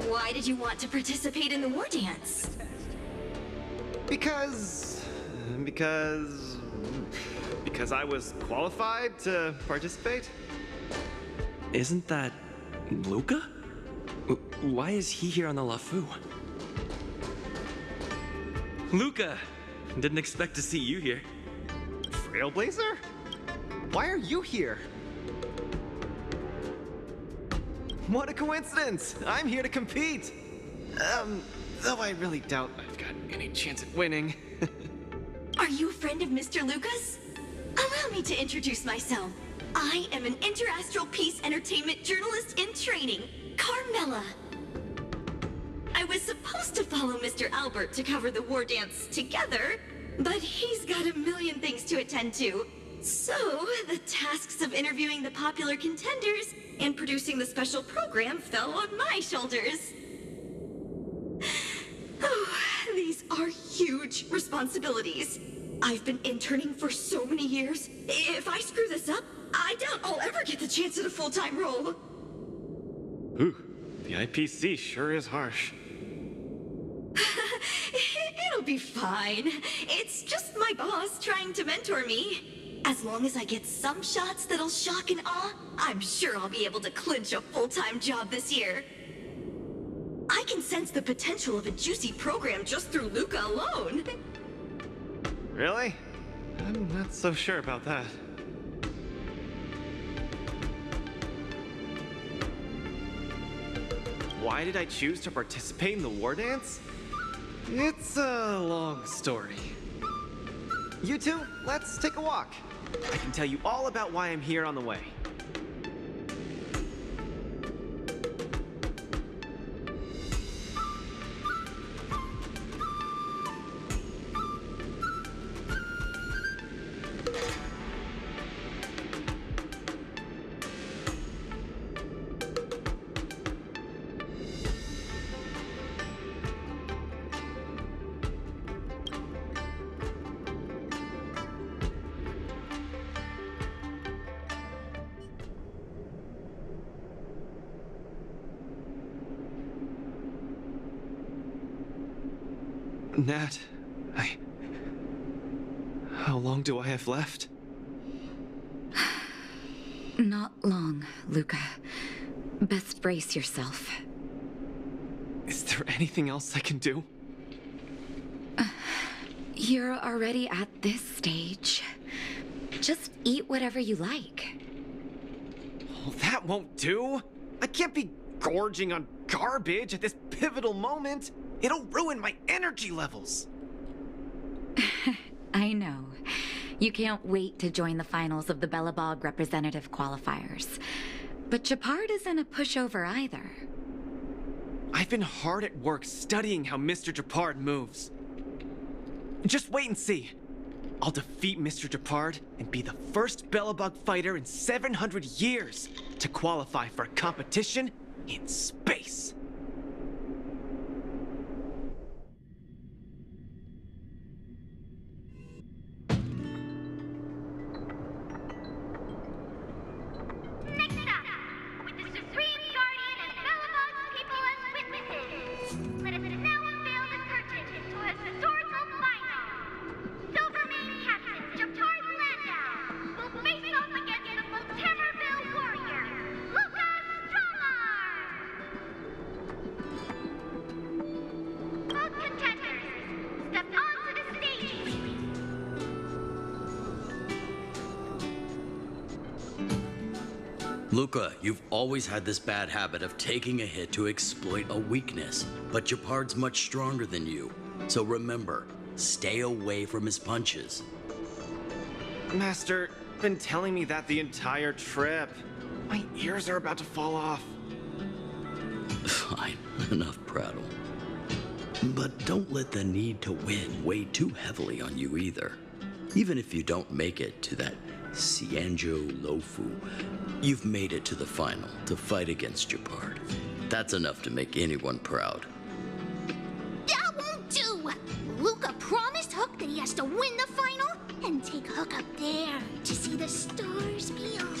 Why did you want to participate in the war dance? Because I was qualified to participate? Isn't that Luca? Why is he here on the LeFou? Luca! Didn't expect to see you here. Trailblazer? Why are you here? What a coincidence! I'm here to compete! Though I really doubt I've got any chance at winning. Are you a friend of Mr. Lucas? Allow me to introduce myself. I am an interastral peace entertainment journalist in training, Carmela. I was supposed to follow Mr. Albert to cover the war dance together, but he's got a million things to attend to. So, the tasks of interviewing the popular contenders and producing the special program fell on my shoulders. Oh, these are huge responsibilities. I've been interning for so many years. If I screw this up, I doubt I'll ever get the chance at a full-time role. Ooh, the IPC sure is harsh. It'll be fine. It's just my boss trying to mentor me. As long as I get some shots that'll shock and awe, I'm sure I'll be able to clinch a full-time job this year. I can sense the potential of a juicy program just through Luca alone. Really? I'm not so sure about that. Why did I choose to participate in the war dance? It's a long story. You two, let's take a walk. I can tell you all about why I'm here on the way. Nat, how long do I have left? Not long, Luca. Best brace yourself. Is there anything else I can do? You're already at this stage. Just eat whatever you like. Oh, that won't do! I can't be gorging on garbage at this pivotal moment! It'll ruin my energy levels! I know. You can't wait to join the finals of the Bellabog representative qualifiers. But Japard isn't a pushover either. I've been hard at work studying how Mr. Japard moves. Just wait and see. I'll defeat Mr. Japard and be the first Bellabog fighter in 700 years to qualify for a competition in space. Luca, you've always had this bad habit of taking a hit to exploit a weakness, but Japard's much stronger than you. So remember, stay away from his punches. Master, been telling me that the entire trip. My ears are about to fall off. Fine, enough prattle. But don't let the need to win weigh too heavily on you either. Even if you don't make it to that Xianzhou Lofu, you've made it to the final to fight against Gepard. That's enough to make anyone proud. That won't do! Luca promised Hook that he has to win the final and take Hook up there to see the stars beyond.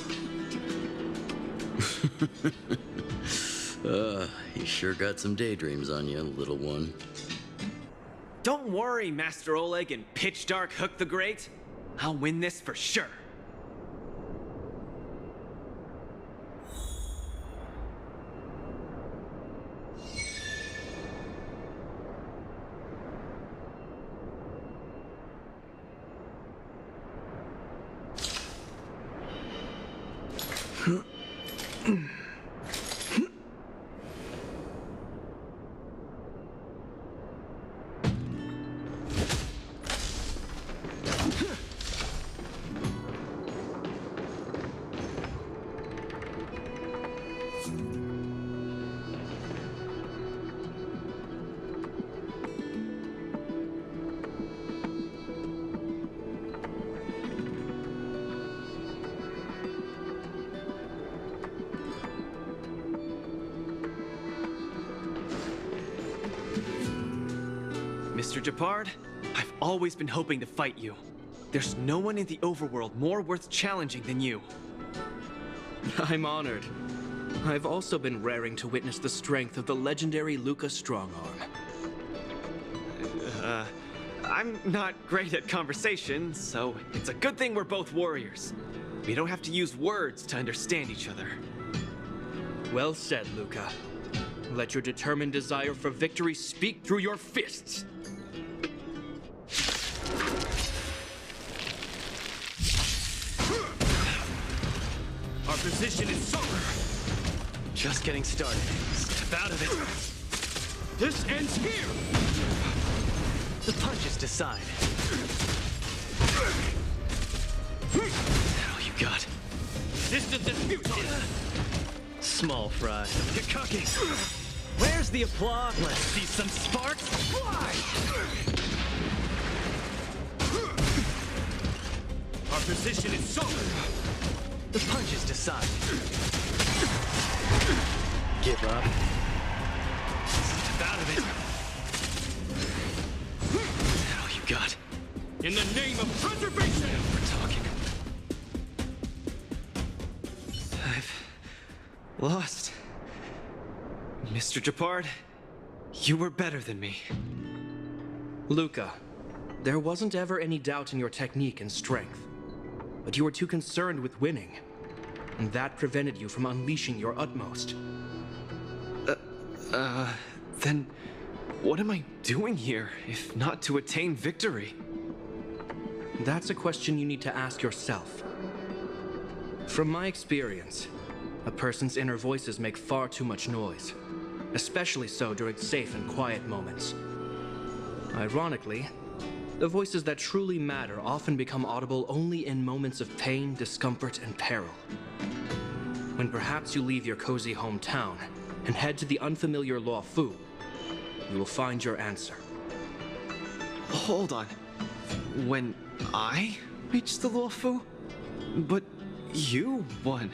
You sure got some daydreams on you, little one. Don't worry, Master Oleg and Pitch Dark Hook the Great. I'll win this for sure. Mr. Gepard, I've always been hoping to fight you. There's no one in the overworld more worth challenging than you. I'm honored. I've also been raring to witness the strength of the legendary Luca Strongarm. I'm not great at conversation, so it's a good thing we're both warriors. We don't have to use words to understand each other. Well said, Luca. Let your determined desire for victory speak through your fists. Our position is solid. Just getting started. Step out of it. This ends here! The punches decide. All you got. Distance is futile! Small fry. Get cocky. Where's the applause? Let's see some sparks fly! Our position is solid. The punches decide. Give up. Step out of it. All you got. In the name of preservation! We're talking. I've lost. Mr. Gepard, you were better than me. Luca, there wasn't ever any doubt in your technique and strength. But you were too concerned with winning. And that prevented you from unleashing your utmost. Then what am I doing here, if not to attain victory? That's a question you need to ask yourself. From my experience, a person's inner voices make far too much noise, especially so during safe and quiet moments. Ironically, the voices that truly matter often become audible only in moments of pain, discomfort, and peril. When perhaps you leave your cozy hometown and head to the unfamiliar Luofu, you will find your answer. Hold on. When I reached the Luofu? But you won.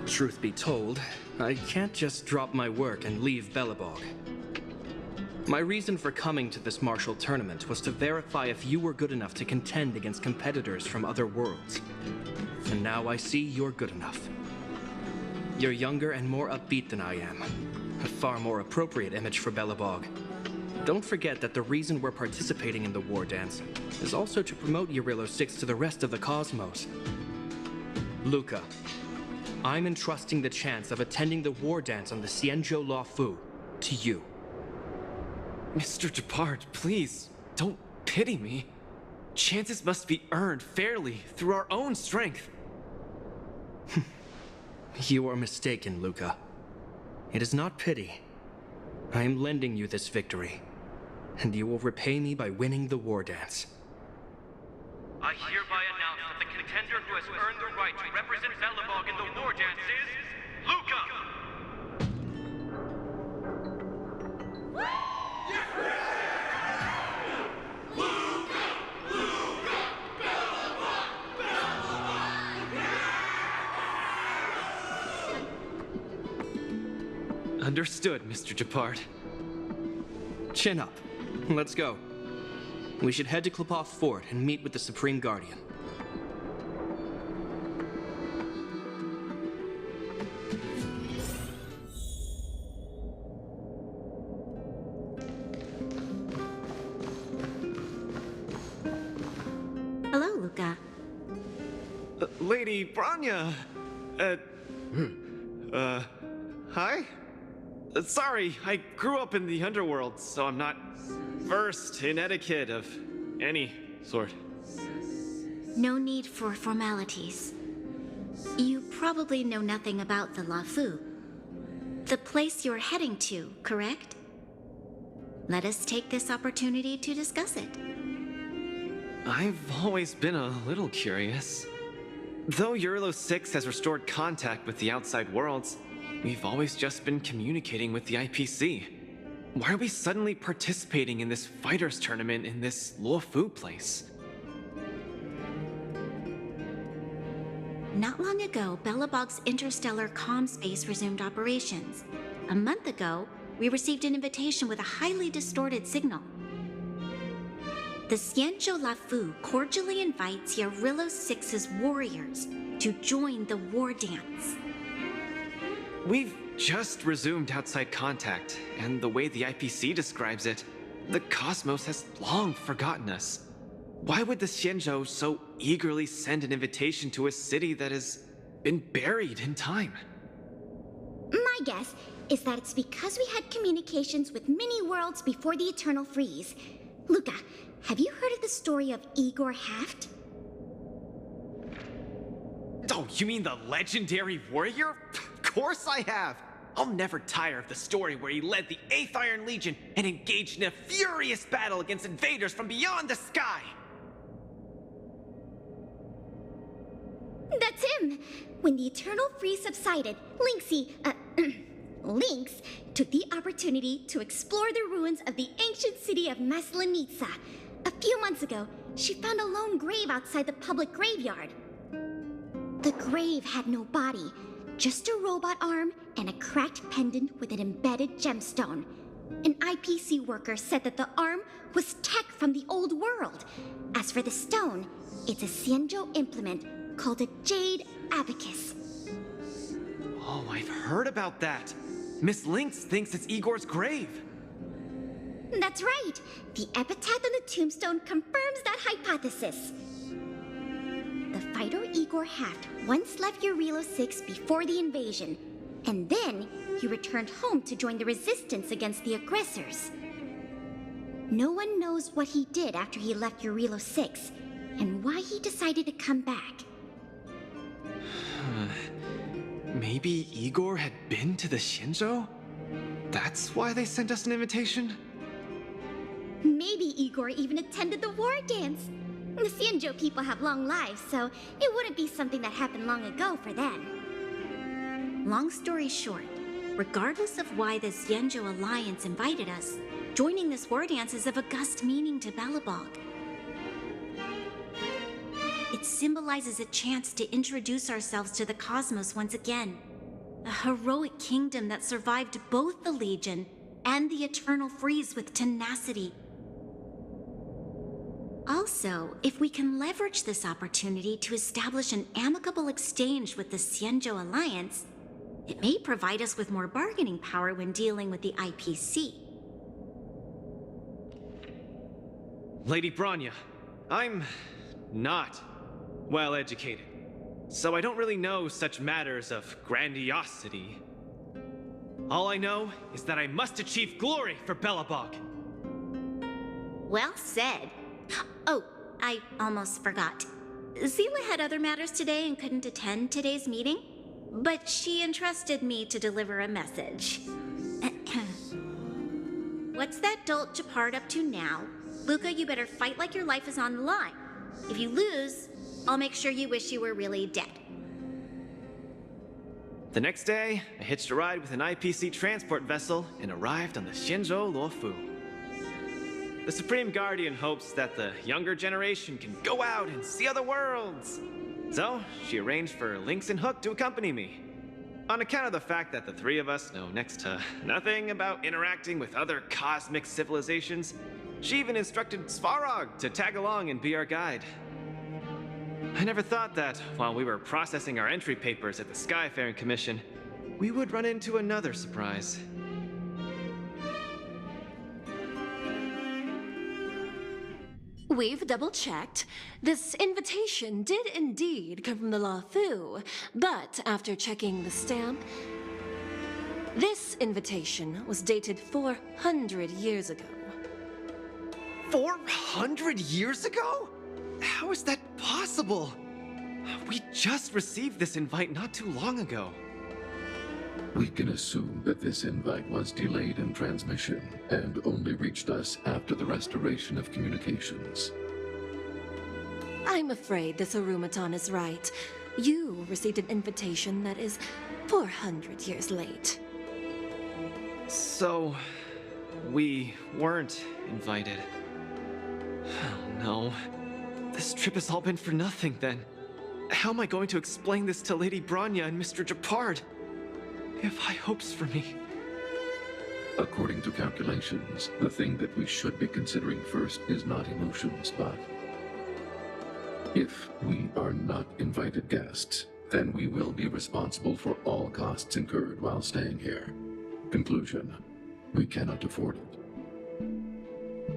Truth be told, I can't just drop my work and leave Belobog. My reason for coming to this martial tournament was to verify if you were good enough to contend against competitors from other worlds. And now I see you're good enough. You're younger and more upbeat than I am. A far more appropriate image for Belobog. Don't forget that the reason we're participating in the war dance is also to promote Eurilo 6 to the rest of the cosmos. Luca, I'm entrusting the chance of attending the war dance on the Xianzhou Luofu to you. Mr. Gepard, please, don't pity me. Chances must be earned fairly through our own strength. You are mistaken, Luca. It is not pity. I am lending you this victory, and you will repay me by winning the war dance. I hereby announce that the contender who has earned the right to represent Belobog in the war dance is Luca! Understood, Mr. Japard. Chin up. Let's go. We should head to Klepoth Fort and meet with the Supreme Guardian. Hello, Luca. Lady Branya! Hi? Sorry, I grew up in the underworld, so I'm not versed in etiquette of any sort. No need for formalities. You probably know nothing about the Lafu. The place you're heading to, correct? Let us take this opportunity to discuss it. I've always been a little curious. Though Eurilo 6 has restored contact with the outside worlds, we've always just been communicating with the IPC. Why are we suddenly participating in this fighters tournament in this Luofu place? Not long ago, Belobog's interstellar comm space resumed operations. A month ago, we received an invitation with a highly distorted signal. The Xianzhou Lafu cordially invites Eurilo 6's warriors to join the war dance. We've just resumed outside contact, and the way the IPC describes it, the cosmos has long forgotten us. Why would the Xianzhou so eagerly send an invitation to a city that has been buried in time? My guess is that it's because we had communications with many worlds before the Eternal Freeze. Luca, have you heard of the story of Igor Haft? Oh, you mean the legendary warrior? Of course I have! I'll never tire of the story where he led the 8th Iron Legion and engaged in a furious battle against invaders from beyond the sky! That's him! When the Eternal Freeze subsided, Lynx took the opportunity to explore the ruins of the ancient city of Maslenitsa. A few months ago, she found a lone grave outside the public graveyard. The grave had no body, just a robot arm and a cracked pendant with an embedded gemstone. An IPC worker said that the arm was tech from the old world. As for the stone, it's a Xianzhou implement called a Jade Abacus. Oh, I've heard about that. Miss Lynx thinks it's Igor's grave. That's right. The epitaph on the tombstone confirms that hypothesis. The fighter Igor Haft once left Eurilo 6 before the invasion, and then he returned home to join the resistance against the aggressors. No one knows what he did after he left Eurilo 6, and why he decided to come back. Maybe Igor had been to the Xianzhou? That's why they sent us an invitation? Maybe Igor even attended the war dance. The Xianzhou people have long lives, so it wouldn't be something that happened long ago for them. Long story short, regardless of why the Xianzhou Alliance invited us, joining this war dance is of august meaning to Belobog. It symbolizes a chance to introduce ourselves to the cosmos once again. A heroic kingdom that survived both the Legion and the Eternal Freeze with tenacity. Also, if we can leverage this opportunity to establish an amicable exchange with the Xianzhou Alliance, it may provide us with more bargaining power when dealing with the IPC. Lady Branya, I'm not well educated, so I don't really know such matters of grandiosity. All I know is that I must achieve glory for Belobog. Well said. Oh, I almost forgot. Zila had other matters today and couldn't attend today's meeting, but she entrusted me to deliver a message. What's that dolt Japard up to now? Luca, you better fight like your life is on the line. If you lose, I'll make sure you wish you were really dead. The next day, I hitched a ride with an IPC transport vessel and arrived on the Shenzhou Luofu. The Supreme Guardian hopes that the younger generation can go out and see other worlds. So, she arranged for Lynx and Hook to accompany me. On account of the fact that the three of us know next to nothing about interacting with other cosmic civilizations, she even instructed Svarog to tag along and be our guide. I never thought that, while we were processing our entry papers at the Skyfaring Commission, we would run into another surprise. We've double-checked. This invitation did indeed come from the Luofu, but after checking the stamp, this invitation was dated 400 years ago. 400 years ago? How is that possible? We just received this invite not too long ago. We can assume that this invite was delayed in transmission and only reached us after the restoration of communications. I'm afraid this Arumaton is right. You received an invitation that is 400 years late. So, we weren't invited. Oh no. This trip has all been for nothing then. How am I going to explain this to Lady Bronya and Mr. Japard? They have high hopes for me. According to calculations, the thing that we should be considering first is not emotions, but if we are not invited guests, then we will be responsible for all costs incurred while staying here. Conclusion: we cannot afford it.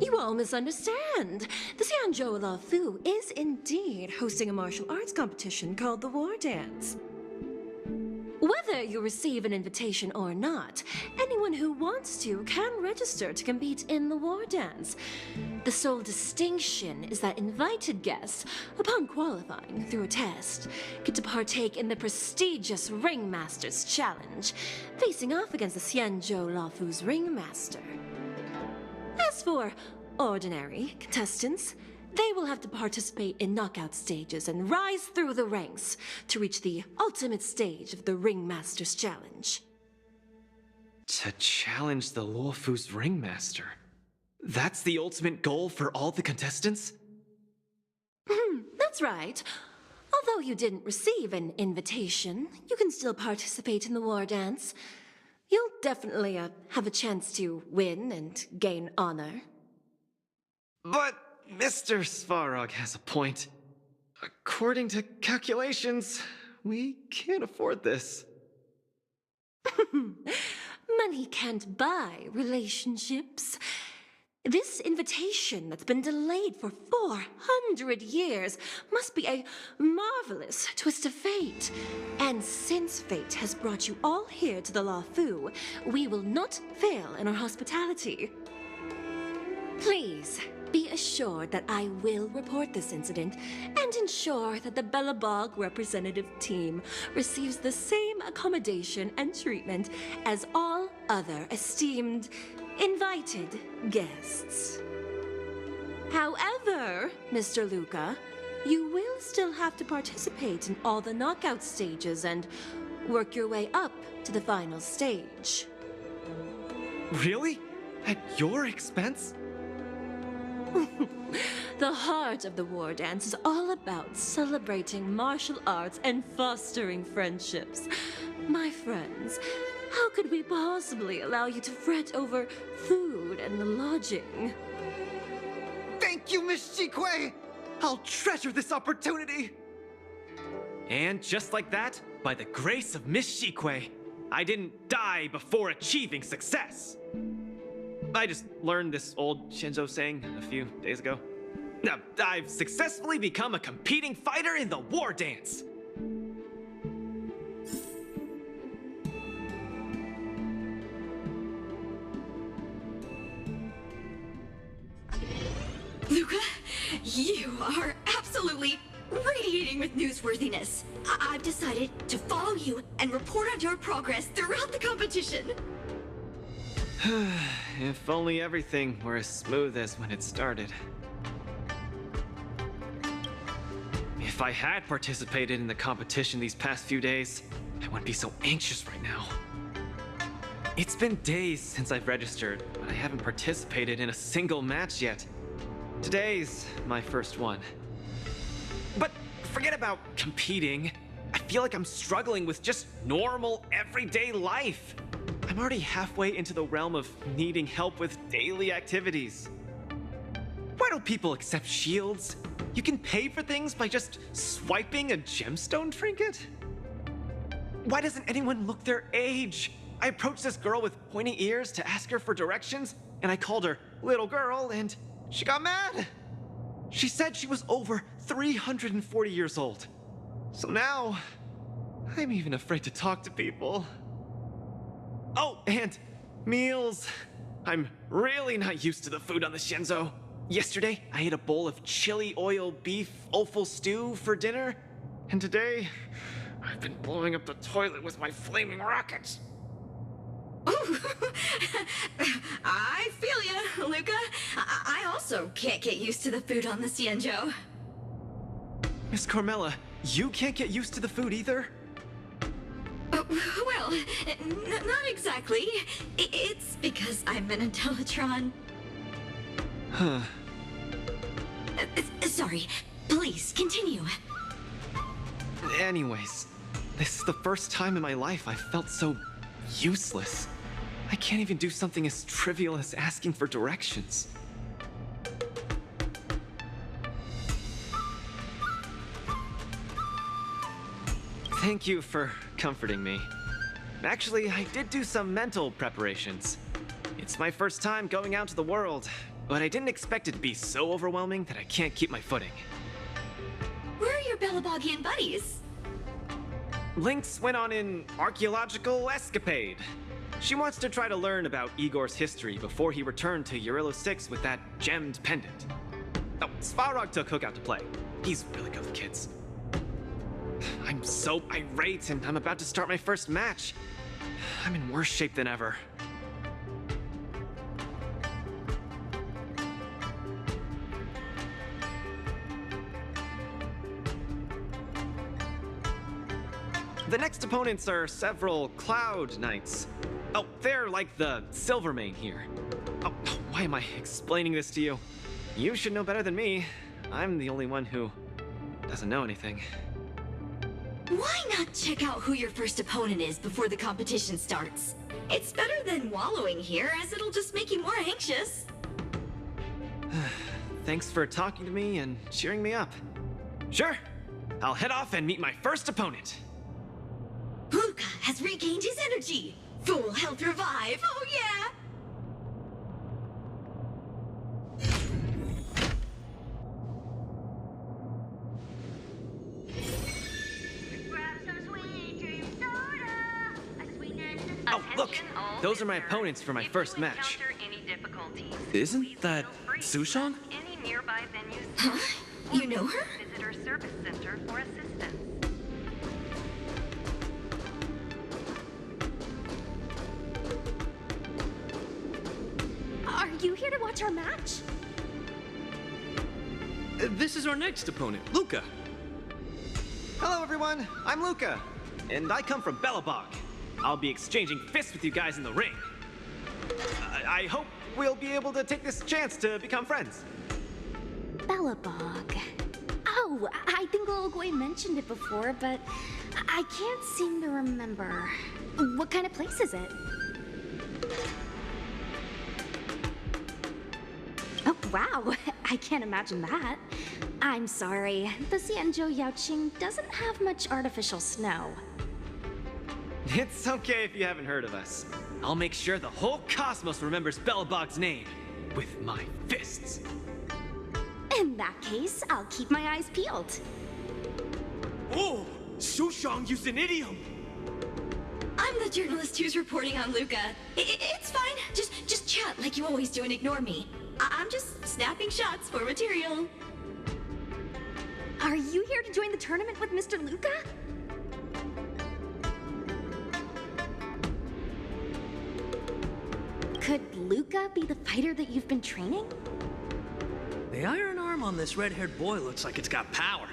You all misunderstand. The Xianzhou Luofu is indeed hosting a martial arts competition called the Wardance. Whether you receive an invitation or not, anyone who wants to can register to compete in the Wardance. The sole distinction is that invited guests, upon qualifying through a test, get to partake in the prestigious Ringmaster's Challenge, facing off against the Xianzhou Luofu's Ringmaster. As for ordinary contestants, they will have to participate in knockout stages and rise through the ranks to reach the ultimate stage of the Ringmaster's Challenge. To challenge the Luofu's Ringmaster? That's the ultimate goal for all the contestants? That's right. Although you didn't receive an invitation, you can still participate in the war dance. You'll definitely have a chance to win and gain honor. But Mr. Svarog has a point. According to calculations, we can't afford this. Money can't buy relationships. This invitation that's been delayed for 400 years must be a marvelous twist of fate. And since fate has brought you all here to the Luofu, we will not fail in our hospitality. Please, be assured that I will report this incident and ensure that the Belobog representative team receives the same accommodation and treatment as all other esteemed, invited guests. However, Mr. Luca, you will still have to participate in all the knockout stages and work your way up to the final stage. Really? At your expense? The heart of the war dance is all about celebrating martial arts and fostering friendships. My friends, how could we possibly allow you to fret over food and lodging? Thank you, Miss Shikwe! I'll treasure this opportunity! And just like that, by the grace of Miss Shikwe, I didn't die before achieving success! I just learned this old Shinzo saying a few days ago. Now, I've successfully become a competing fighter in the war dance! Luca, you are absolutely radiating with newsworthiness. I've decided to follow you and report on your progress throughout the competition. If only everything were as smooth as when it started. If If I had participated in the competition these past few days, I wouldn't be so anxious right now. It's been days since I've registered, but I haven't participated in a single match yet. Today's my first one. But forget about competing. I feel like I'm struggling with just normal, everyday life. I'm already halfway into the realm of needing help with daily activities. Why don't people accept shields? You can pay for things by just swiping a gemstone trinket? Why doesn't anyone look their age? I approached this girl with pointy ears to ask her for directions, and I called her little girl, and she got mad. She said she was over 340 years old. So now, I'm even afraid to talk to people. Oh, and meals. I'm really not used to the food on the Shinzo. Yesterday, I ate a bowl of chili oil beef offal stew for dinner, and today, I've been blowing up the toilet with my flaming rockets. Ooh. I feel ya, Luca. I also can't get used to the food on the Xianzhou. Miss Carmela, you can't get used to the food either? Well, not exactly. It's because I'm an Intellitron. Huh. Sorry. Please, continue. Anyways, this is the first time in my life I've felt so useless. I can't even do something as trivial as asking for directions. Thank you for comforting me. Actually, I did do some mental preparations. It's my first time going out to the world, but I didn't expect it to be so overwhelming that I can't keep my footing. Where are your Belabogian buddies? Lynx went on an archaeological escapade. She wants to try to learn about Igor's history before he returned to Urilo 6 with that gemmed pendant. Oh, Svarog took Hook out to play. He's really good with kids. I'm so irate, and I'm about to start my first match. I'm in worse shape than ever. The next opponents are several Cloud Knights. Oh, they're like the Silvermane here. Oh, why am I explaining this to you? You should know better than me. I'm the only one who doesn't know anything. Why not check out who your first opponent is before the competition starts? It's better than wallowing here, as it'll just make you more anxious. Thanks for talking to me and cheering me up. Sure, I'll head off and meet my first opponent. Luca has regained his energy. Full health revive, oh yeah! Oh, look! Those are my opponents for my first match. Isn't that Sushong? Huh? You know her? Visitor Service Center for assistance. Are you here to watch our match? This is our next opponent, Luca. Hello, everyone. I'm Luca, and I come from Belobog. I'll be exchanging fists with you guys in the ring. I hope we'll be able to take this chance to become friends. Belobog. Oh, I think Lilgoy mentioned it before, but I can't seem to remember. What kind of place is it? Oh, wow. I can't imagine that. I'm sorry. The Xianzhou Yaoqing doesn't have much artificial snow. It's okay if you haven't heard of us. I'll make sure the whole cosmos remembers Belobog's name with my fists. In that case, I'll keep my eyes peeled. Oh, Sushong used an idiom. I'm the journalist who's reporting on Luca. It's fine. Just chat like you always do and ignore me. I'm just snapping shots for material. Are you here to join the tournament with Mr. Luca? Could Luca be the fighter that you've been training? The iron arm on this red-haired boy looks like it's got power.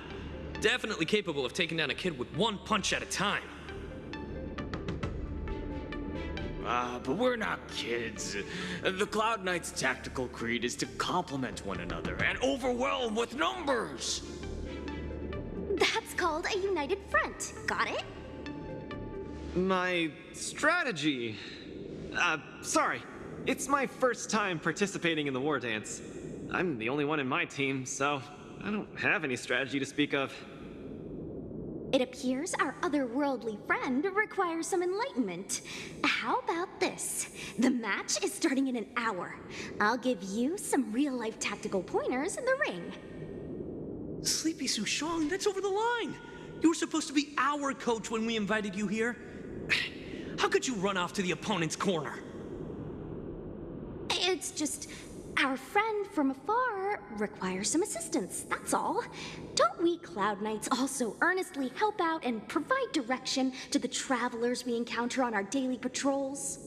Definitely capable of taking down a kid with one punch at a time. But we're not kids. The Cloud Knight's tactical creed is to complement one another and overwhelm with numbers. That's called a united front. Got it? My strategy. Sorry. It's my first time participating in the war dance. I'm the only one in my team, so I don't have any strategy to speak of. It appears our otherworldly friend requires some enlightenment. How about this? The match is starting in an hour. I'll give you some real-life tactical pointers in the ring. Sleepy Sushong, that's over the line. You were supposed to be our coach when we invited you here. How could you run off to the opponent's corner? It's just, our friend from afar requires some assistance, that's all. Don't we Cloud Knights also earnestly help out and provide direction to the travelers we encounter on our daily patrols?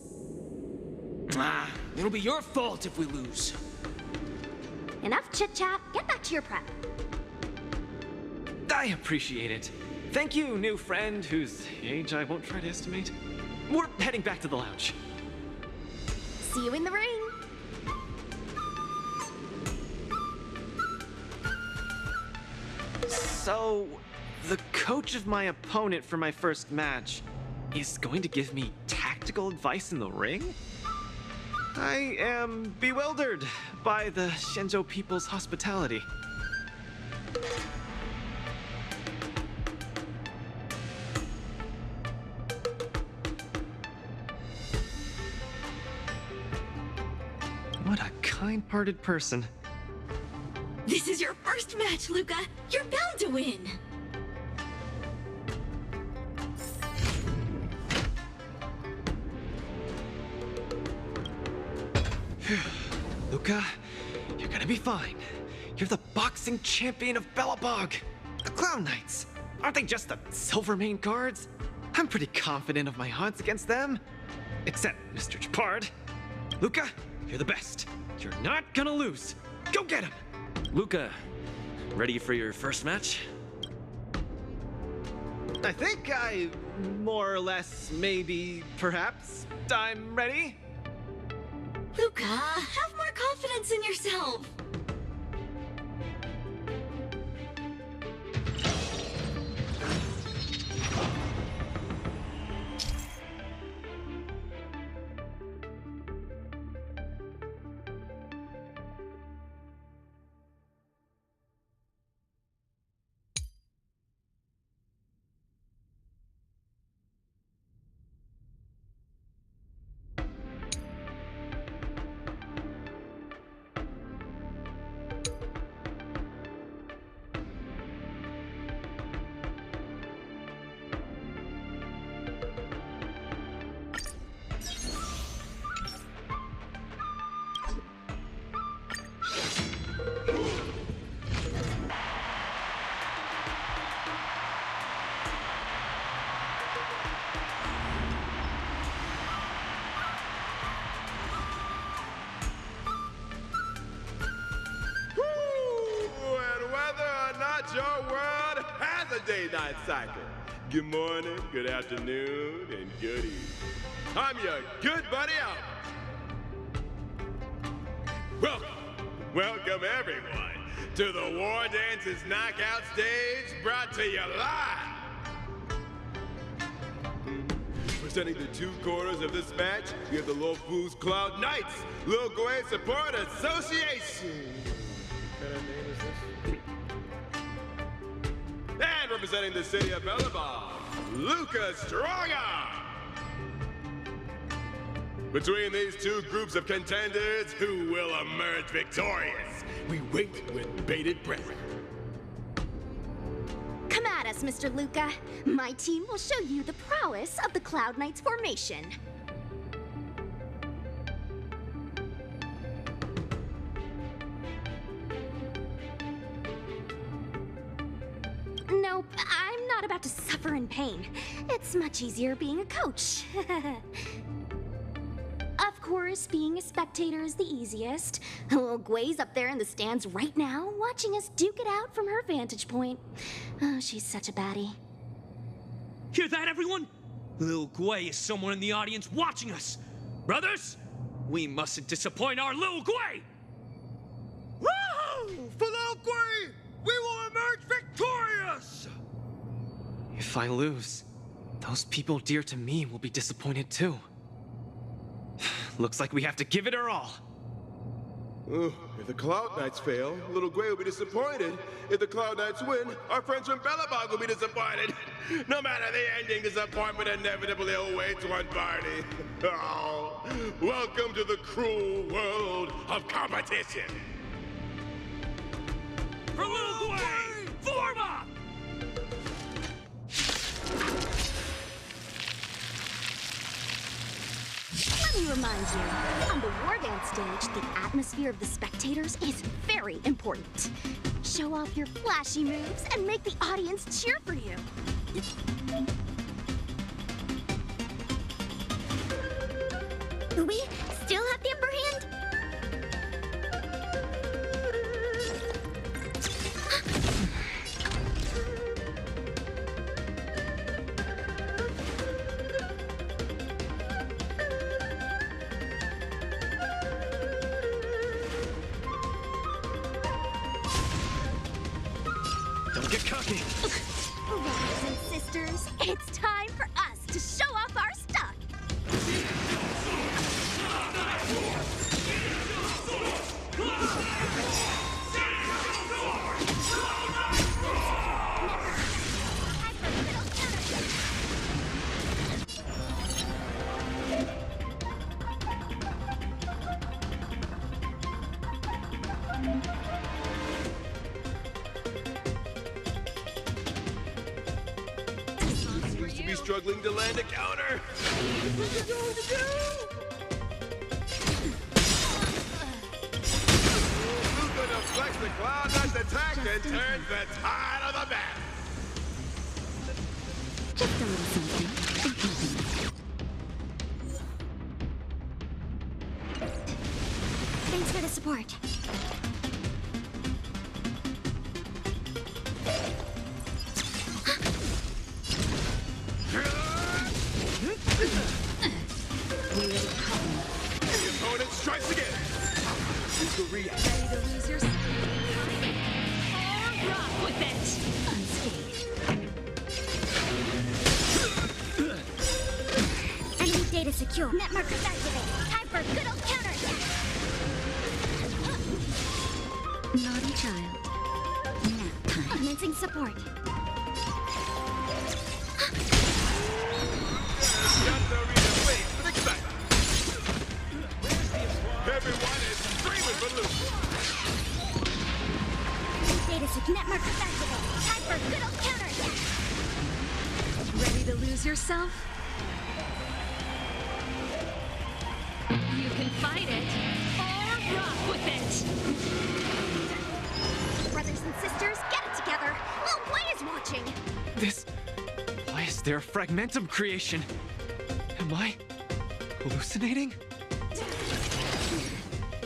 It'll be your fault if we lose. Enough chit-chat, get back to your prep. I appreciate it. Thank you, new friend, whose age I won't try to estimate. We're heading back to the lounge. See you in the ring. So, the coach of my opponent for my first match is going to give me tactical advice in the ring? I am bewildered by the Shenzhou people's hospitality. What a kind-hearted person. This is your first match, Luca. You're bound to win. Luca, you're gonna be fine. You're the boxing champion of Belobog. The Clown Knights. Aren't they just the Silvermane guards? I'm pretty confident of my odds against them. Except Mr. Japard. Luca, you're the best. You're not gonna lose. Go get him! Luca, ready for your first match? I think more or less, maybe, perhaps, I'm ready. Luca, have more confidence in yourself. Your world has a day-night cycle. Good morning, good afternoon, and good evening. I'm your good buddy Albert. Welcome everyone to the War Dance's knockout stage, brought to you live. Presenting the two corners of this match, we have the Luofu's Cloud Knights, Lil Gui Support Association. What kind of name is this? And representing the city of Belobog, Luca Strongarm. Between these two groups of contenders, who will emerge victorious? We wait with bated breath. Come at us, Mr. Luca. My team will show you the prowess of the Cloud Knights formation. Nope, I'm not about to suffer in pain. It's much easier being a coach. Of course, being a spectator is the easiest. Little Gwei's up there in the stands right now, watching us duke it out from her vantage point. Oh, she's such a baddie. Hear that, everyone? Lil Gwei is someone in the audience watching us. Brothers, we mustn't disappoint our Lil Gwei! Woo! For Lil Gwei, we will emerge victorious! If I lose, those people dear to me will be disappointed too. Looks like we have to give it our all. If the Cloud Knights fail, Little Gwei will be disappointed. If the Cloud Knights win, our friends from Belobog will be disappointed. No matter the ending, disappointment inevitably awaits one party. Oh, welcome to the cruel world of competition. For Lil Gwei, form up! Let me remind you, on the war dance stage, the atmosphere of the spectators is very important. Show off your flashy moves and make the audience cheer for you. We still have the upper hand? Don't get cocky. Brothers and sisters, it's time for us to show off our stuff. Seems to be struggling to land a counter. What are you going to do? Luca deflects the Cloud Knight's attack and turns the tide of the match. Just a little something. Thanks for the support. The opponent strikes again. Luca reacts. Ready to lose your... Or rock with it! Unscathed. Enemy data secure. Net markers activated. Time for a good old counterattack. Naughty child. Nap time. Commencing support. Everyone is screaming for Luca. Data secure. Net markers activated. Time for a good old counterattack. Ready to lose yourself? You can fight it, or rock with it! Brothers and sisters, get it together. Lil Gwei is watching. Why is there a fragmentum creation? Am I hallucinating?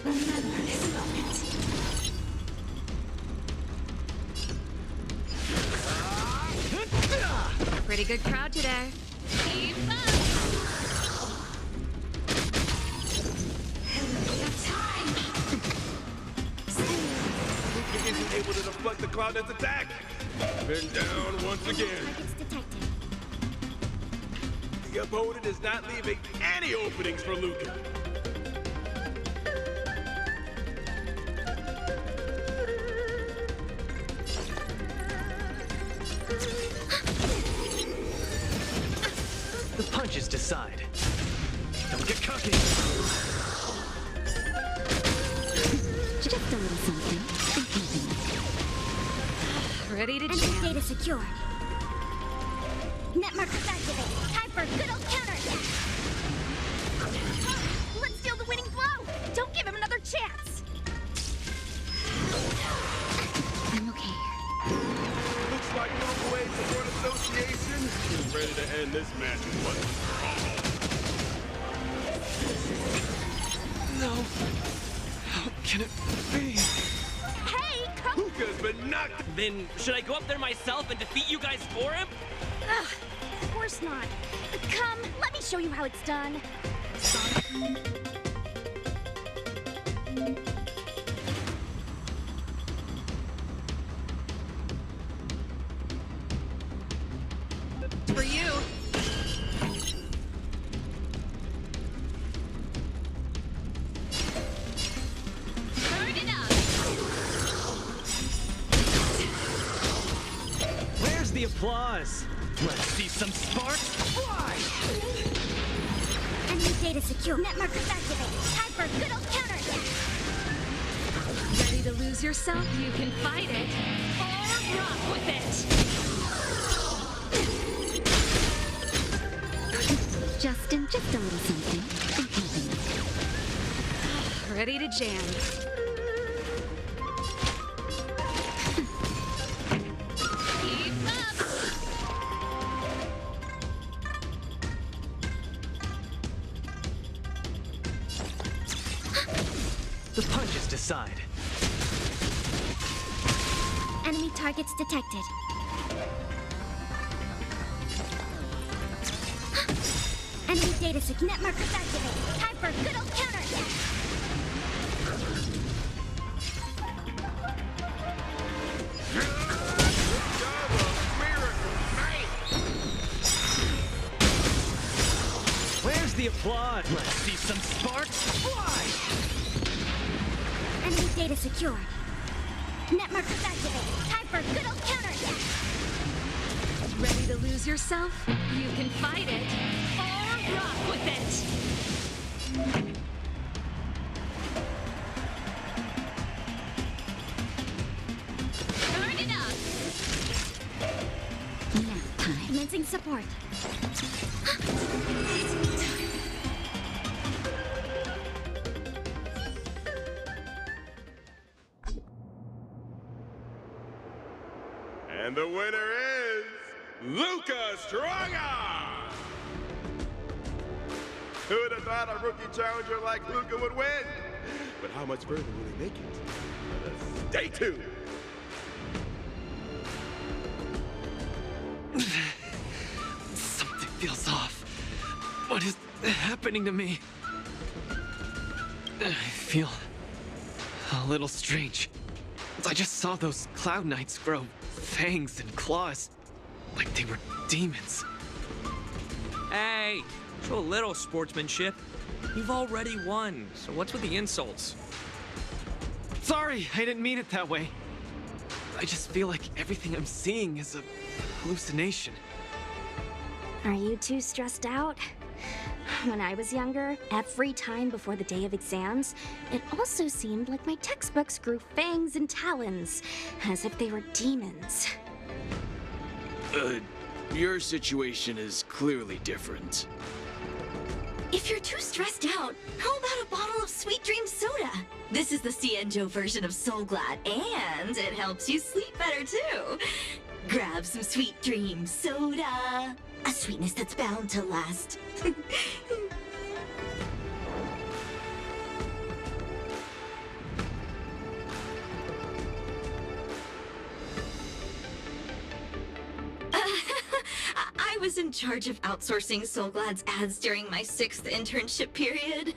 Remember this moment. Pretty good crowd today. Keep up! Luca isn't able to deflect the Cloud Knight's attack. Been down once again. Targets detected. The opponent is not leaving any openings for Luca. The punches decide. Don't get cocky. Just a little something. Ready to Enemy jam. data secure. Net markers activated. Time for a good old counterattack. Let's steal the winning blow. Don't give him another chance. I'm okay. Looks like Little Gwei Support Association is ready to end this match once for all. Then should I go up there myself and defeat you guys for him? Ugh, of course not. Come, let me show you how it's done. For you. Turn it up. Where's the applause? Let's see some sparks fly! Enemy data secure. Net markers activated. Time for a good old counterattack. Ready to lose yourself? You can fight it. Or rock with it. Justin, just a little something. I'm helping you. Ready to jam. Keep up. The punches decide. Enemy targets detected. Enemy data secure. Net markers activated. Time for a good old counterattack. Where's the applause? Let's see some sparks fly! Enemy data secure. Net markers activated. Time for a good old counterattack. Ready to lose yourself? You can fight it. Or rock with it. Turn it up. Nap time. Commencing support. And the winner is Luca Stronga! Who would have thought a rookie challenger like Luca would win? But how much further will he make it? Let us stay tuned. Something feels off. What is happening to me? I feel a little strange. I just saw those Cloud Knights grow fangs and claws, like they were demons. Hey, show a little sportsmanship. You've already won, so what's with the insults? Sorry, I didn't mean it that way. I just feel like everything I'm seeing is a hallucination. Are you too stressed out? When I was younger, every time before the day of exams, it also seemed like my textbooks grew fangs and talons, as if they were demons. Your situation is clearly different. If you're too stressed out, how about a bottle of Sweet Dream Soda? This is the Cienjo version of Soul Glad, and it helps you sleep better too. Grab some Sweet Dream Soda. A sweetness that's bound to last. I was in charge of outsourcing Soul Glad's ads during my 6th internship period.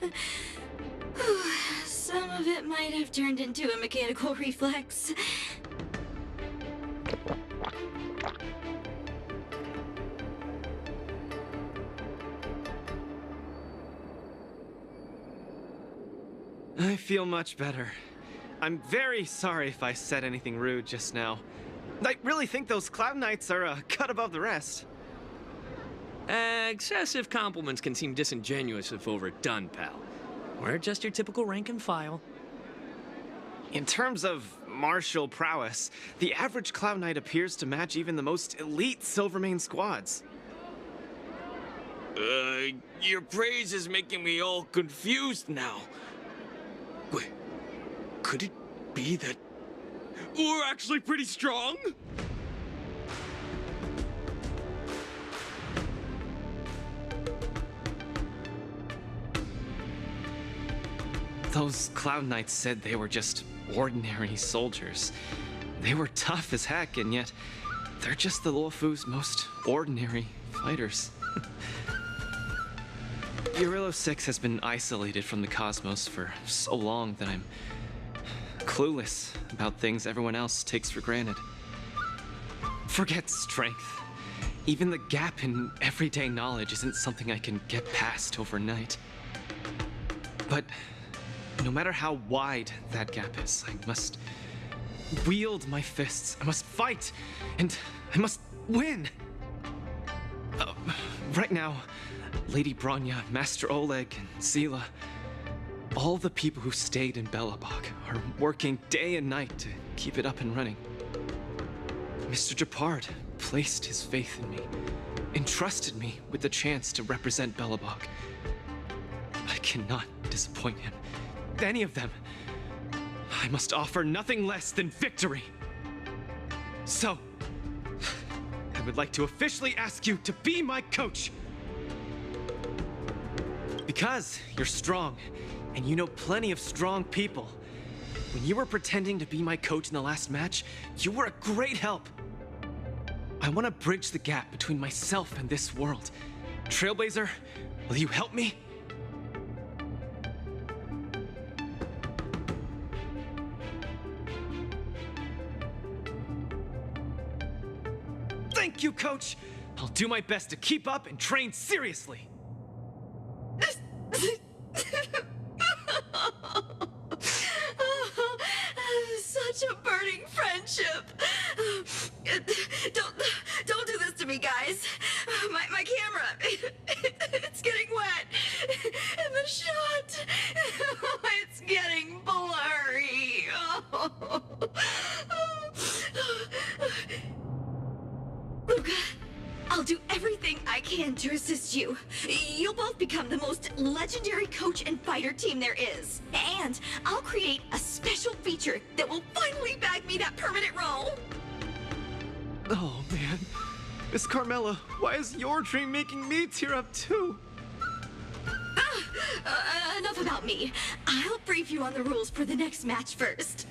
Some of it might have turned into a mechanical reflex. I feel much better. I'm very sorry if I said anything rude just now. I really think those Cloud Knights are a cut above the rest. Excessive compliments can seem disingenuous if overdone, pal. We're just your typical rank and file. In terms of martial prowess, the average Cloud Knight appears to match even the most elite Silvermane squads. Your praise is making me all confused now. Wait, could it be that we're actually pretty strong? Those Cloud Knights said they were just ordinary soldiers. They were tough as heck, and yet they're just the Luofu's most ordinary fighters. Urillo 6 has been isolated from the cosmos for so long that I'm clueless about things everyone else takes for granted. Forget strength. Even the gap in everyday knowledge isn't something I can get past overnight. But no matter how wide that gap is, I must wield my fists. I must fight, and I must win. Right now, Lady Bronya, Master Oleg, and Sela, all the people who stayed in Belobog are working day and night to keep it up and running. Mr. Gepard placed his faith in me, entrusted me with the chance to represent Belobog. I cannot disappoint him. Any of them. I must offer nothing less than victory. So, I would like to officially ask you to be my coach. Because you're strong, and you know plenty of strong people. When you were pretending to be my coach in the last match, you were a great help. I want to bridge the gap between myself and this world. Trailblazer, will you help me? Thank you, Coach! I'll do my best to keep up and train seriously! Such a burning friendship. Don't do this to me, guys. My camera, it's getting wet. And the shot, it's getting blurry. Luca, I'll do everything I can to assist you. You'll both become the most legendary coach and fighter team there is. And I'll create a special feature that will finally bag me that permanent role. Oh, man. Miss Carmela, why is your dream making me tear up too? Enough about me. I'll brief you on the rules for the next match first.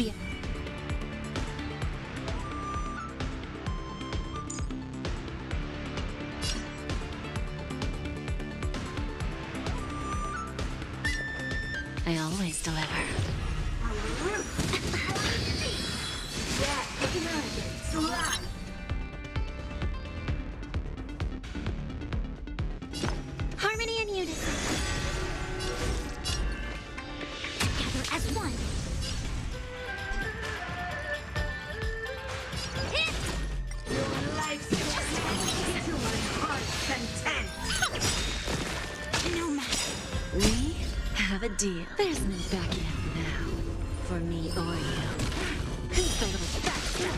The I always deliver. Harmony and unison. Together as one. Hit! Your life's just to my heart's content. No matter. We have a deal. There's no backing out now. For me or you. Who's the little bastard?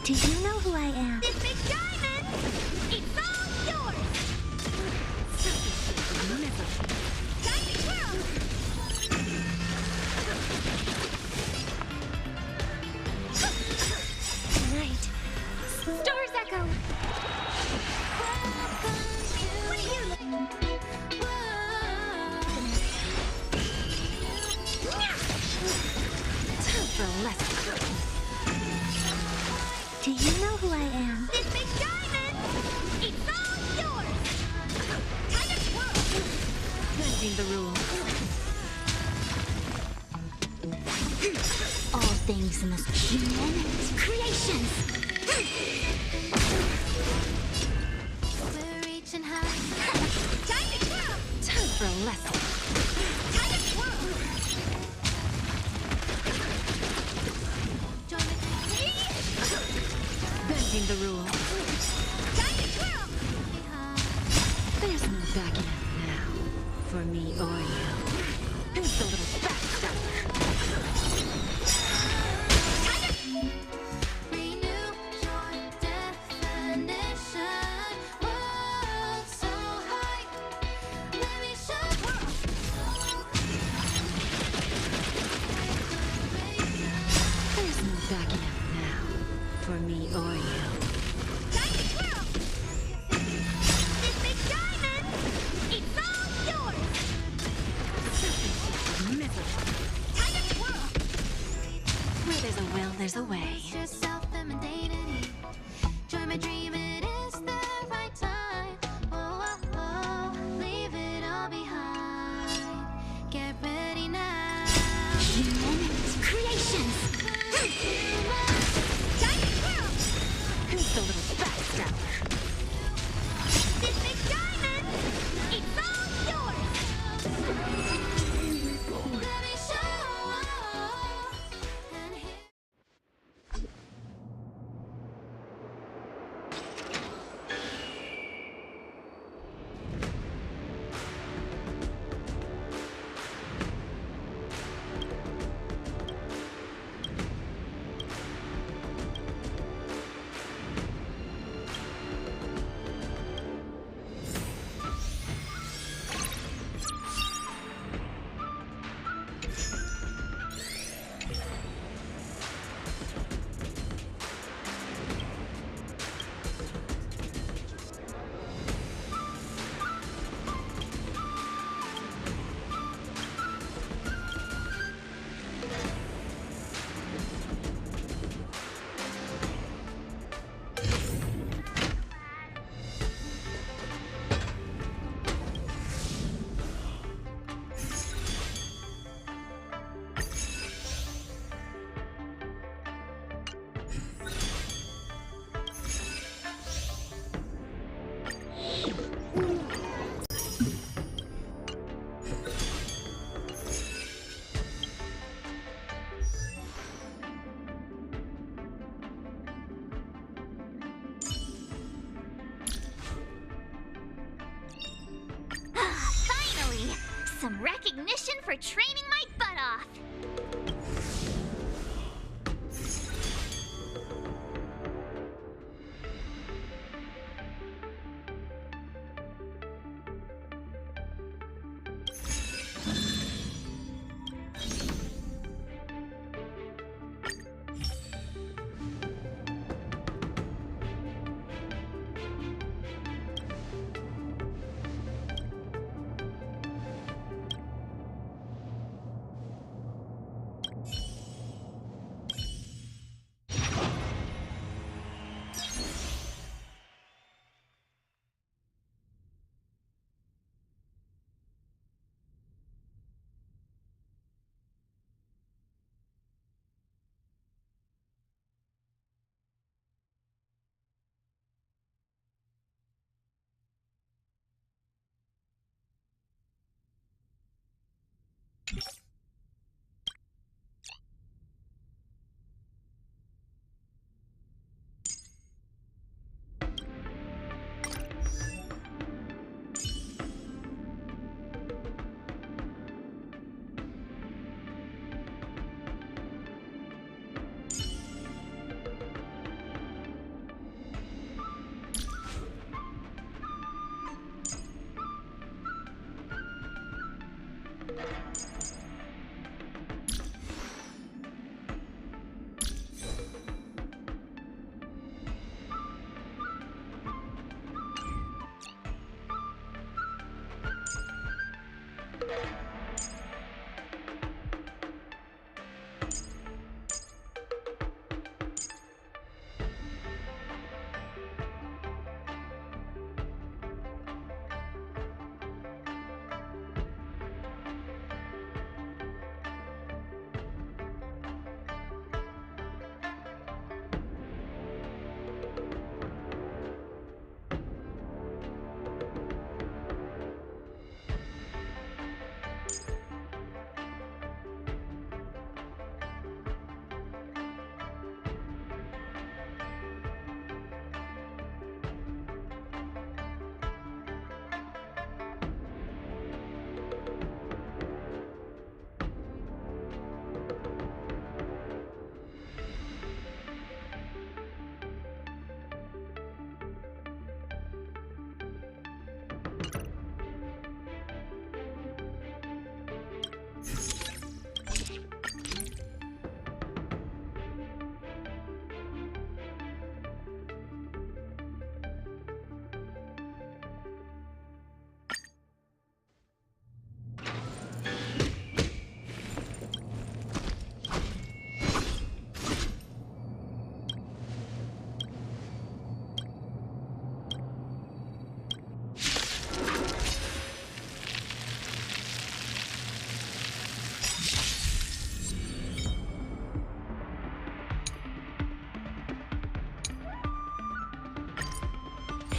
Do you know who I am? This big diamond! It's all yours! Time to twirl! Right. Stars echo! What are you Time for a lesson. Do you know who I am? This big diamond! It's all yours! Time to twirl! Bending the rules. All things must be human creations! We're reaching high. Time to twirl! Time for a lesson. Time to twirl! Join the Bending the rules. Time to twirl! There's no backing out now. For me or you. Who's the little bastard? Renew your definition. World so high. Let me show There's no backing out now. For me or you. Time to twirl! This big diamond! It's all yours! Time to twirl! Where there's a will, there's a way. Yourself and mundanity. Join my dream, it is the right time. Oh, oh, oh, leave it all behind. Get ready now. Human creations! Time to twirl! Who's the little bastard? This big diamond! It's all yours! Let me show and hear. Finally! Some recognition for training my butt off!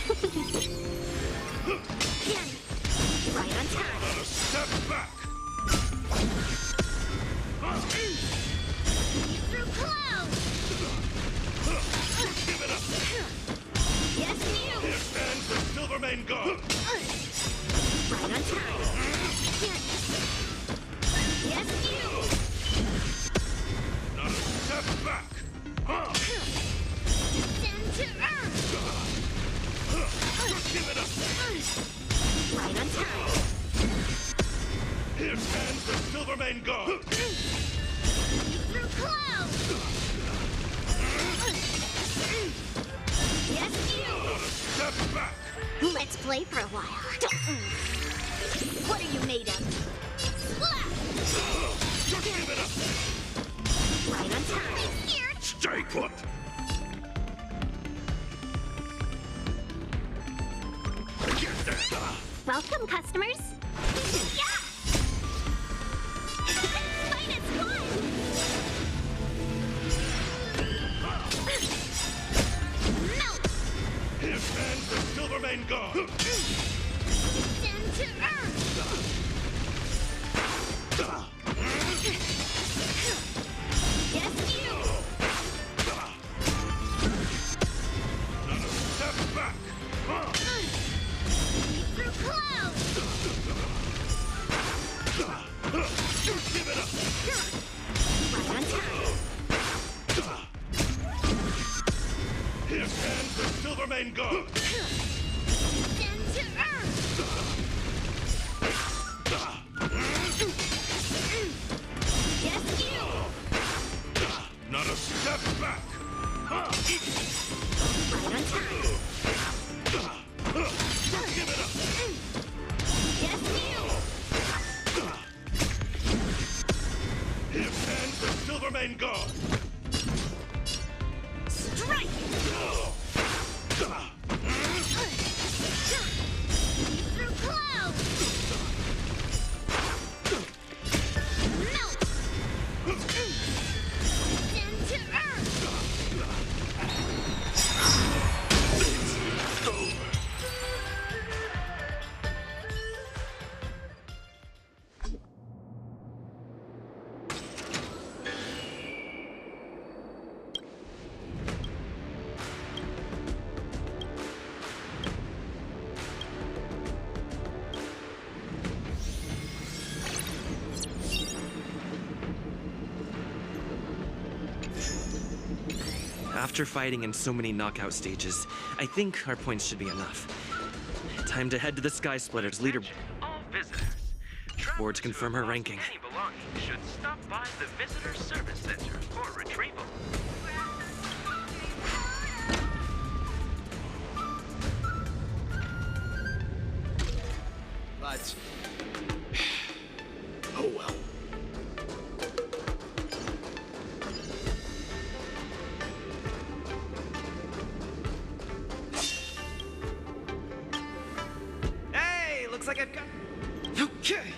Right on time. Not a step back. Through clouds. Give it up. Yes, you. Here stands the Silvermane God. Right on time. Yes, you. Not a step back. Descend to earth. Give it up. Right on time. Here stands the Silvermane God. Through clouds. Yes, you. Not a step back. Let's play for a while. What are you made of? Give it up. Right on time. Here. Stay put. Get that. Welcome, customers. Yeah! Minus one! Melt! Here stands the Silvermane God. Descend to earth! Yes, you! Not a step back. Through clouds! Give it up. Right on time. Here stands the Silvermane God. Descend to earth! Yes, you! Not a step back. Right on time. Give it up. Yes, you! Here stands the Silvermane God. Strike! Through clouds! Melt! Descend to earth! After fighting in so many knockout stages, I think our points should be enough. Time to head to the Sky Splitter's leader All visitors. board to confirm her ranking. Any belongings should stop by the Visitor Service Center for retrieval. But Oh well. hey, looks like I've got. Okay,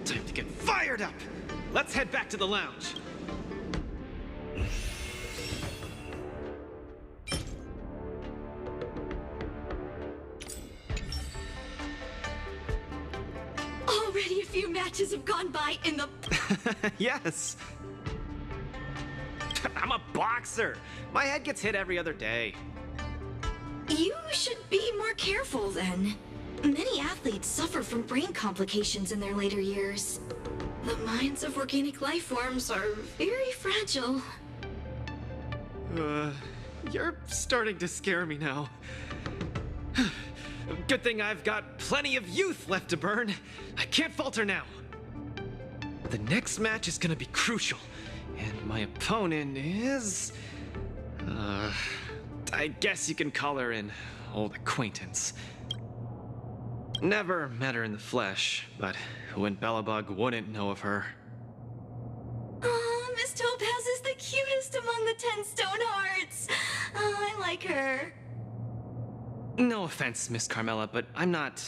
time to get fired up. Let's head back to the lounge. Already a few matches have gone by in the... Yes. I'm a boxer. My head gets hit every other day. You should be more careful then. Many athletes suffer from brain complications in their later years. The minds of organic life forms are very fragile. You're starting to scare me now. Good thing I've got plenty of youth left to burn. I can't falter now. The next match is gonna be crucial, and my opponent is... I guess you can call her an old acquaintance. Never met her in the flesh, but who in Belobog wouldn't know of her? Oh, Miss Topaz is the cutest among the 10 stone hearts. Oh, I like her. No offense, Miss Carmela, but I'm not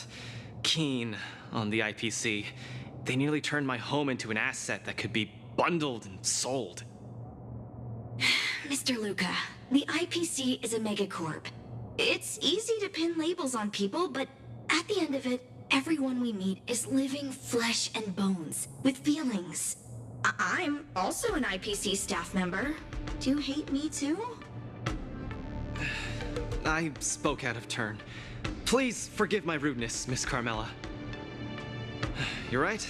keen on the IPC. They nearly turned my home into an asset that could be bundled and sold. Mr. Luca, the IPC is a megacorp. It's easy to pin labels on people, but at the end of it, everyone we meet is living flesh and bones, with feelings. I'm also an IPC staff member. Do you hate me too? I spoke out of turn. Please forgive my rudeness, Miss Carmela. You're right.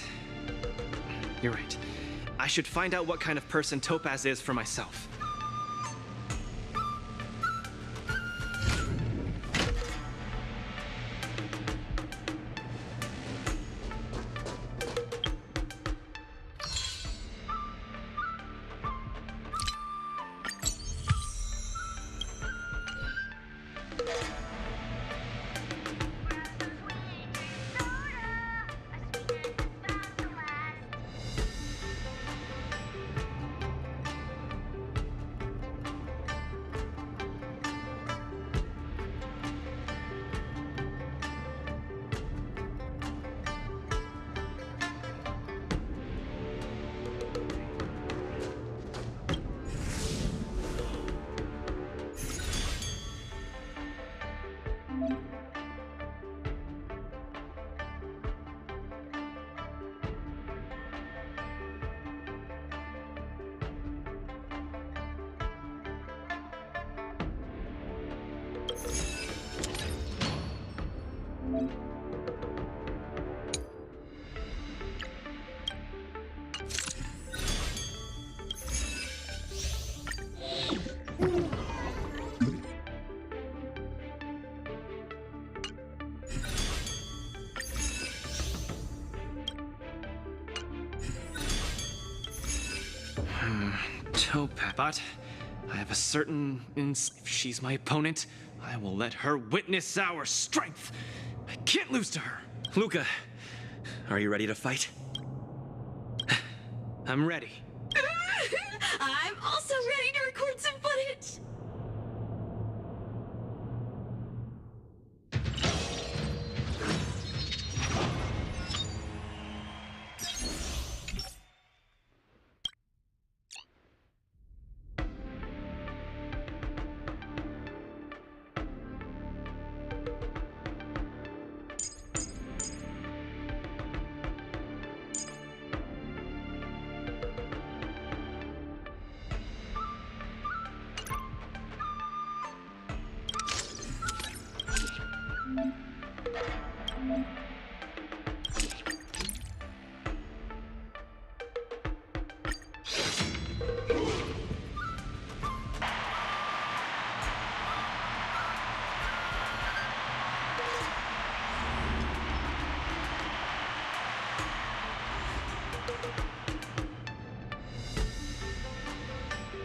You're right. I should find out what kind of person Topaz is for myself. Topaz, but I have a certain if she's my opponent, I will let her witness our strength. I can't lose to her. Luca, are you ready to fight? I'm ready. I'm also ready to record some footage.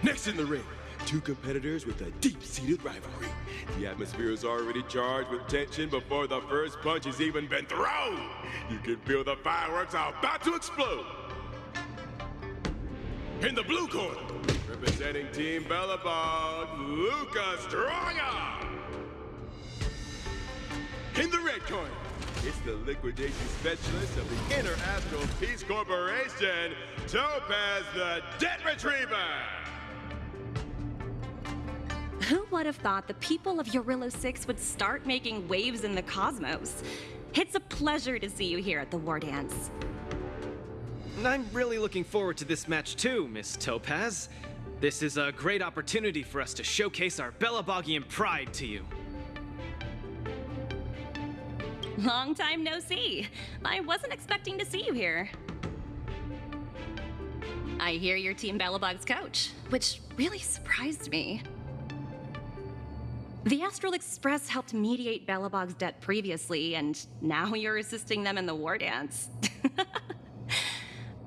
Next in the ring, two competitors with a deep-seated rivalry. The atmosphere is already charged with tension before the first punch has even been thrown. You can feel the fireworks are about to explode. In the blue corner, representing Team Bellabog, Luca Stronga. In the red corner, it's the liquidation specialist of the Inner Astral Peace Corporation, Topaz the Debt Retriever. Who would have thought the people of Yorilo 6 would start making waves in the cosmos? It's a pleasure to see you here at the War Dance. I'm really looking forward to this match too, Miss Topaz. This is a great opportunity for us to showcase our Bellabogian pride to you. Long time no see. I wasn't expecting to see you here. I hear you're Team Bellabog's coach, which really surprised me. The Astral Express helped mediate Bellabog's debt previously, and now you're assisting them in the War Dance.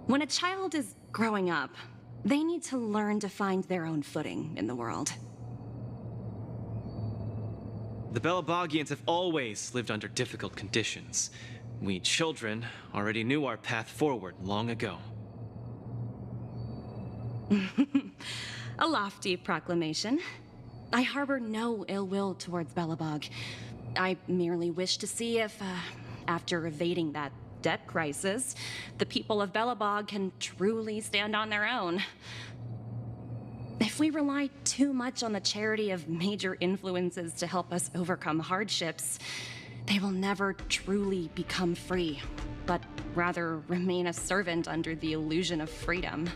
When a child is growing up, they need to learn to find their own footing in the world. The Bellabogians have always lived under difficult conditions. We children already knew our path forward long ago. A lofty proclamation. I harbor no ill will towards Bellabog. I merely wish to see if, after evading that debt crisis, the people of Bellabog can truly stand on their own. If If we rely too much on the charity of major influences to help us overcome hardships, they will never truly become free, but rather remain a servant under the illusion of freedom.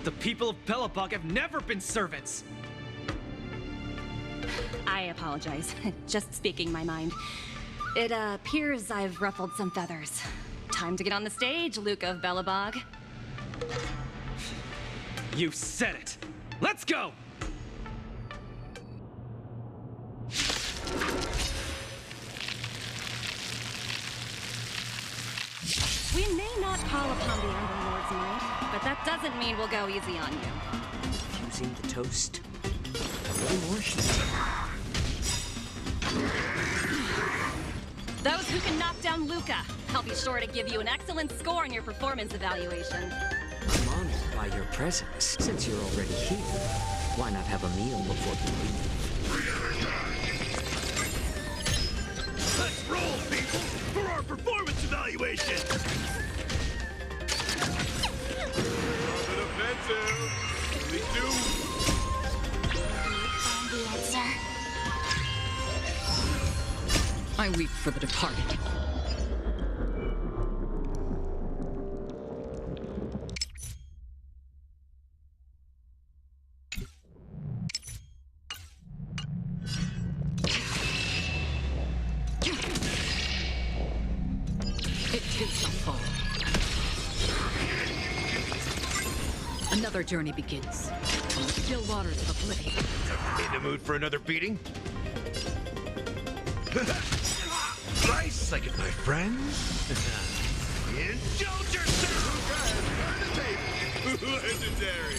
The people of Belobog have never been servants! I apologize. Just speaking my mind. It appears I've ruffled some feathers. Time to get on the stage, Luca of Belobog. You said it! Let's go! We may not call upon the Underlord's might, but that doesn't mean we'll go easy on you. Fusing the toast. A little more heat. Those who can knock down Luca, I'll be sure to give you an excellent score in your performance evaluation. I'm honored by your presence. Since you're already here, why not have a meal before you leave? Let's roll, people, for our performance evaluation! On the defensive. We do. Find the answer. I weep for the departed. It too shall fall. Another journey begins. On the still waters of oblivion. In the mood for another beating? Nice, like it, my friends. Indulge yourself! Legendary.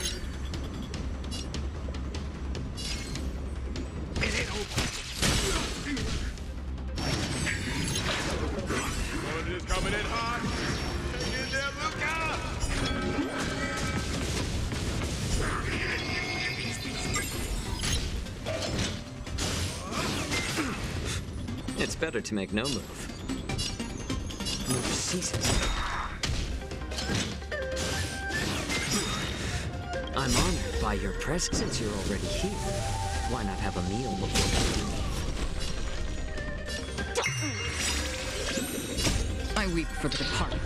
It ain't over. One is coming in hot. Get there, It's better to make no move. Move ceases. I'm honored by your presence. Since you're already here, why not have a meal before you leave? I weep for the departed.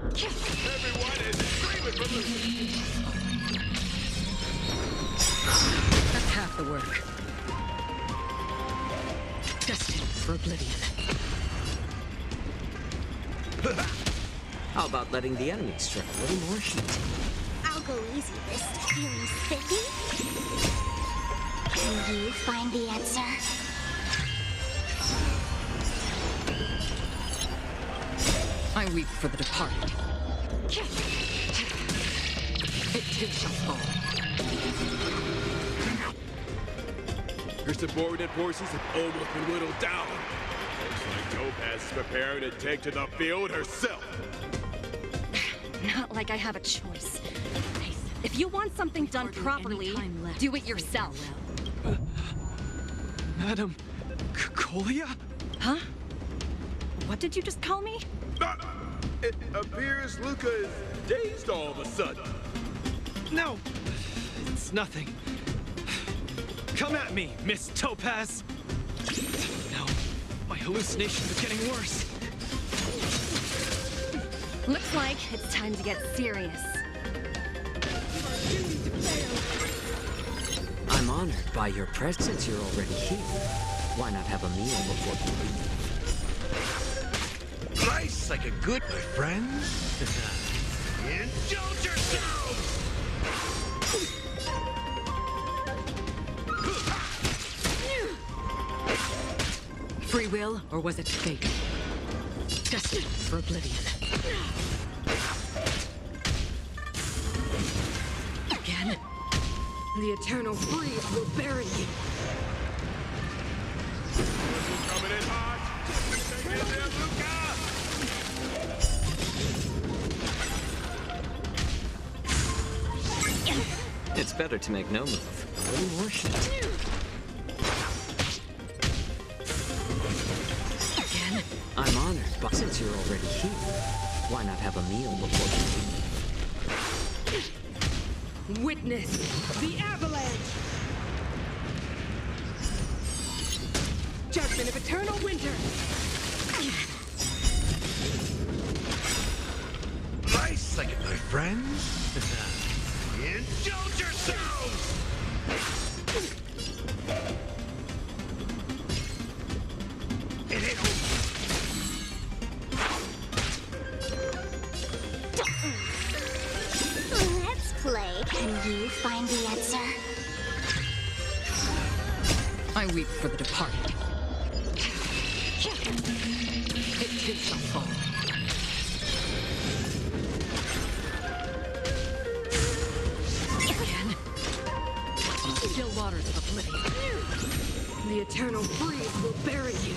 Everyone is screaming for the... That's half the work. Destined for oblivion. How about letting the enemy strike a little more heat? I'll go easy this feeling spiffy. Can you find the answer? I weep for the departed. It too shall fall. Your subordinate forces have almost been whittled down. Looks like Topaz is preparing to take to the field herself. Not like I have a choice. If you want something done properly, do it yourself. Madam Colia? Huh? What did you just call me? It appears Luca is dazed all of a sudden. No, it's nothing. Come at me, Miss Topaz! No, my hallucinations are getting worse. Looks like it's time to get serious. I'm honored by your presence. Since you're already here, why not have a meal before you leave? Nice, like a good, my friends. Indulge yourselves! Free will, or was it fate? Destined for oblivion. Again? The eternal freeze will bury you. Coming in hot. Get there, Luca! It's better to make no move. A little more heat. Again? I'm honored, but since you're already here, why not have a meal before you leave? Witness the avalanche! Judgment of eternal winter! Nice second, my friends. Indulge yourselves! It ain't over. Let's play. Can you find the answer? I weep for the departed. It too shall fall. Again. On the still waters of oblivion. The eternal freeze will bury you.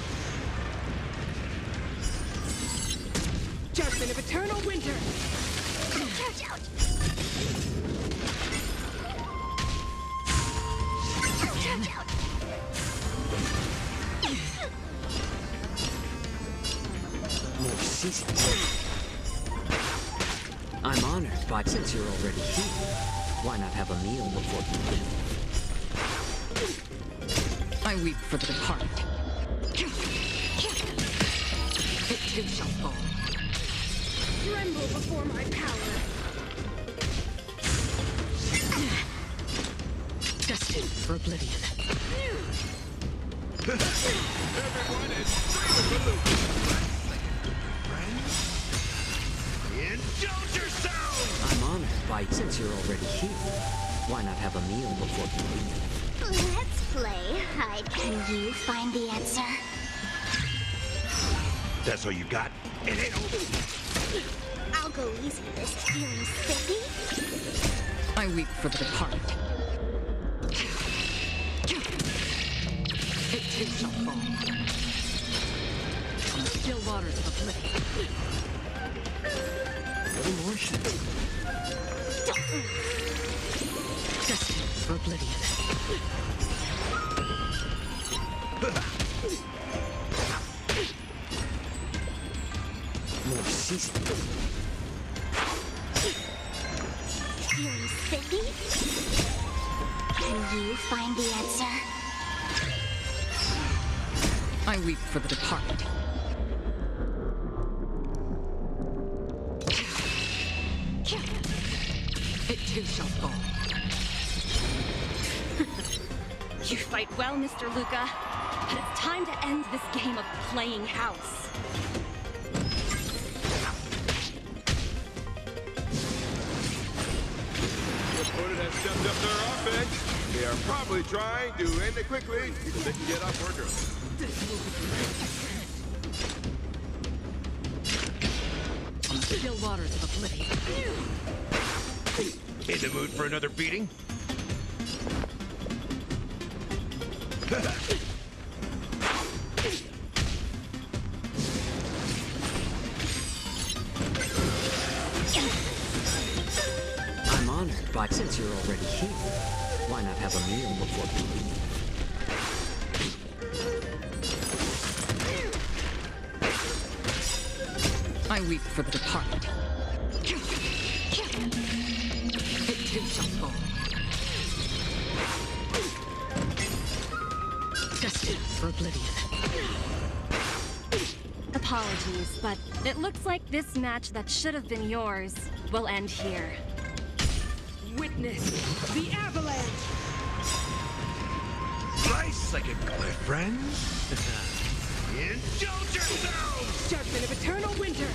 Judgment of eternal winter. Ouch, ouch. Ouch, ouch, ouch. More seasons. I'm honored, but since you're already here, why not have a meal before you leave? I weep for the departed. It too shall fall. Tremble before my power. Destined for oblivion. Everyone is free with the loot. Indulge yourselves! I'm honored, but since you're already here, why not have a meal before you leave? Let's play hide. Can you find the answer? That's all you got? It ain't over. I'll go easy this feeling sticky. I weep for the departed. It too shall fall. On the still waters of oblivion. A little more shit. Destined for oblivion. More seasons. Feeling sticky? Can you find the answer? I weep for the departed. It too shall fall. You fight well, Mr. Luca, but it's time to end this game of playing house. The opponent has stepped up their offense. They are probably trying to end it quickly because they can get off work early. On the still waters of oblivion. In the mood for another beating? I'm honored, but since you're already here, why not have a meal before you leave? I weep for the departed. It too shall fall. Destined for oblivion. Apologies, but it looks like this match that should have been yours will end here. Witness the avalanche! Nice second, my friends. Indulge yourselves! Judgment of eternal winter!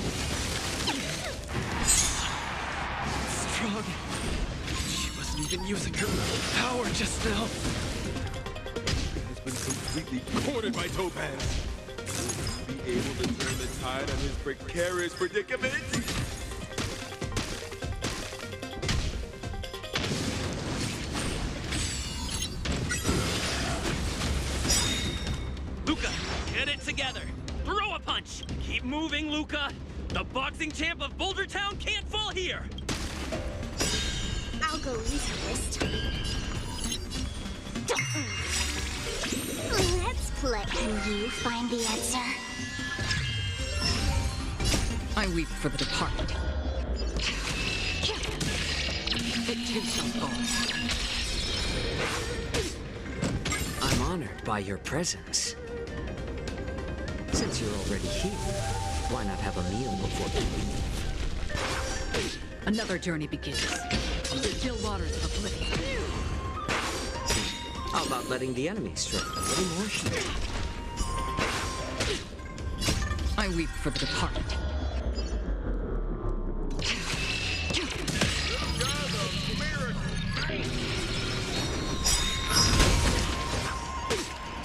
Strong. She wasn't even using her power just now. Has been completely cornered by Topaz. Will he be able to turn the tide on his precarious predicament? Luca, get it together. Throw a punch. Keep moving, Luca. The boxing champ of Boulder Town can't fall here. I'll go easy this time. Let's play. Can you find the answer? I weep for the departed. It too shall fall. I'm honored by your presence. Since you're already here, why not have a meal before we leave? Another journey begins. The still waters of oblivion. How about letting the enemy strike a little more shit? I weep for the departed.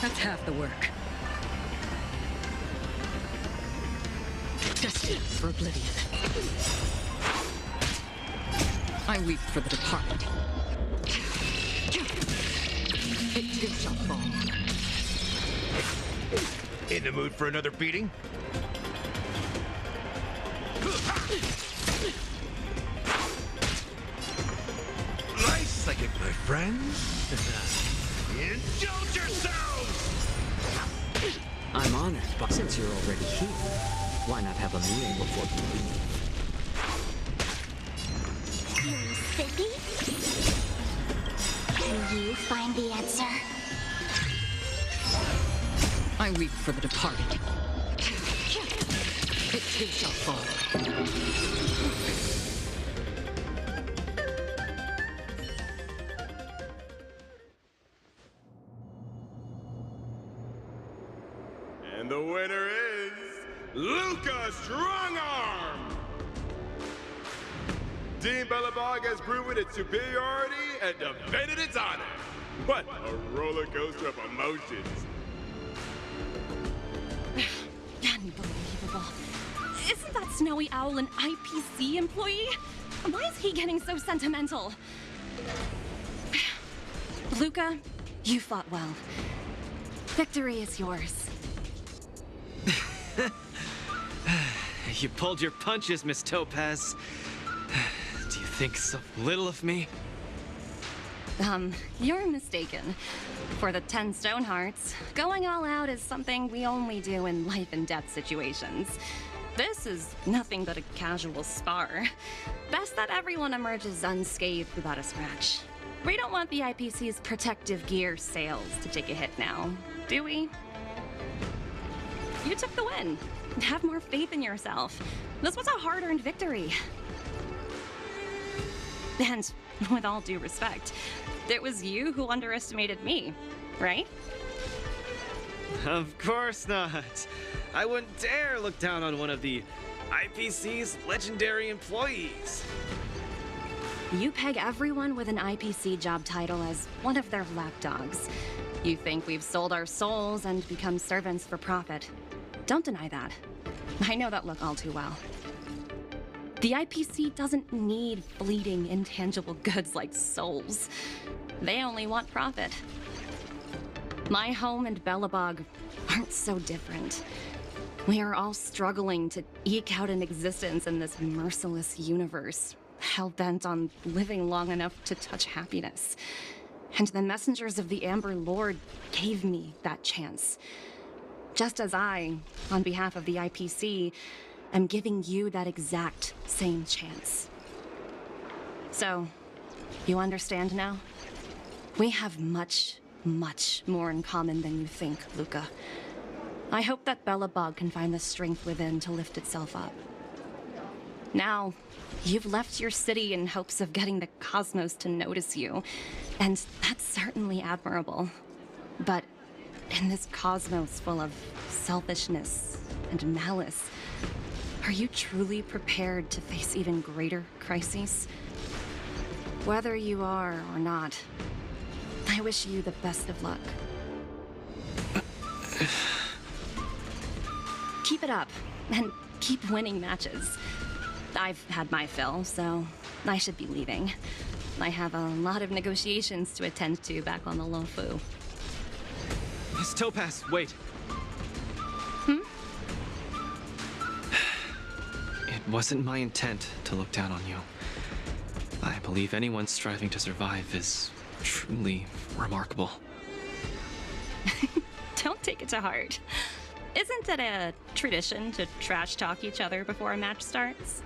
That's half the work. Destined for oblivion. I weep for the departed. It too shall fall. In the mood for another beating? Nice psychic, my friends. Indulge yourselves! I'm honored, but since you're already here, why not have a meal before we leave? Mississippi? Can you find the answer? I weep for the departed. It too shall fall. And the winner is Luca Strongarm! Team Belobog has proven its superiority and defended its honor. What a roller coaster of emotions. Unbelievable. Isn't that Snowy Owl an IPC employee? Why is he getting so sentimental? Luca, you fought well. Victory is yours. You pulled your punches, Miss Topaz. Do you think so little of me? You're mistaken. For the 10 Stone Hearts, going all out is something we only do in life and death situations. This is nothing but a casual spar. Best that everyone emerges unscathed without a scratch. We don't want the IPC's protective gear sales to take a hit now, do we? You took the win. Have more faith in yourself. This was a hard-earned victory. And with all due respect, it was you who underestimated me, right? Of course not. I wouldn't dare look down on one of the IPC's legendary employees. You peg everyone with an IPC job title as one of their lapdogs. You think we've sold our souls and become servants for profit. Don't deny that. I know that look all too well. The IPC doesn't need fleeting, intangible goods like souls. They only want profit. My home and Belobog aren't so different. We are all struggling to eke out an existence in this merciless universe, hell-bent on living long enough to touch happiness. And the messengers of the Amber Lord gave me that chance. Just as I, on behalf of the IPC, am giving you that exact same chance. So, you understand now? We have much, much more in common than you think, Luca. I hope that Belobog can find the strength within to lift itself up. Now, you've left your city in hopes of getting the cosmos to notice you, and that's certainly admirable. But in this cosmos full of selfishness and malice, are you truly prepared to face even greater crises? Whether you are or not, I wish you the best of luck. Keep it up, and keep winning matches. I've had my fill, so I should be leaving. I have a lot of negotiations to attend to back on the Lofu. Miss Topaz, wait. It wasn't my intent to look down on you. I believe anyone striving to survive is truly remarkable. Don't take it to heart. Isn't it a tradition to trash talk each other before a match starts?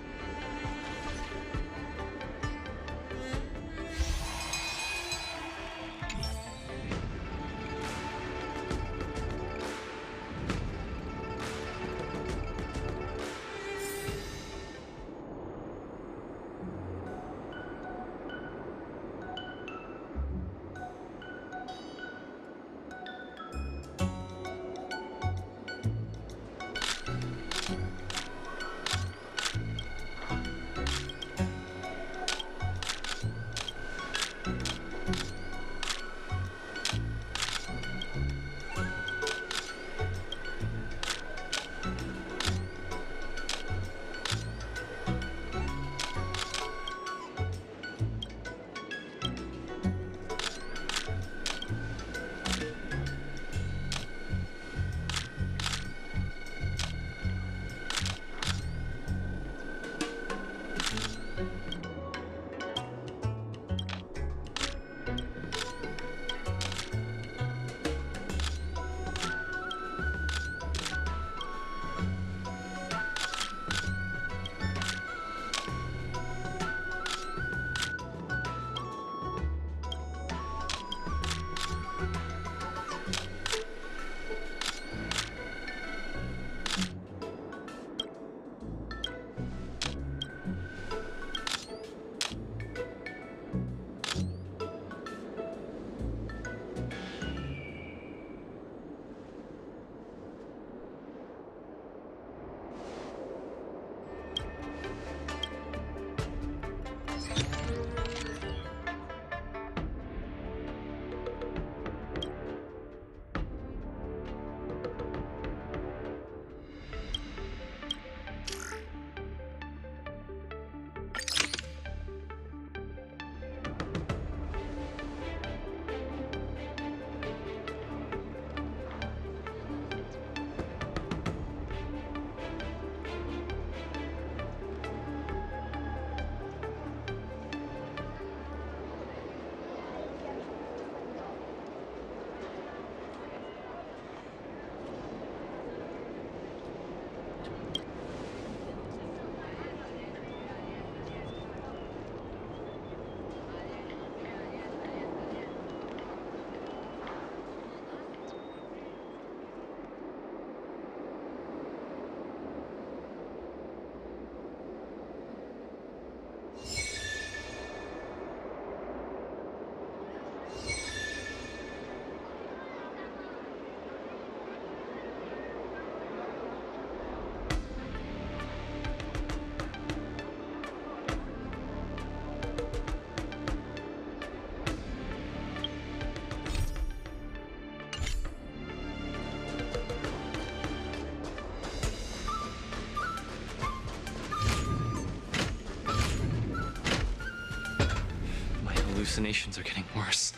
hallucinations are getting worse.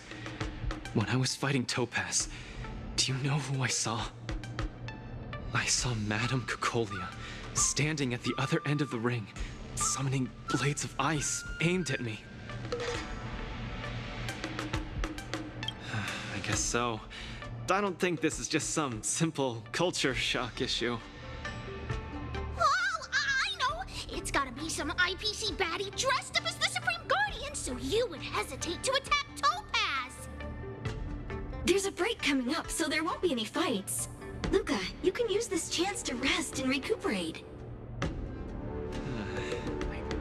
When I was fighting Topaz, do you know who I saw? I saw Madame Cocolia standing at the other end of the ring, summoning blades of ice aimed at me. I guess so. I don't think this is just some simple culture shock issue. Oh, I know! It's gotta be some IPC baddie dressed up as the Supreme Guardian so you would hesitate to attack Topaz! There's a break coming up, so there won't be any fights. Luca, you can use this chance to rest and recuperate. I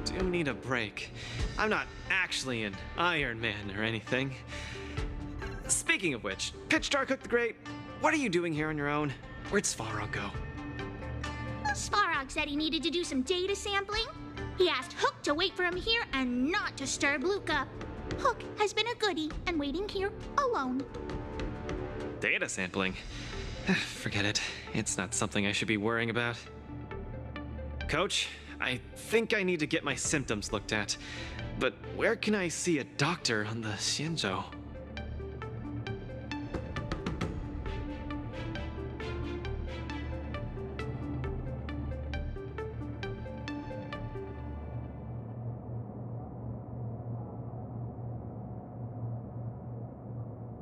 do need a break. I'm not actually an Iron Man or anything. Speaking of which, Pitchdark Hook the Great, what are you doing here on your own? Where'd Svarog go? Svarog said he needed to do some data sampling. He asked Hook to wait for him here and not disturb Luca. Hook has been a goodie and waiting here alone. Data sampling? Forget it. It's not something I should be worrying about. Coach, I think I need to get my symptoms looked at. But where can I see a doctor on the Xianzhou?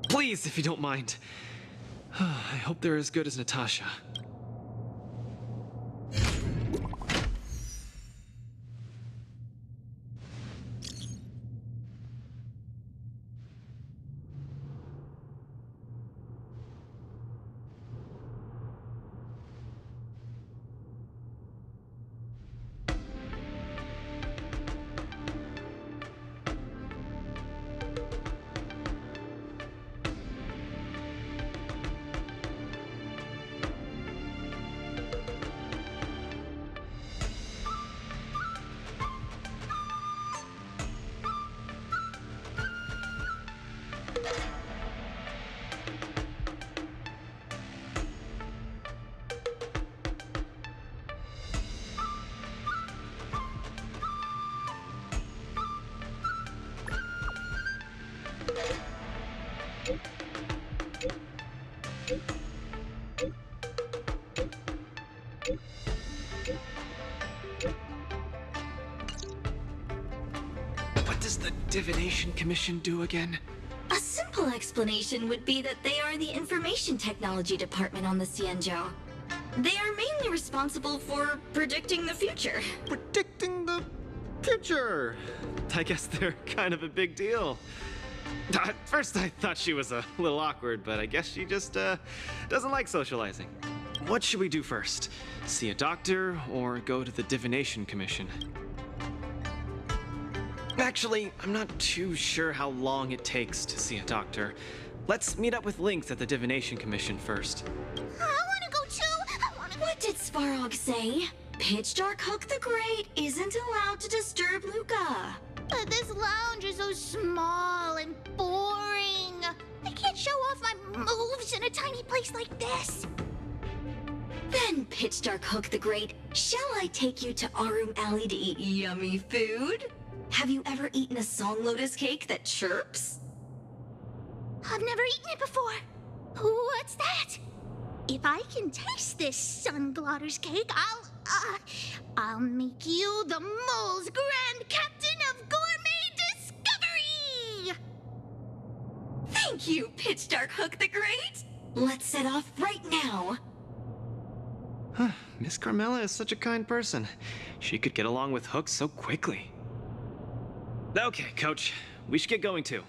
Please, if you don't mind. I hope they're as good as Natasha. What does the Divination Commission do again? A simple explanation would be that they are the Information Technology Department on the Xianzhou. They are mainly responsible for predicting the future. Predicting the future? I guess they're kind of a big deal. At first I thought she was a little awkward, but I guess she just doesn't like socializing. What should we do first? See a doctor or go to the Divination Commission? Actually, I'm not too sure how long it takes to see a doctor. Let's meet up with Lynx at the Divination Commission first. I wanna go too! What did Svarog say? Pitchdark Hook the Great isn't allowed to disturb Luca. But this lounge is so small and boring. I can't show off my moves in a tiny place like this. Then, Pitchdark Hook the Great, shall I take you to Arum Alley to eat yummy food? Have you ever eaten a song lotus cake that chirps? I've never eaten it before. What's that? If I can taste this sun glotter's cake, I'll make you the mole's grand captain of gourmet discovery! Thank you, Pitchdark Hook the Great! Let's set off right now. Miss Carmela is such a kind person. She could get along with Hook so quickly. Okay, Coach. We should get going too.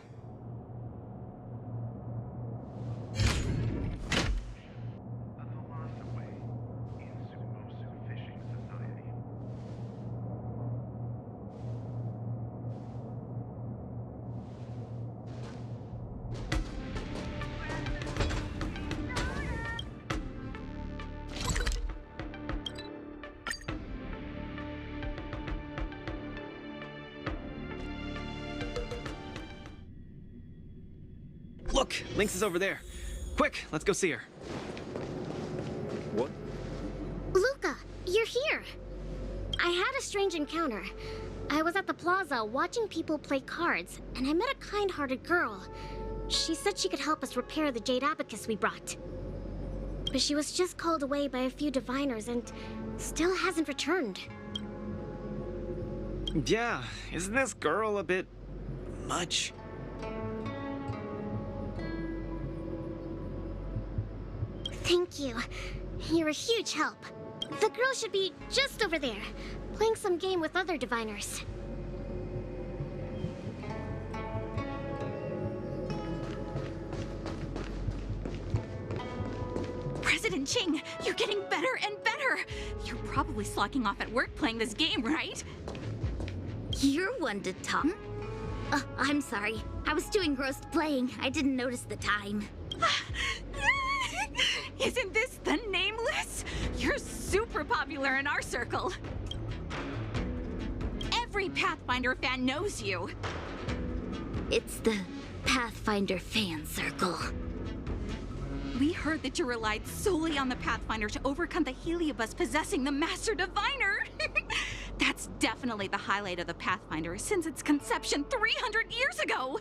Look, Lynx is over there. Quick, let's go see her. What? Luca, you're here. I had a strange encounter. I was at the plaza watching people play cards, and I met a kind-hearted girl. She said she could help us repair the jade abacus we brought. But she was just called away by a few diviners and still hasn't returned. Yeah, isn't this girl a bit much? Thank you. You're a huge help. The girl should be just over there, playing some game with other diviners. President Ching, you're getting better and better! You're probably slacking off at work playing this game, right? You're one to talk. I'm sorry. I was too engrossed playing. I didn't notice the time. Isn't this the Nameless? You're super popular in our circle. Every Pathfinder fan knows you. It's the Pathfinder fan circle. We heard that you relied solely on the Pathfinder to overcome the Heliobus possessing the Master Diviner. That's definitely the highlight of the Pathfinder since its conception 300 years ago.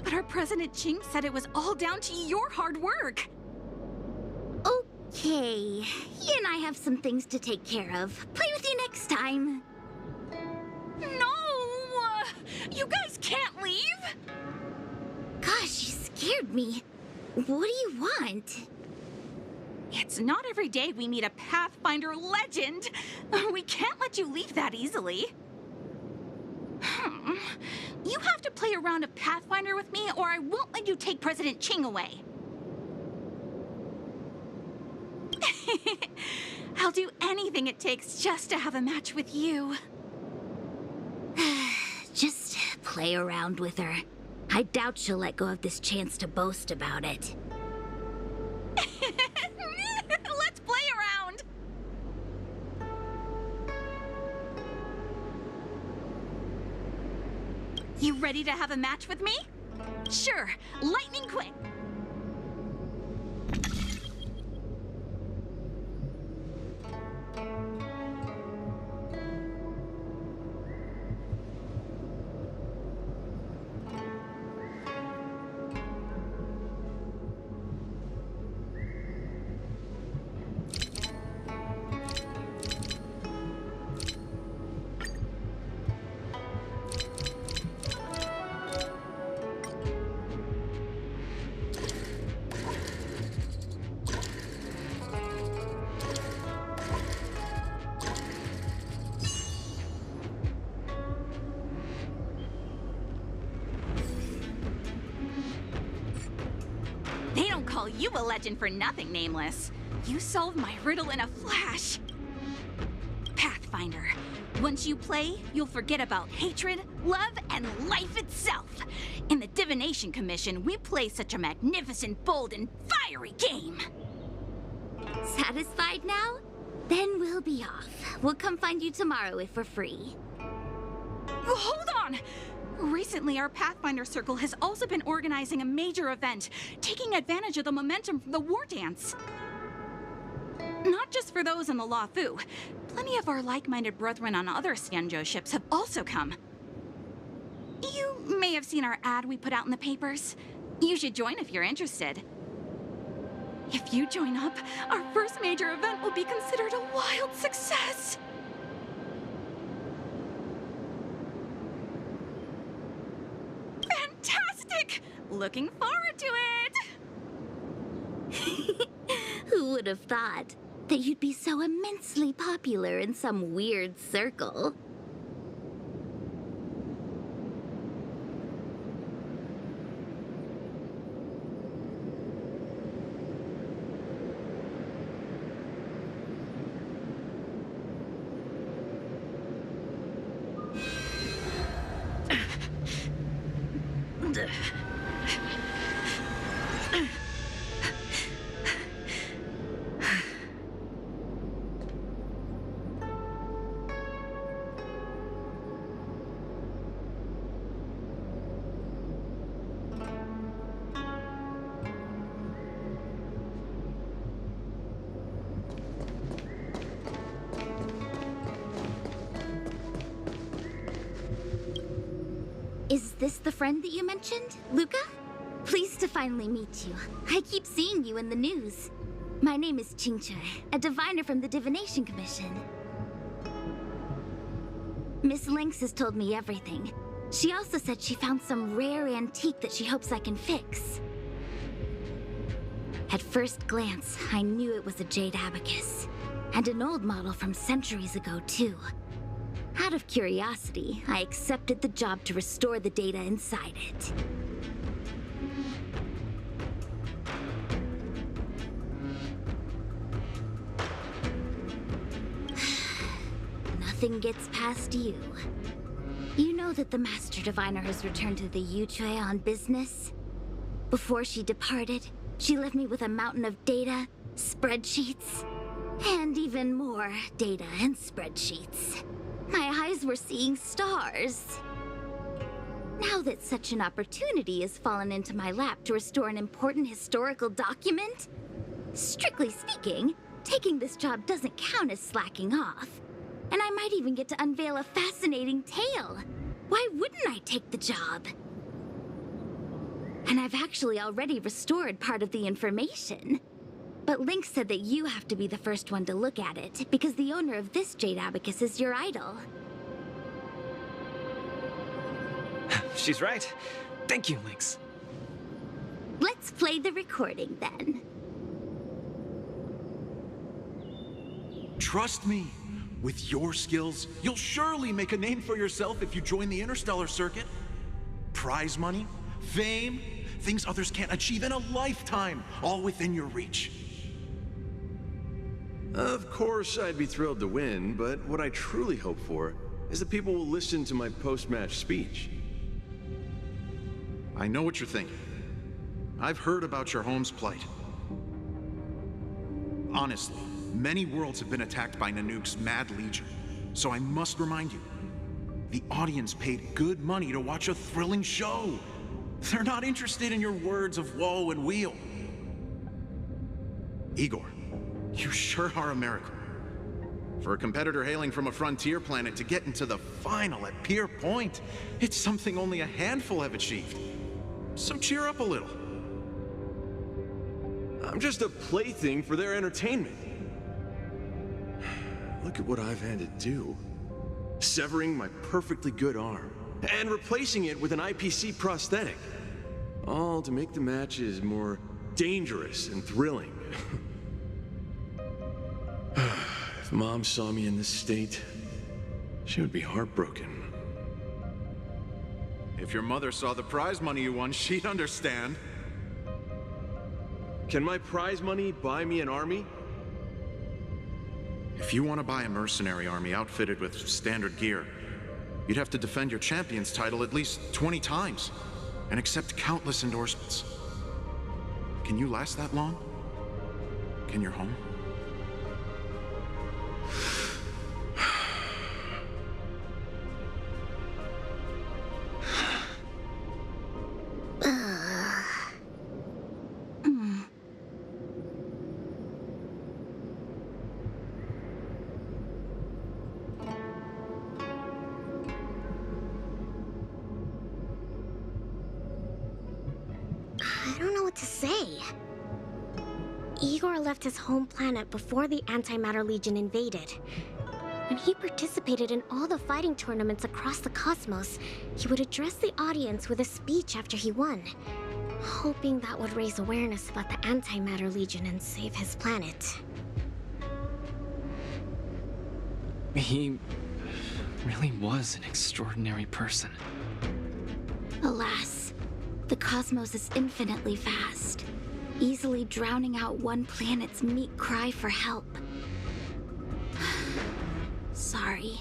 But our President Ching said it was all down to your hard work. Okay, he and I have some things to take care of. Play with you next time. No! You guys can't leave! Gosh, you scared me. What do you want? It's not every day we meet a Pathfinder legend. We can't let you leave that easily. You have to play a round of Pathfinder with me, or I won't let you take President Ching away. I'll do anything it takes just to have a match with you. Just play around with her. I doubt she'll let go of this chance to boast about it. Let's play around! You ready to have a match with me? Sure, lightning quick. They don't call you a legend for nothing, Nameless. You solved my riddle in a flash. Pathfinder, once you play, you'll forget about hatred, love, and life itself. In the Divination Commission, we play such a magnificent, bold, and fiery game. Satisfied now? Then we'll be off. We'll come find you tomorrow if we're free. Hold on! Recently, our Pathfinder Circle has also been organizing a major event, taking advantage of the momentum from the wardance. Not just for those in the La Fu. Plenty of our like-minded brethren on other Xianzhou ships have also come. You may have seen our ad we put out in the papers. You should join if you're interested. If you join up, our first major event will be considered a wild success. Fantastic! Looking forward to it! Who would have thought that you'd be so immensely popular in some weird circle? Is this the friend that you mentioned, Luca? Pleased to finally meet you. I keep seeing you in the news. My name is Qingche, a diviner from the Divination Commission. Miss Lynx has told me everything. She also said she found some rare antique that she hopes I can fix. At first glance, I knew it was a jade abacus. And an old model from centuries ago, too. Out of curiosity, I accepted the job to restore the data inside it. Nothing gets past you. You know that the Master Diviner has returned to the Yuchue on business? Before she departed, she left me with a mountain of data, spreadsheets, and even more data and spreadsheets. My eyes were seeing stars. Now that such an opportunity has fallen into my lap to restore an important historical document, strictly speaking, taking this job doesn't count as slacking off. And I might even get to unveil a fascinating tale. Why wouldn't I take the job? And I've actually already restored part of the information. But Lynx said that you have to be the first one to look at it, because the owner of this jade abacus is your idol. She's right. Thank you, Lynx. Let's play the recording, then. Trust me. With your skills, you'll surely make a name for yourself if you join the interstellar circuit. Prize money, fame, things others can't achieve in a lifetime, all within your reach. Of course, I'd be thrilled to win, but what I truly hope for is that people will listen to my post-match speech. I know what you're thinking. I've heard about your home's plight. Honestly, many worlds have been attacked by Nanook's Mad Legion, so I must remind you, the audience paid good money to watch a thrilling show. They're not interested in your words of woe and weal. Igor, you sure are a miracle. For a competitor hailing from a frontier planet to get into the final at Pier Point, it's something only a handful have achieved. So cheer up a little. I'm just a plaything for their entertainment. Look at what I've had to do. Severing my perfectly good arm and replacing it with an IPC prosthetic. All to make the matches more dangerous and thrilling. If Mom saw me in this state, she would be heartbroken. If your mother saw the prize money you won, she'd understand. Can my prize money buy me an army? If you want to buy a mercenary army outfitted with standard gear, you'd have to defend your champion's title at least 20 times and accept countless endorsements. Can you last that long? Can your home? I don't know what to say. Igor left his home planet before the Antimatter Legion invaded. When he participated in all the fighting tournaments across the cosmos, he would address the audience with a speech after he won, hoping that would raise awareness about the Antimatter Legion and save his planet. He really was an extraordinary person. Alas, the cosmos is infinitely vast, easily drowning out one planet's meek cry for help. Sorry.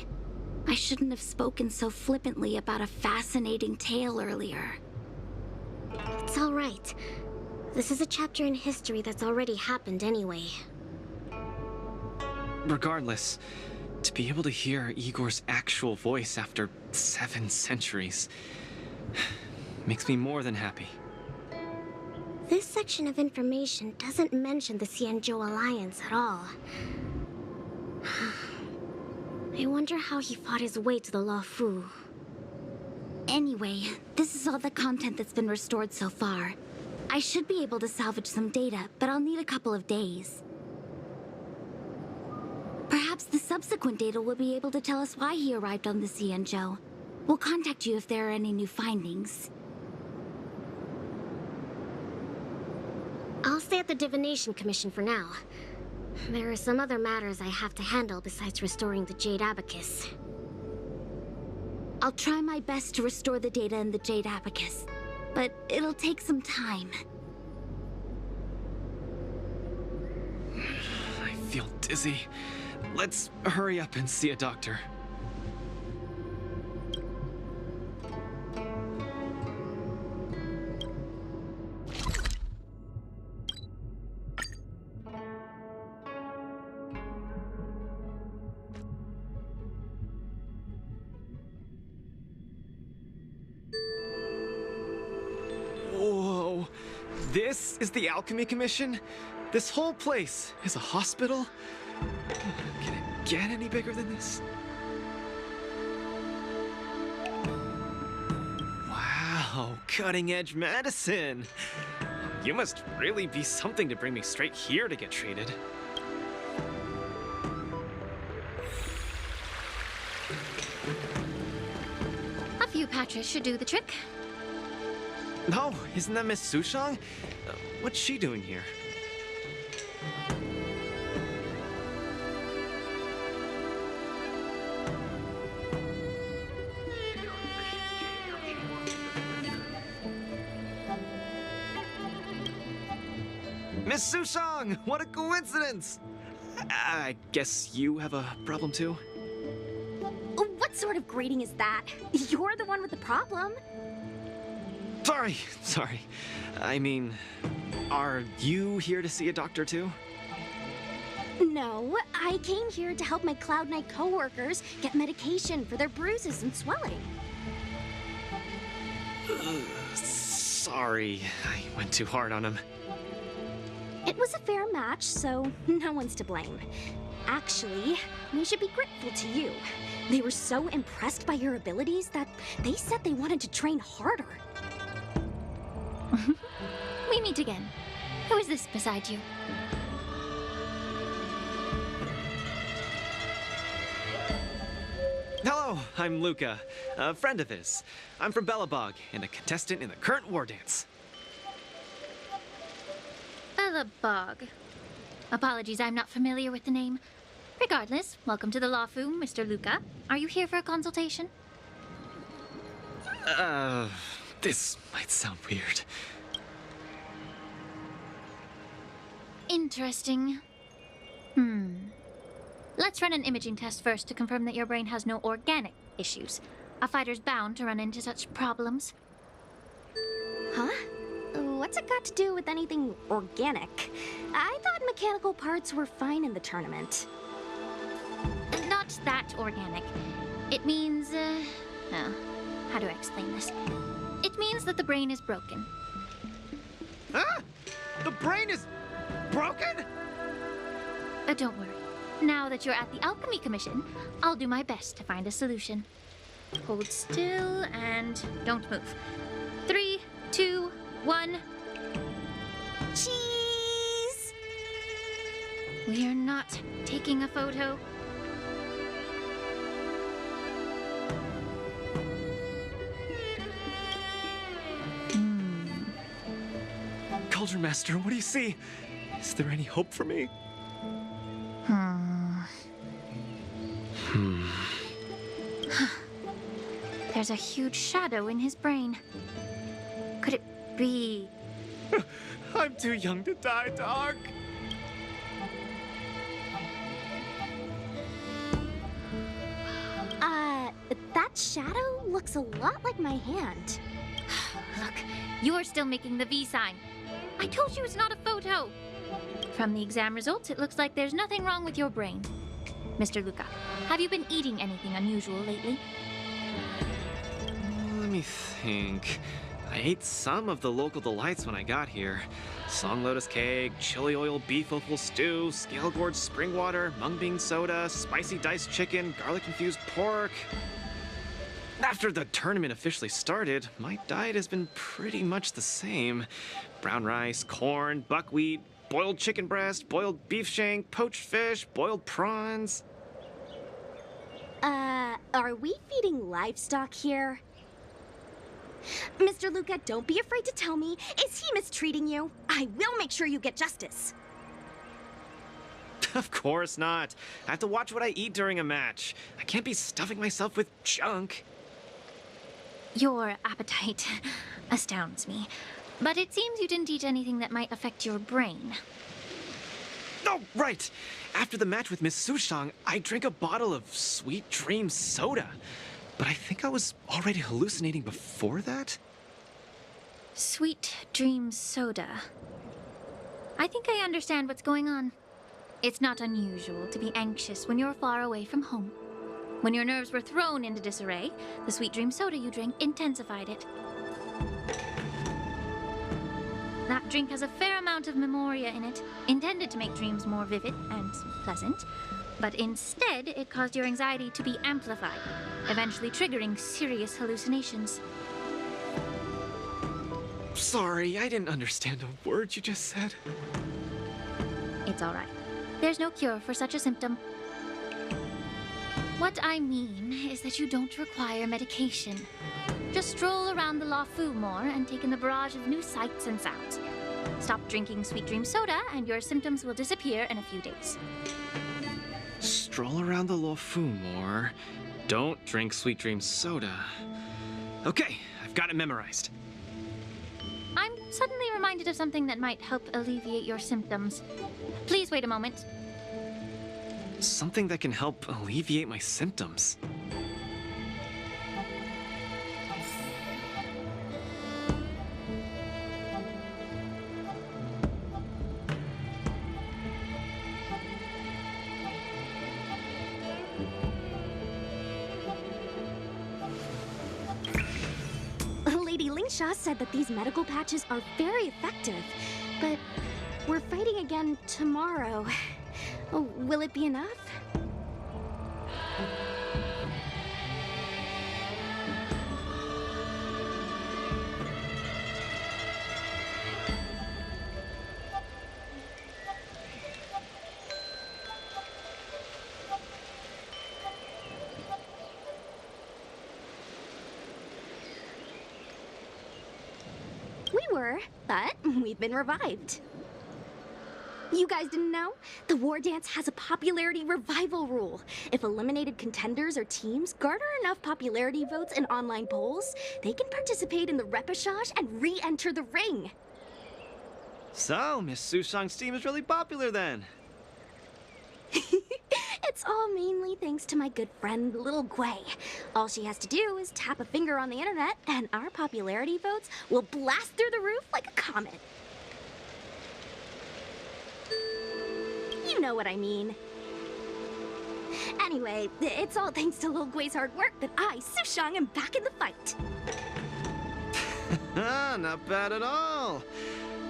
I shouldn't have spoken so flippantly about a fascinating tale earlier. It's all right. This is a chapter in history that's already happened anyway. Regardless, to be able to hear Igor's actual voice after 7 centuries makes me more than happy. This section of information doesn't mention the Xianzhou Alliance at all. I wonder how he fought his way to the Luofu. Anyway, this is all the content that's been restored so far. I should be able to salvage some data, but I'll need a couple of days. Perhaps the subsequent data will be able to tell us why he arrived on the Xianzhou. We'll contact you if there are any new findings. I'll stay at the Divination Commission for now. There are some other matters I have to handle besides restoring the Jade Abacus. I'll try my best to restore the data in the Jade Abacus, but it'll take some time. I feel dizzy. Let's hurry up and see a doctor. Whoa, this is the Alchemy Commission? This whole place is a hospital? Can it get any bigger than this? Wow, cutting-edge medicine. You must really be something to bring me straight here to get treated. A few patches should do the trick. No, isn't that Miss Sushang? What's she doing here? Miss Sushang! What a coincidence! I guess you have a problem too? What sort of grading is that? You're the one with the problem. Sorry. I mean, are you here to see a doctor too? No, I came here to help my Cloud Knight co-workers get medication for their bruises and swelling. Sorry, I went too hard on him. It was a fair match, so no one's to blame. Actually, we should be grateful to you. They were so impressed by your abilities that they said they wanted to train harder. We meet again. Who is this beside you? Hello, I'm Luca, a friend of his. I'm from Belobog and a contestant in the current war dance. Belobog. Apologies, I'm not familiar with the name. Regardless, welcome to the Lawfu, Mr. Luca. Are you here for a consultation? This might sound weird. Interesting. Let's run an imaging test first to confirm that your brain has no organic issues. A fighter's bound to run into such problems. Huh? What's it got to do with anything organic? I thought mechanical parts were fine in the tournament. Not that organic. It means, how do I explain this? It means that the brain is broken. Ah! The brain is broken? Don't worry. Now that you're at the Alchemy Commission, I'll do my best to find a solution. Hold still and don't move. 3, 2, 1. Cheese! We are not taking a photo. Cauldron Master, what do you see? Is there any hope for me? There's a huge shadow in his brain. Could it be... I'm too young to die, Doc. That shadow looks a lot like my hand. Look, you're still making the V sign. I told you it's not a photo. From the exam results, it looks like there's nothing wrong with your brain. Mr. Luca, have you been eating anything unusual lately? Let me think. I ate some of the local delights when I got here. Song lotus cake, chili oil beef offal stew, scale gorge spring water, mung bean soda, spicy diced chicken, garlic infused pork. After the tournament officially started, my diet has been pretty much the same. Brown rice, corn, buckwheat, boiled chicken breast, boiled beef shank, poached fish, boiled prawns. Are we feeding livestock here? Mr. Luca, don't be afraid to tell me. Is he mistreating you? I will make sure you get justice. Of course not. I have to watch what I eat during a match. I can't be stuffing myself with junk. Your appetite astounds me. But it seems you didn't eat anything that might affect your brain. Oh, right! After the match with Miss Sushang, I drank a bottle of Sweet Dream soda. But I think I was already hallucinating before that? Sweet Dream soda. I think I understand what's going on. It's not unusual to be anxious when you're far away from home. When your nerves were thrown into disarray, the Sweet Dream soda you drank intensified it. That drink has a fair amount of memoria in it, intended to make dreams more vivid and pleasant, but instead it caused your anxiety to be amplified, eventually triggering serious hallucinations. Sorry, I didn't understand a word you just said. It's all right. There's no cure for such a symptom. What I mean is that you don't require medication. Just stroll around the La Fu more and take in the barrage of new sights and sounds. Stop drinking Sweet Dream soda and your symptoms will disappear in a few days. Stroll around the La Fu more. Don't drink Sweet Dream soda. Okay, I've got it memorized. I'm suddenly reminded of something that might help alleviate your symptoms. Please wait a moment. Something that can help alleviate my symptoms. Lady Lingsha said that these medical patches are very effective, but we're fighting again tomorrow. Oh, will it be enough? We were, but we've been revived. You guys didn't know? The War Dance has a popularity revival rule. If eliminated contenders or teams garner enough popularity votes in online polls, they can participate in the repechage and re-enter the ring. So, Miss Sushang's team is really popular then. It's all mainly thanks to my good friend, Little Gwei. All she has to do is tap a finger on the internet, and our popularity votes will blast through the roof like a comet. You know what I mean. Anyway, it's all thanks to Lil Gwei's hard work that I, Sushang, am back in the fight. Not bad at all.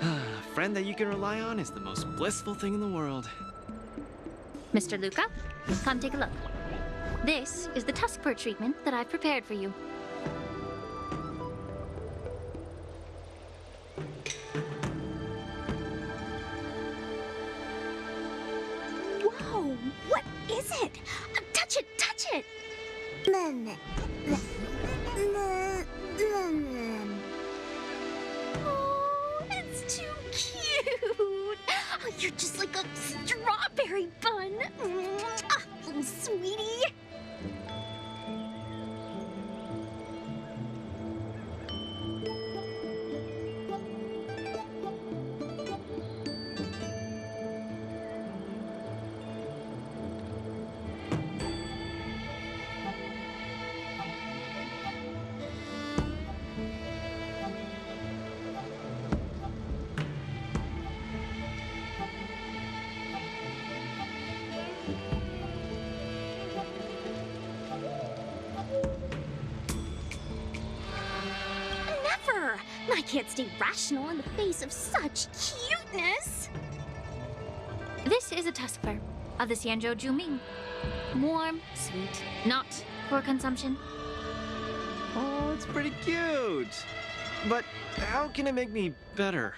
A friend that you can rely on is the most blissful thing in the world. Mr. Luca, come take a look. This is the tusk fur treatment that I've prepared for you. Whoa, what is it? Touch it, touch it! Oh, it's too cute! Oh, you're just like a strawberry bun! Ah, little sweetie! I can't stay rational in the face of such cuteness. This is a tusk fur of the Xianzhou Juming. Warm, sweet, not for consumption. Oh, it's pretty cute. But how can it make me better?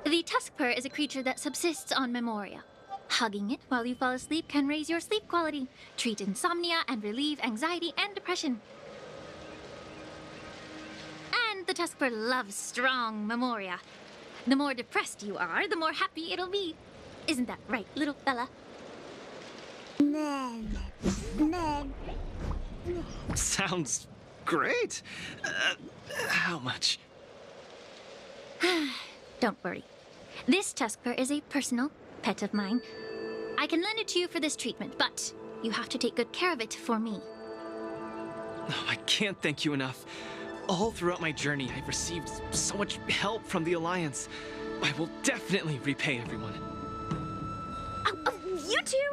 The Tuskper is a creature that subsists on memoria. Hugging it while you fall asleep can raise your sleep quality, treat insomnia, and relieve anxiety and depression. And the Tuskper loves strong memoria. The more depressed you are, the more happy it'll be. Isn't that right, little fella? Sounds great. How much? Don't worry. This Tuskper is a personal pet of mine. I can lend it to you for this treatment, but you have to take good care of it for me. Oh, I can't thank you enough. All throughout my journey, I've received so much help from the Alliance. I will definitely repay everyone. You two?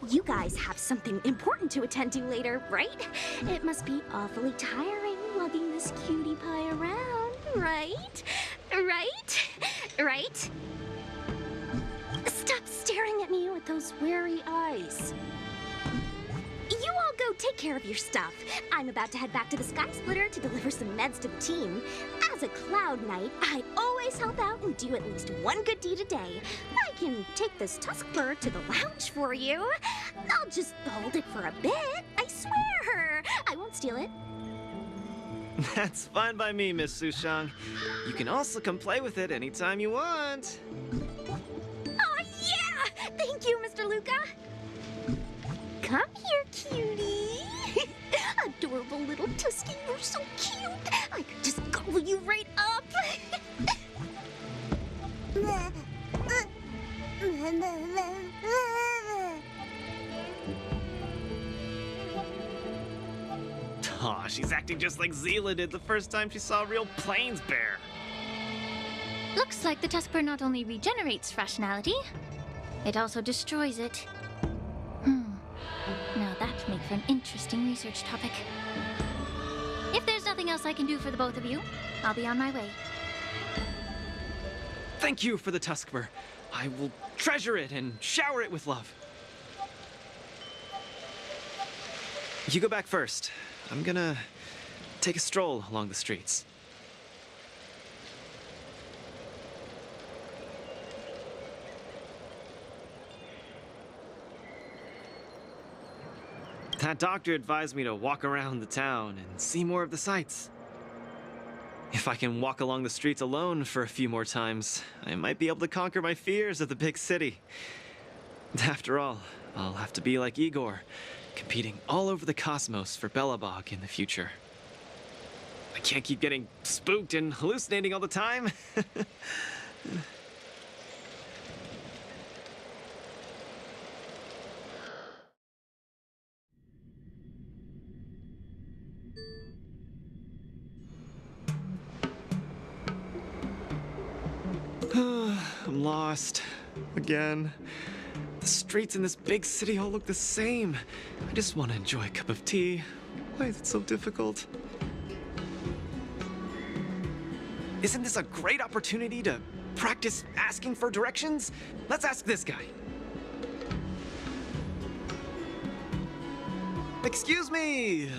You guys have something important to attend to later, right? It must be awfully tiring lugging this cutie pie around, right? Right? Stop staring at me with those wary eyes. You all go take care of your stuff. I'm about to head back to the Sky Splitter to deliver some meds to the team. As a Cloud Knight, I always help out and do at least one good deed a day. I can take this Tuskper to the lounge for you. I'll just hold it for a bit, I swear. I won't steal it. That's fine by me, Miss Sushang. You can also come play with it anytime you want. Oh, yeah! Thank you, Mr. Luca. Come here, cutie. Adorable little Tusky, you're so cute. I could just gobble you right up. Aw, she's acting just like Zila did the first time she saw a real plains bear. Looks like the Tuskper not only regenerates rationality, it also destroys it. Now that'd make for an interesting research topic. If there's nothing else I can do for the both of you, I'll be on my way. Thank you for the Tuskper. I will treasure it and shower it with love. You go back first. I'm gonna take a stroll along the streets. That doctor advised me to walk around the town and see more of the sights. If I can walk along the streets alone for a few more times, I might be able to conquer my fears of the big city. After all, I'll have to be like Igor, competing all over the cosmos for Belobog in the future. I can't keep getting spooked and hallucinating all the time. I'm lost. Again. The streets in this big city all look the same. I just want to enjoy a cup of tea. Why is it so difficult? Isn't this a great opportunity to practice asking for directions? Let's ask this guy. Excuse me,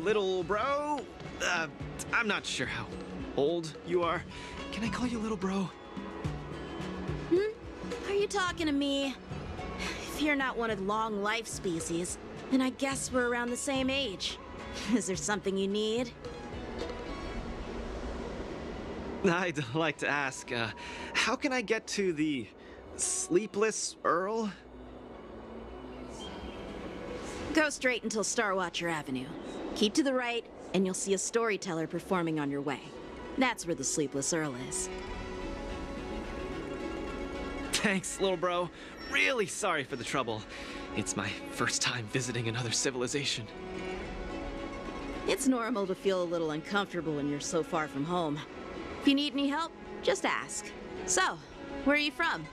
little bro? I'm not sure how old you are. Can I call you little bro? Are you talking to me? If you're not one of the long life species, then I guess we're around the same age. Is there something you need? I'd like to ask, how can I get to the Sleepless Earl? Go straight until Starwatcher Avenue. Keep to the right, and you'll see a storyteller performing on your way. That's where the Sleepless Earl is. Thanks, little bro. Really sorry for the trouble. It's my first time visiting another civilization. It's normal to feel a little uncomfortable when you're so far from home. If you need any help, just ask. So, where are you from?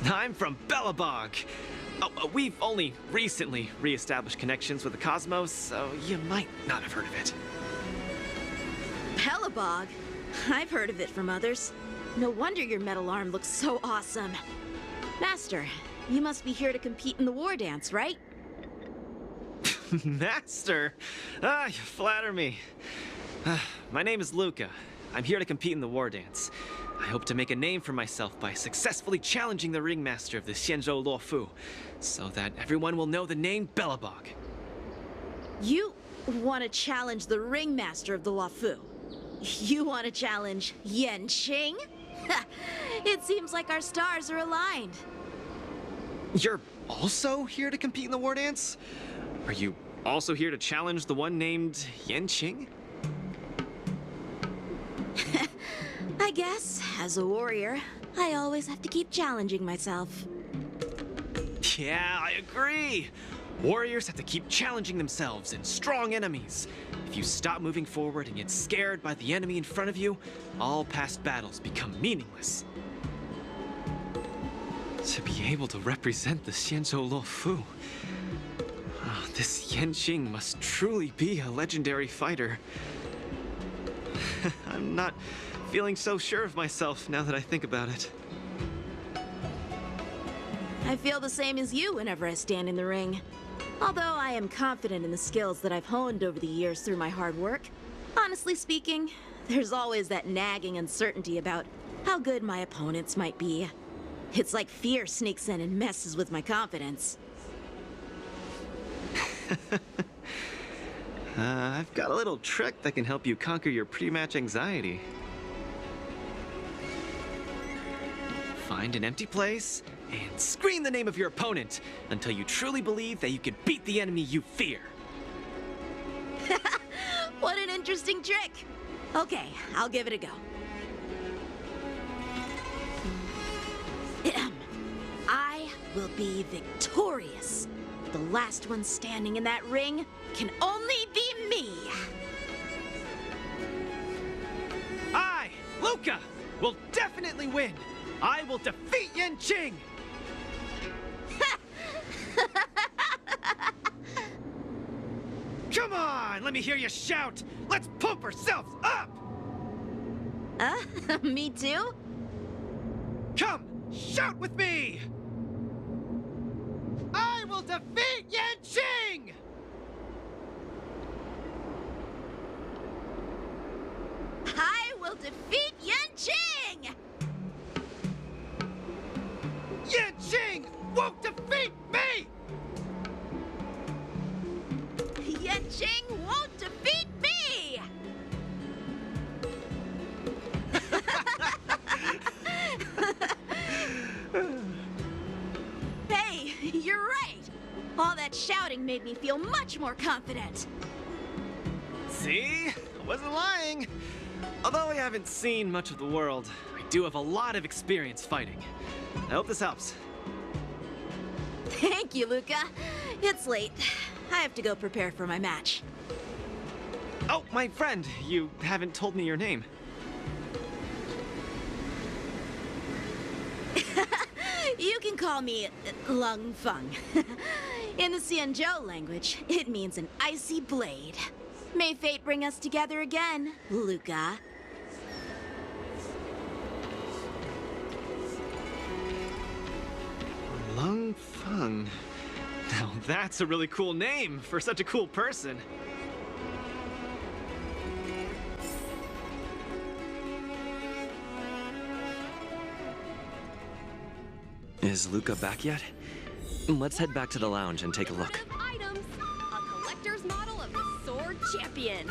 I'm from Belobog. Oh, we've only recently re-established connections with the cosmos, so you might not have heard of it. Belobog? I've heard of it from others. No wonder your metal arm looks so awesome. Master, you must be here to compete in the war dance, right? Master! Ah, you flatter me. My name is Luca. I'm here to compete in the war dance. I hope to make a name for myself by successfully challenging the ringmaster of the Xianzhou Luofu, so that everyone will know the name Belobog. You want to challenge the ringmaster of the Luofu? You want to challenge Yanqing? It seems like our stars are aligned. You're also here to compete in the war dance? Are you also here to challenge the one named Yanqing? I guess, as a warrior, I always have to keep challenging myself. Yeah, I agree. Warriors have to keep challenging themselves and strong enemies. If you stop moving forward and get scared by the enemy in front of you, all past battles become meaningless. To be able to represent the Xianzhou Luofu, this Yanqing must truly be a legendary fighter. I'm not feeling so sure of myself now that I think about it. I feel the same as you whenever I stand in the ring. Although I am confident in the skills that I've honed over the years through my hard work, honestly speaking, there's always that nagging uncertainty about how good my opponents might be. It's like fear sneaks in and messes with my confidence. I've got a little trick that can help you conquer your pre-match anxiety. Find an empty place and scream the name of your opponent until you truly believe that you can beat the enemy you fear. What an interesting trick! Okay, I'll give it a go. I will be victorious. The last one standing in that ring can only be me. I, Luca, will definitely win. I will defeat Yanqing! Come on, let me hear you shout. Let's pump ourselves up! Me too? Come, shout with me! I will defeat Yanqing! I will defeat Yanqing! Yanqing won't defeat me! Yanqing won't defeat me! Hey, you're right! All that shouting made me feel much more confident. See? I wasn't lying. Although I haven't seen much of the world, I do have a lot of experience fighting. I hope this helps. Thank you, Luca. It's late. I have to go prepare for my match. Oh, my friend, you haven't told me your name. You can call me Lung Feng. In the Xianzhou language, it means an icy blade. May fate bring us together again, Luca. Lung Feng. Now that's a really cool name for such a cool person. Is Luca back yet? Let's head back to the lounge and take a look. Items, a collector's model of the Sword Champion.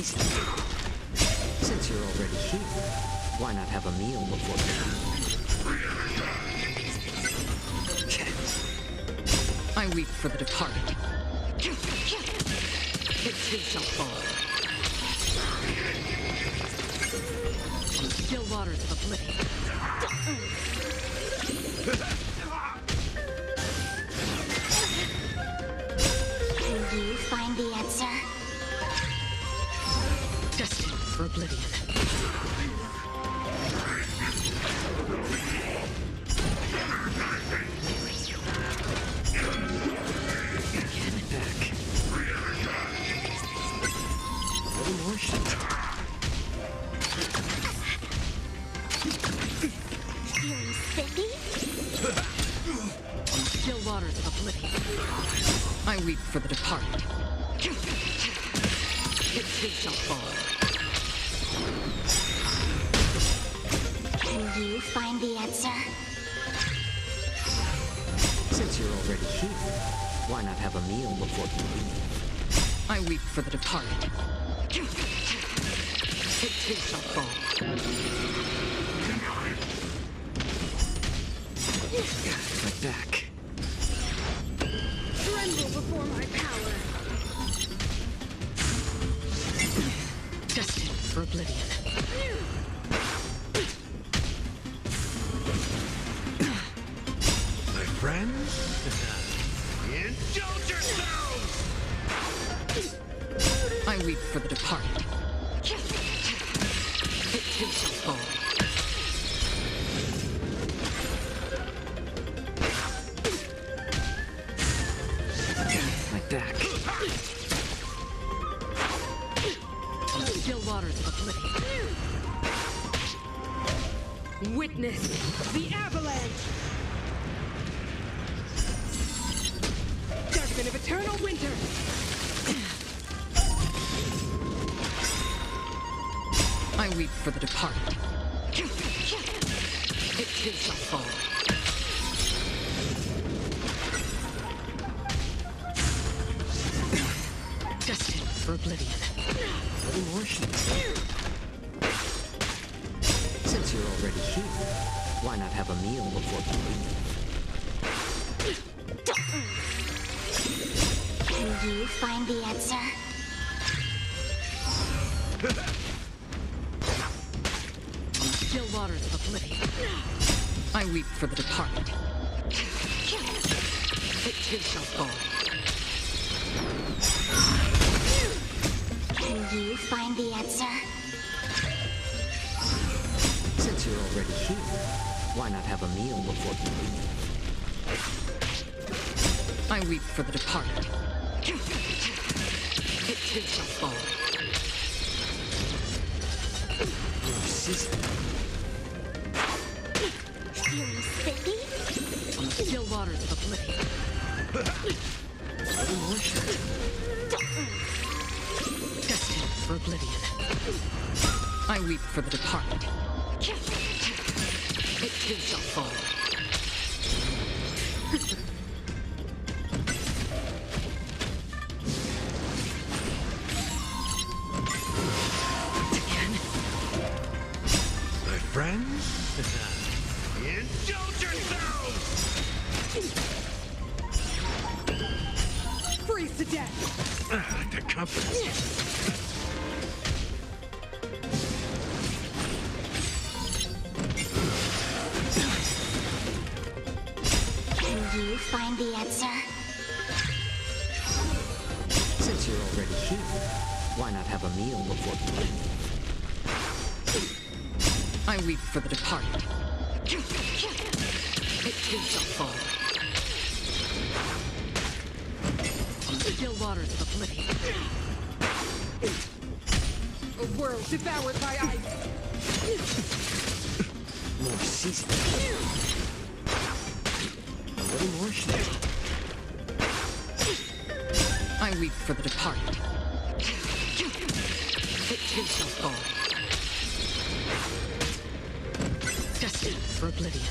seasoning. Since you're already here, why not have a meal before you? I weep for the departed. It too shall fall. On the still waters of oblivion. Can you find the answer? Destined for oblivion. Back. A little more shit. Feeling spiffy? On the still waters of oblivion. I weep for the departed. It too shall fall. Can you find the answer? Since you're already here, why not have a meal before you leave? I weep for the departed. It too shall fall. My back. Tremble before my power. Destined for oblivion. My friends? Indulge yourselves! I weep for the departed. It too shall fall. My back. On the still waters of oblivion. Witness the avalanche. Judgment of eternal winter. I weep for the departed. It too shall fall. Destined for oblivion. A little more shit. Since you're already here, why not have a meal before you leave? Can you find the answer? On the still waters of oblivion. I weep for the departed. It too shall fall. Can you find the answer? Since you're already here, why not have a meal before you leave? I weep for the departed. It too shall fall. More seasoning. Feeling spiffy? On the still waters of oblivion. A little more shit. Destined for oblivion. I weep for the departed. It too shall fall. My friends? Indulge yourselves! Freeze to death. The company. Can you find the answer? Since you're already here, why not have a meal before you leave? I weep for the departed. It too shall fall. On the still waters of oblivion. A world devoured by ice. More seasoning. A little more shit. I weep for the departed. It too shall fall. Destined for oblivion.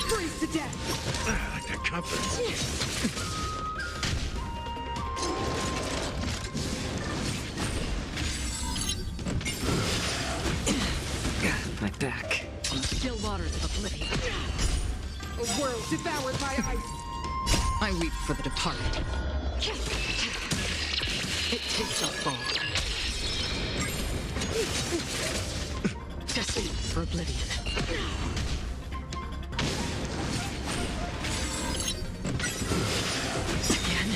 Freeze to death. The company. My back. On still waters of oblivion. A world devoured by ice. I weep for the departed. It takes a fall. Destined for oblivion. Again?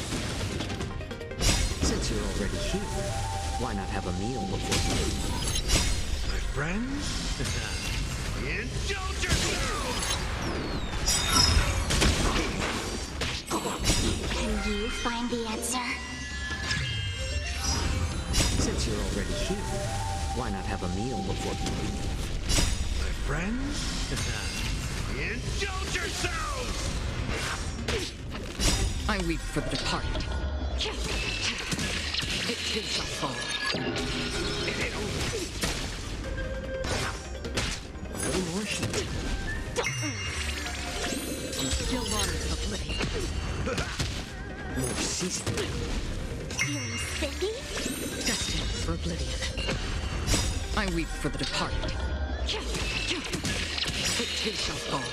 Since you're already here, why not have a meal before you leave? My friends? Indulge yourselves! Can you find the answer? Since you're already here, why not have a meal before you leave? My friends? Indulge yourselves! I weep for the departed. It takes a fall. A little more heat. On still waters of oblivion. More seasoning. Feeling spiffy? Destined for oblivion. I weep for the departed. It takes a fall.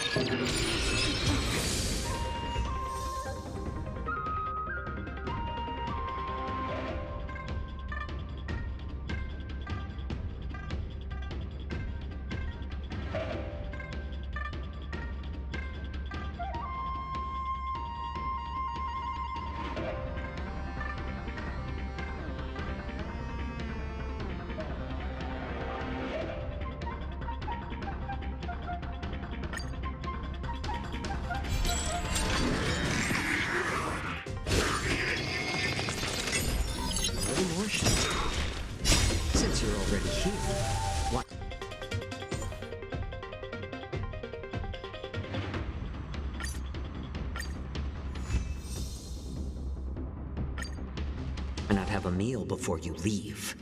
Since you're already here, why? Why not have a meal before you leave?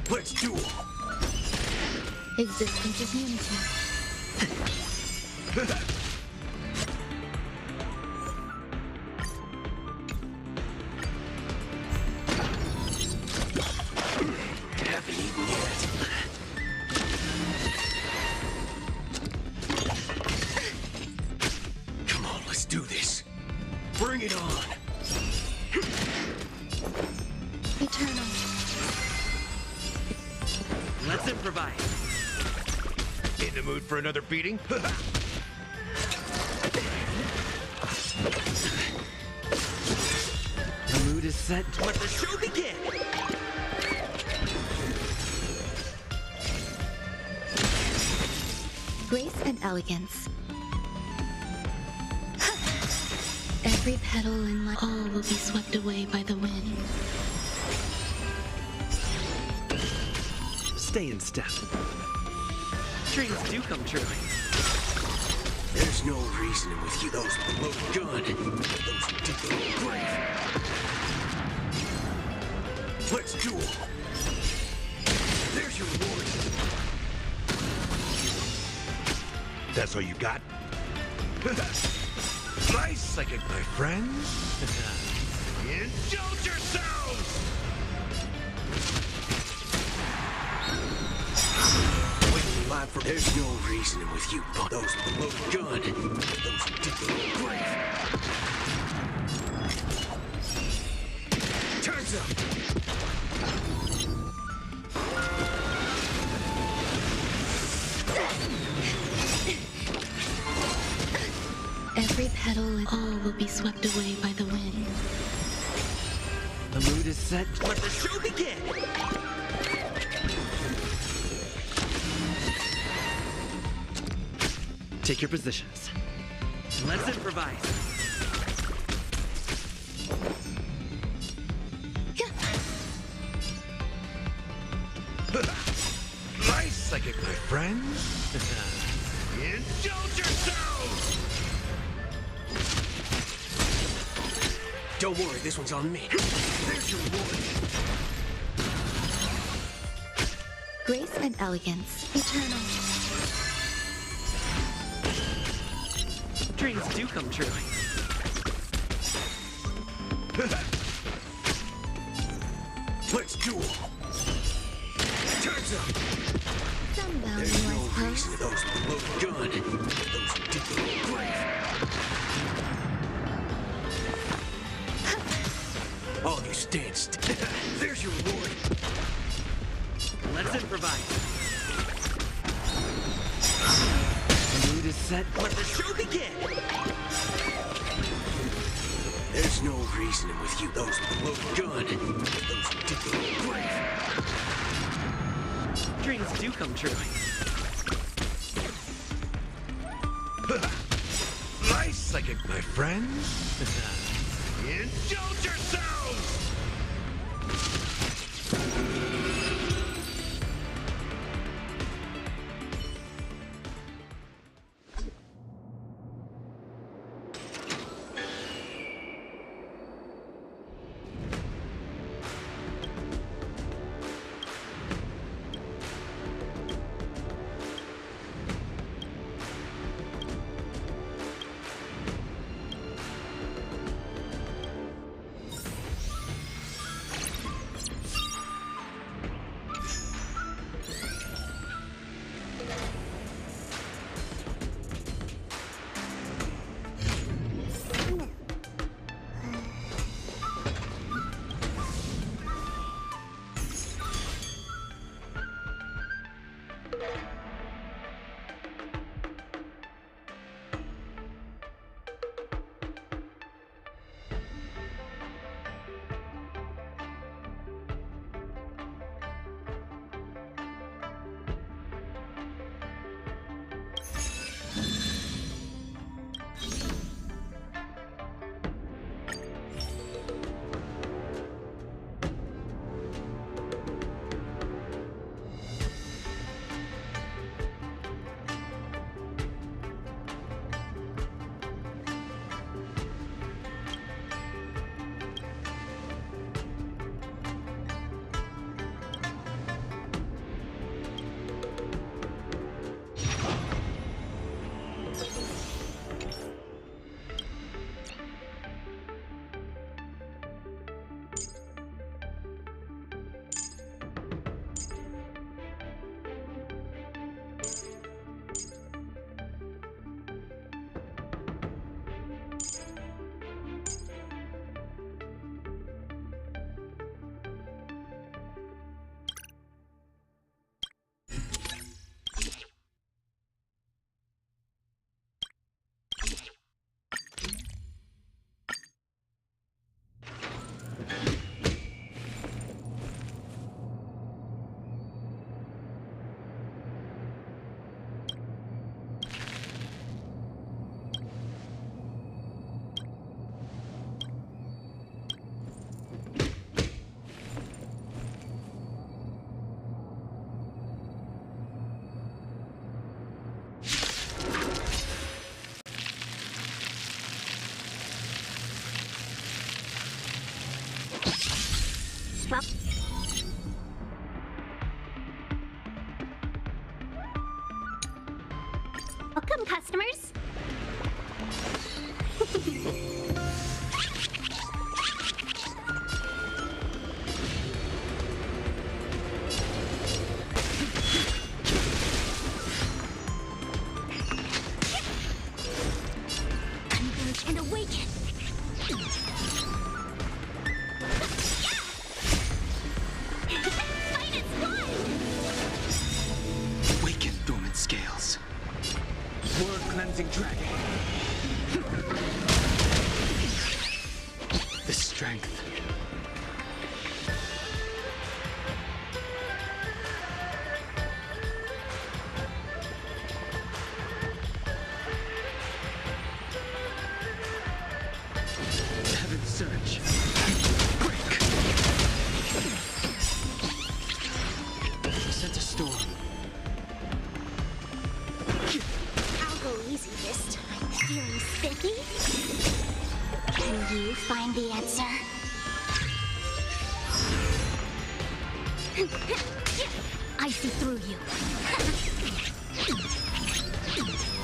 Let's duel. Existence is unity. Haven't eaten yet. Come on, let's do this. Bring it on. Eternal. Let's improvise. In the mood for another beating? The mood is set. Let the show begin! Grace and elegance. Every petal in life, all will be swept away by the wind. Stay in step. Dreams do come true. There's no reasoning with you. Those with the loaded gun. Those who dig their own grave. Let's duel. There's your reward. That's all you got? Nice psychic, my friends. Indulge yourselves! Waiting live for. There's no reasoning with you, but those with the loaded gun. Those who dig their own grave. Turns up. Every petal and all will be swept away by the wind. The mood is set. Let the show begin! Take your positions. Let's improvise. Nice psychic, my friends. Indulge yourselves! Don't worry, this one's on me. There's your reward. Grace and elegance. Eternal. Dreams do come true. Let's duel. Turns up. Some value, There's I no suppose. reason those with the loaded gun. Those who dig their own grave. All of you stand still. There's your reward. Let's improvise. The mood is set. Let the show begin! There's no reasoning with you. Those with the loaded gun. Those who dig their own grave. Dreams do come true. Nice psychic, my friends. Indulge yourselves! Well... Welcome, customers. Converge and awaken. Fight its blood! Awaken dormant scales. Word cleansing dragon. The strength. Heaven's surge. Break. Sense a storm. I'll go easy this time. Feeling spiffy? Can you find the answer? I see through you.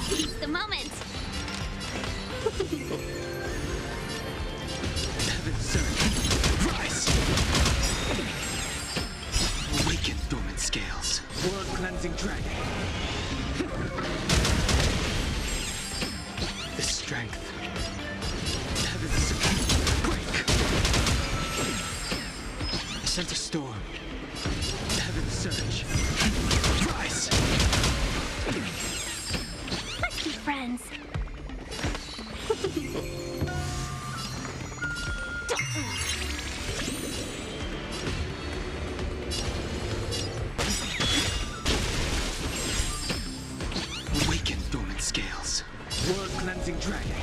Seize the moment. Heaven's surge. Rise. Awaken dormant scales. World cleansing dragon. The strength. Heaven's surge. Break. Sense a storm. Heaven's surge. Rise. Let's be friends. Awaken dormant scales. World cleansing dragon.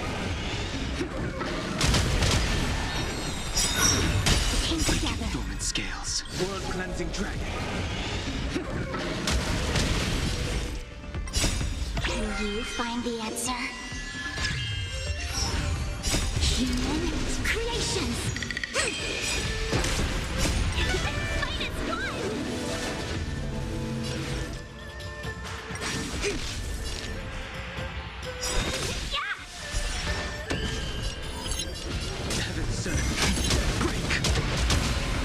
Came together. Dormant scales. World cleansing dragon. Can you find the answer? Human creations. Fight its blood. Heaven's surge. Break.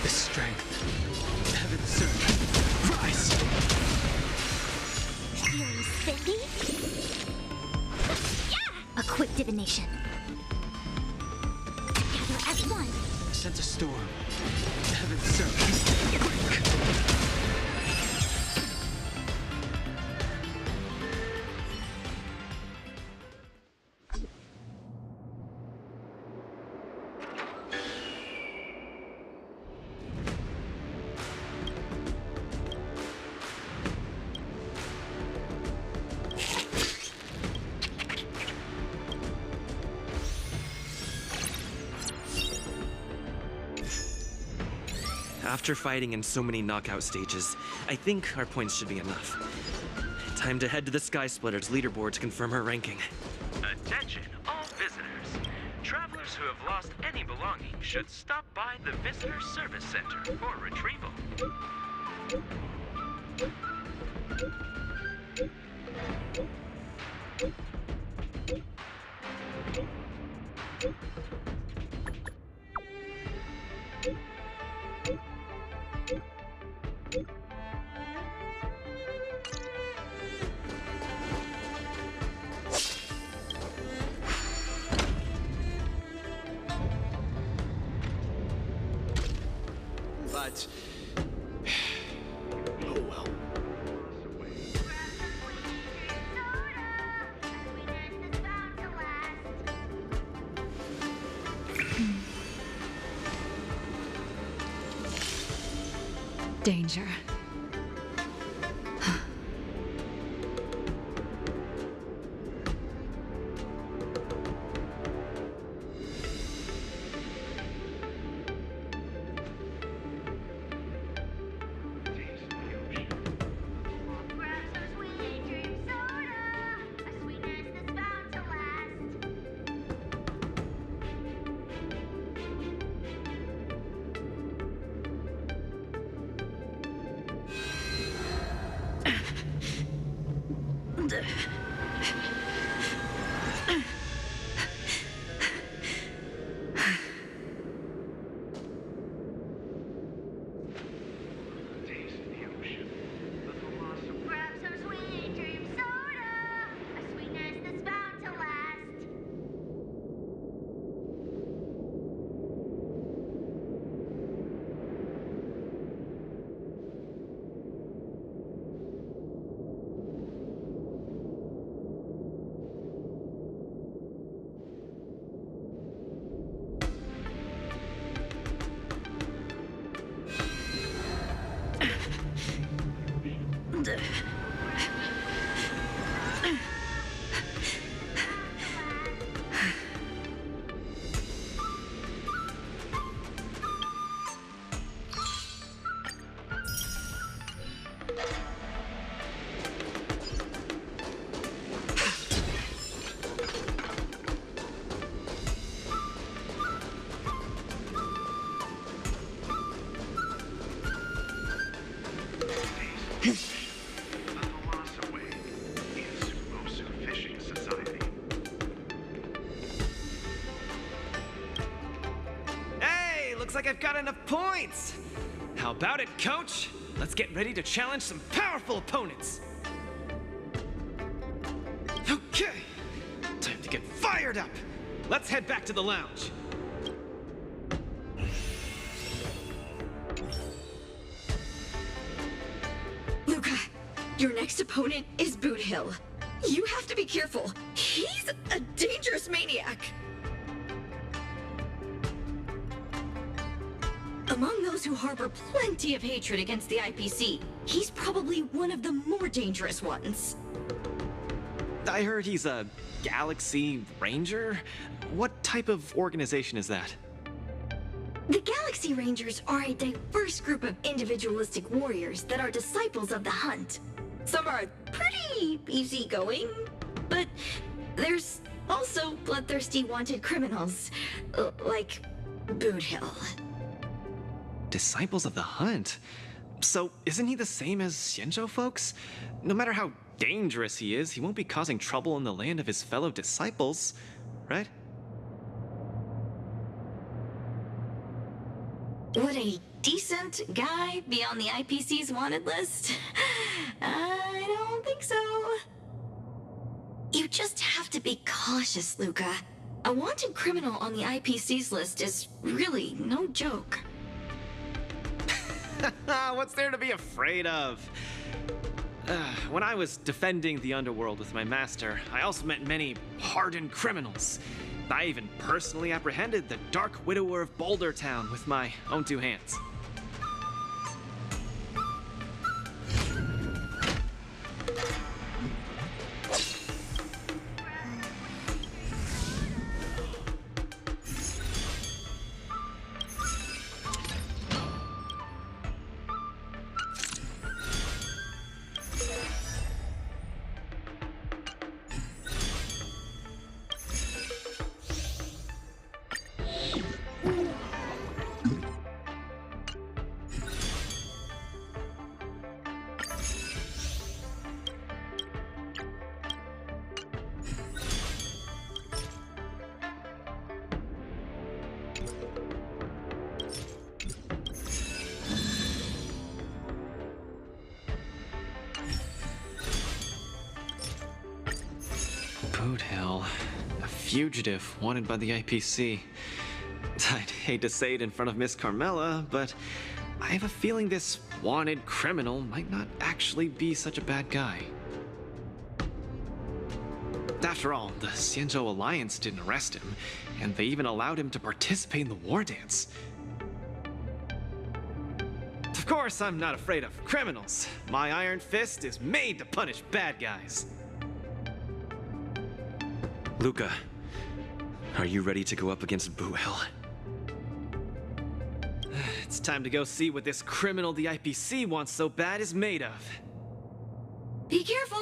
The strength. Heaven's surge. Rise. Feeling spiffy? A quick divination. Together as one. Sense a storm. Heaven's surge. Break. After fighting in so many knockout stages, I think our points should be enough. Time to head to the Sky Splitter's leaderboard to confirm her ranking. Attention, all visitors. Travelers who have lost any belongings should stop by the Visitor Service Center for retrieval. But... oh well. Danger. Hey, looks like I've got enough points. How about it, coach? Let's get ready to challenge some powerful opponents. Okay, time to get fired up. Let's head back to the lounge. Luca, your next opponent is Boot Hill. You have to be careful. He's a dangerous maniac. Among those who harbor plenty of hatred against the IPC, he's probably one of the more dangerous ones. I heard he's a Galaxy Ranger? What type of organization is that? The Galaxy Rangers are a diverse group of individualistic warriors that are disciples of the hunt. Some are pretty easygoing, but there's also bloodthirsty wanted criminals, like Boot Hill. Disciples of the Hunt? So, isn't he the same as Xianzhou folks? No matter how dangerous he is, he won't be causing trouble in the land of his fellow disciples, right? Would a decent guy be on the IPC's wanted list? I don't think so. You just have to be cautious, Luca. A wanted criminal on the IPC's list is really no joke. What's there to be afraid of? When I was defending the underworld with my master, I also met many hardened criminals. I even personally apprehended the Dark Widower of Boulder Town with my own two hands. Boot Hill, a fugitive wanted by the IPC. I'd hate to say it in front of Miss Carmela, but I have a feeling this wanted criminal might not actually be such a bad guy. After all, the Xianzhou Alliance didn't arrest him, and they even allowed him to participate in the war dance. Of course, I'm not afraid of criminals. My iron fist is made to punish bad guys. Luca, are you ready to go up against Boot Hill? It's time to go see what this criminal the IPC wants so bad is made of. Be careful!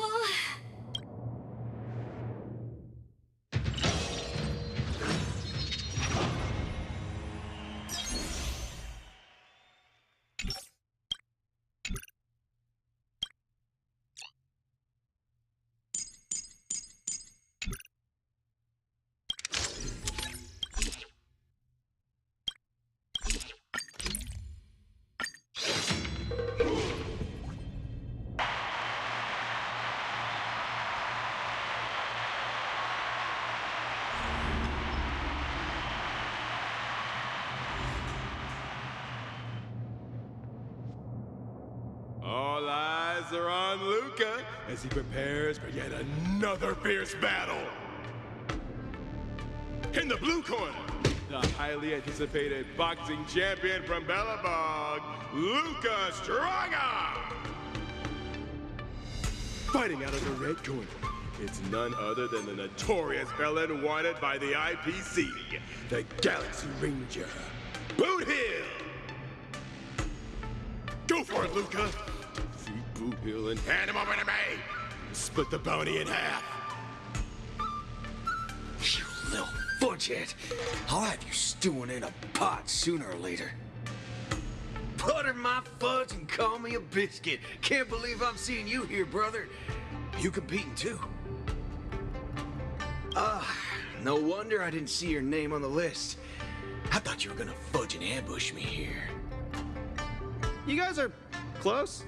All eyes are on Luca as he prepares for yet another fierce battle. In the blue corner, the highly anticipated boxing champion from Belobog, Luca Strongard. Fighting out of the red corner, it's none other than the notorious villain wanted by the IPC, the Galaxy Ranger, Boot Hill. Go for it, Luca! Defeat Boot Hill and hand him over to me! Split the bounty in half! You little fudgehead! I'll have you stewing in a pot sooner or later. Butter my fudge and call me a biscuit. Can't believe I'm seeing you here, brother. You competing too? No wonder I didn't see your name on the list. I thought you were gonna fudge and ambush me here. You guys are close?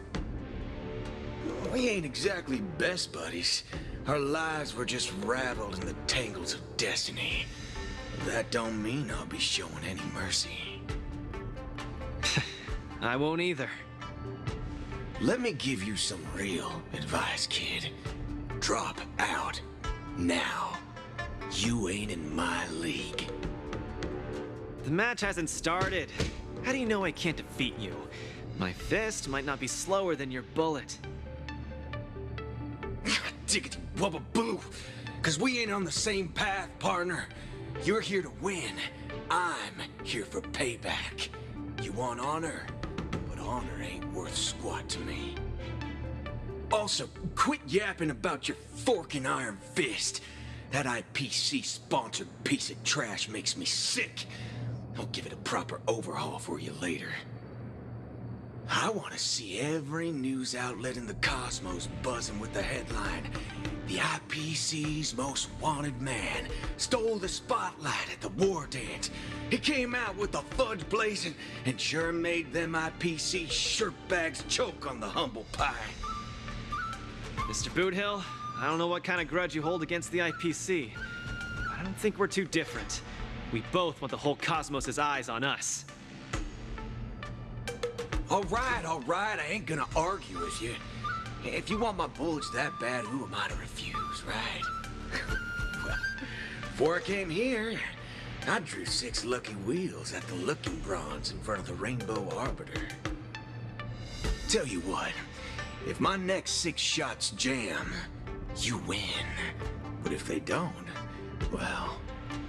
We ain't exactly best buddies. Our lives were just rattled in the tangles of destiny. That don't mean I'll be showing any mercy. I won't either. Let me give you some real advice, kid. Drop out now. You ain't in my league. The match hasn't started. How do you know I can't defeat you? My fist might not be slower than your bullet. Diggity wubba boo! Cause we ain't on the same path, partner. You're here to win. I'm here for payback. You want honor? But honor ain't worth squat to me. Also, quit yapping about your forking iron fist. That IPC-sponsored piece of trash makes me sick. I'll give it a proper overhaul for you later. I want to see every news outlet in the cosmos buzzing with the headline, "The IPC's most wanted man stole the spotlight at the war dance. He came out with the fudge blazing and sure made them IPC shirtbags choke on the humble pie." Mr. Boothill, I don't know what kind of grudge you hold against the IPC, but I don't think we're too different. We both want the whole cosmos' eyes on us. All right, I ain't gonna argue with you. If you want my bullets that bad, who am I to refuse, right? Well, before I came here, I drew 6 lucky wheels at the Looking Bronze in front of the Rainbow Arbiter. Tell you what, if my next 6 shots jam, you win. But if they don't, well,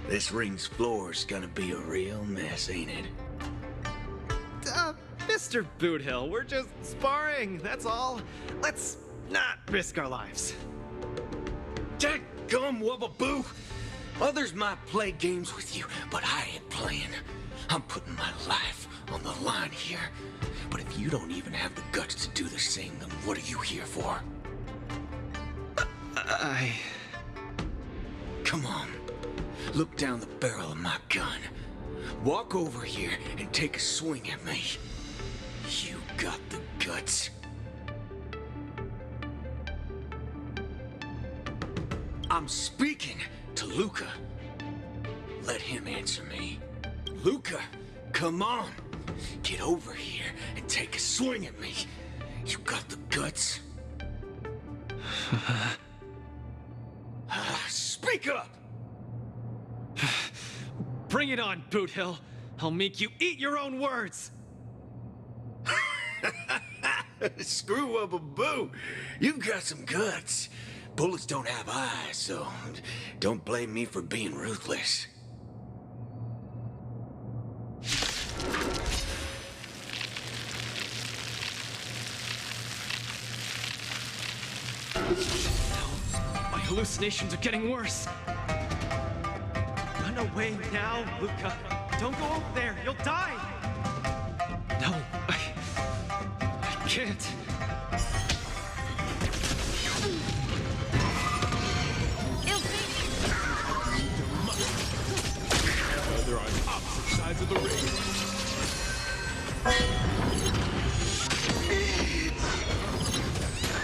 this ring's floor's gonna be a real mess, ain't it? Mr. Boothill, we're just sparring, that's all. Let's not risk our lives. Dadgum wubba-boo! Others might play games with you, but I ain't playing. I'm putting my life on the line here. But if you don't even have the guts to do the same, then what are you here for? Come on. Look down the barrel of my gun. Walk over here and take a swing at me. You got the guts. I'm speaking to Luca. Let him answer me. Luca, come on. Get over here and take a swing at me. You got the guts. Speak up! Bring it on, Boothill. I'll make you eat your own words. Screw up a boo. You've got some guts. Bullets don't have eyes, so don't blame me for being ruthless. My hallucinations are getting worse. Run away now, Luca. Don't go out there. You'll die. No, I can't. They're on opposite sides of the ring.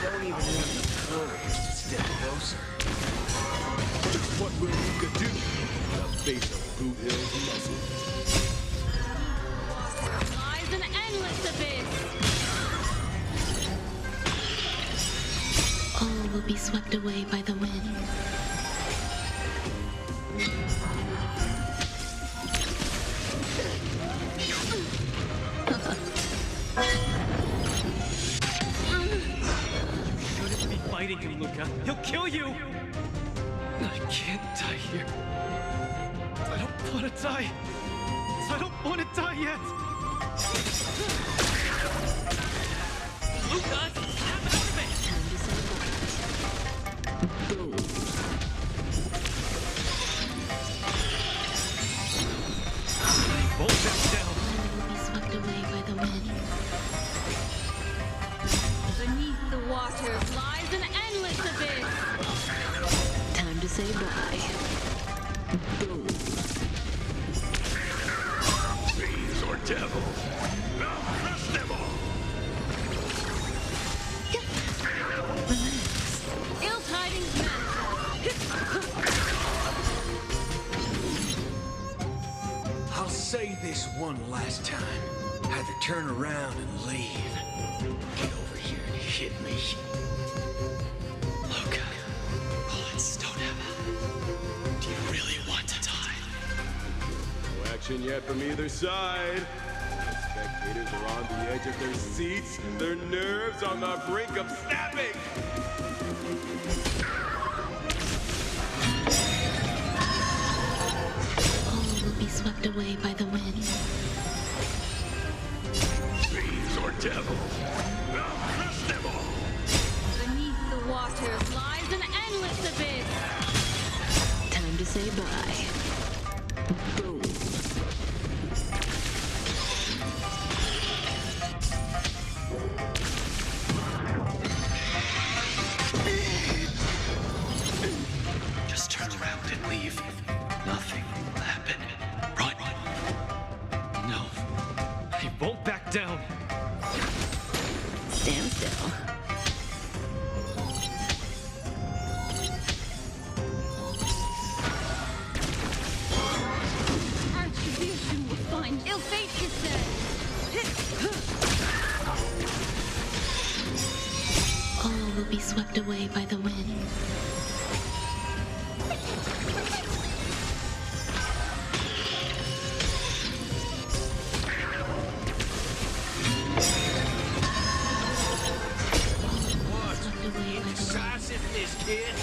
Don't even have the courage to step closer. Just what will Luca do? The face of Boothill's muscle. Lies an endless abyss. All will be swept away by the wind. Fighting him, Luca. He'll kill you! I can't die here. I don't want to die. I don't want to die yet. Luca, snap out of it! Won't back down. All will be swept away by the wind. devil. I'll crush them all. Ill tidings manifest. I'll say this one last time. Either turn around and leave. Get over here and hit me. Luca, bullets don't have. Do you really want to die? No action yet from either side. The spectators are on the edge of their seats, their nerves on the brink of snapping. All will be swept away by the wind. Fiends or devil. I'll crush them all. Beneath the waters lies an endless abyss. Time to say bye. Boom. Just turn around and leave. Nothing will happen. Run. No. I won't back down. Stand still. Archvision will find ill fate descend. All will be swept away by the wind. Decisiveness, kid.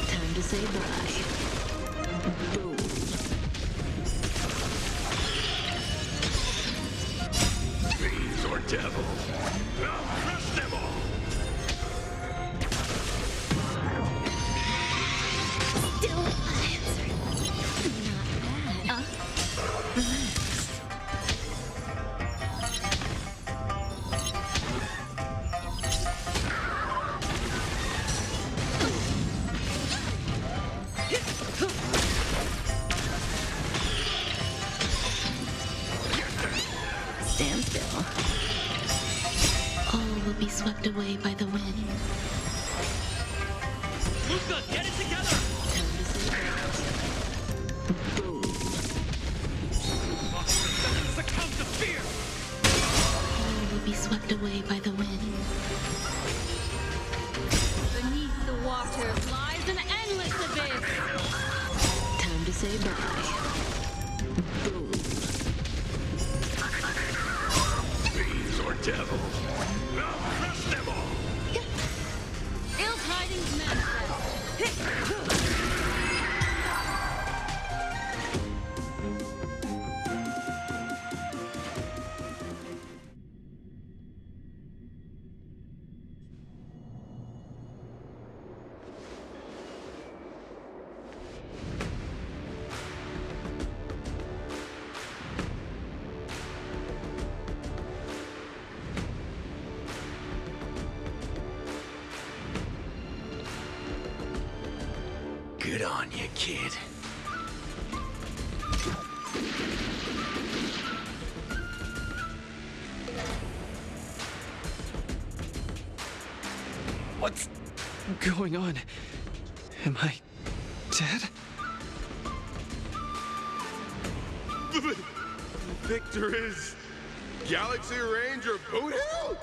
Time to say bye. Boom. Fiends or devil. I'll crush them all. Still unanswered. Not bad. Relax. Stand still. All will be swept away by the wind. Luca, get it together! Time to say bye. Boom. Succumb to fear! All will be swept away by the wind. Beneath the waters lies an endless abyss. Time to say bye. Boom. Fiends or devil. I'll crush them all. Ill tidings manifest. Good on you, kid. What's going on? Am I dead? The victor is Galaxy Ranger Boothill?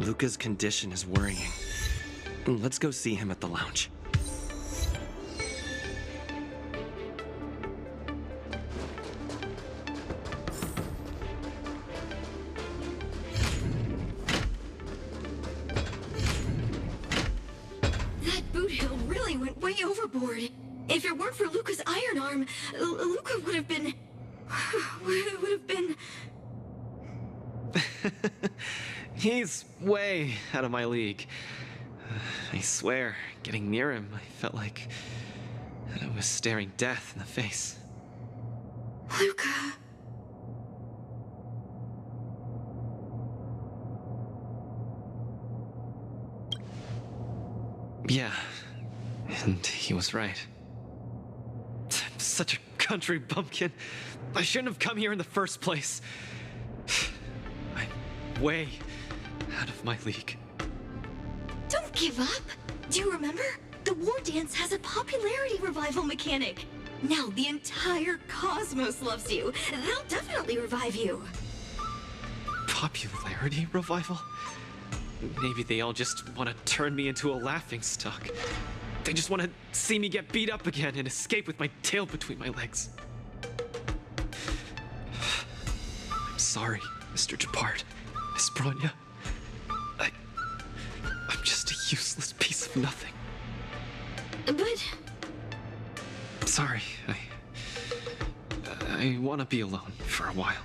Luca's condition is worrying. Let's go see him at the lounge. That boot hill really went way overboard. If it weren't for Luca's iron arm, Luca would have been... would have been... He's way out of my league. I swear, getting near him, I felt like I was staring death in the face. Luca... Yeah, and he was right. I'm such a country bumpkin. I shouldn't have come here in the first place. I'm way out of my league. Don't give up! Do you remember? The war dance has a popularity revival mechanic. Now the entire cosmos loves you. They'll definitely revive you. Popularity revival? Maybe they all just want to turn me into a laughingstock. They just want to see me get beat up again and escape with my tail between my legs. I'm sorry, Mr. Gepard, Miss Bronya. I'm just a useless piece of nothing. But... Sorry, I want to be alone for a while.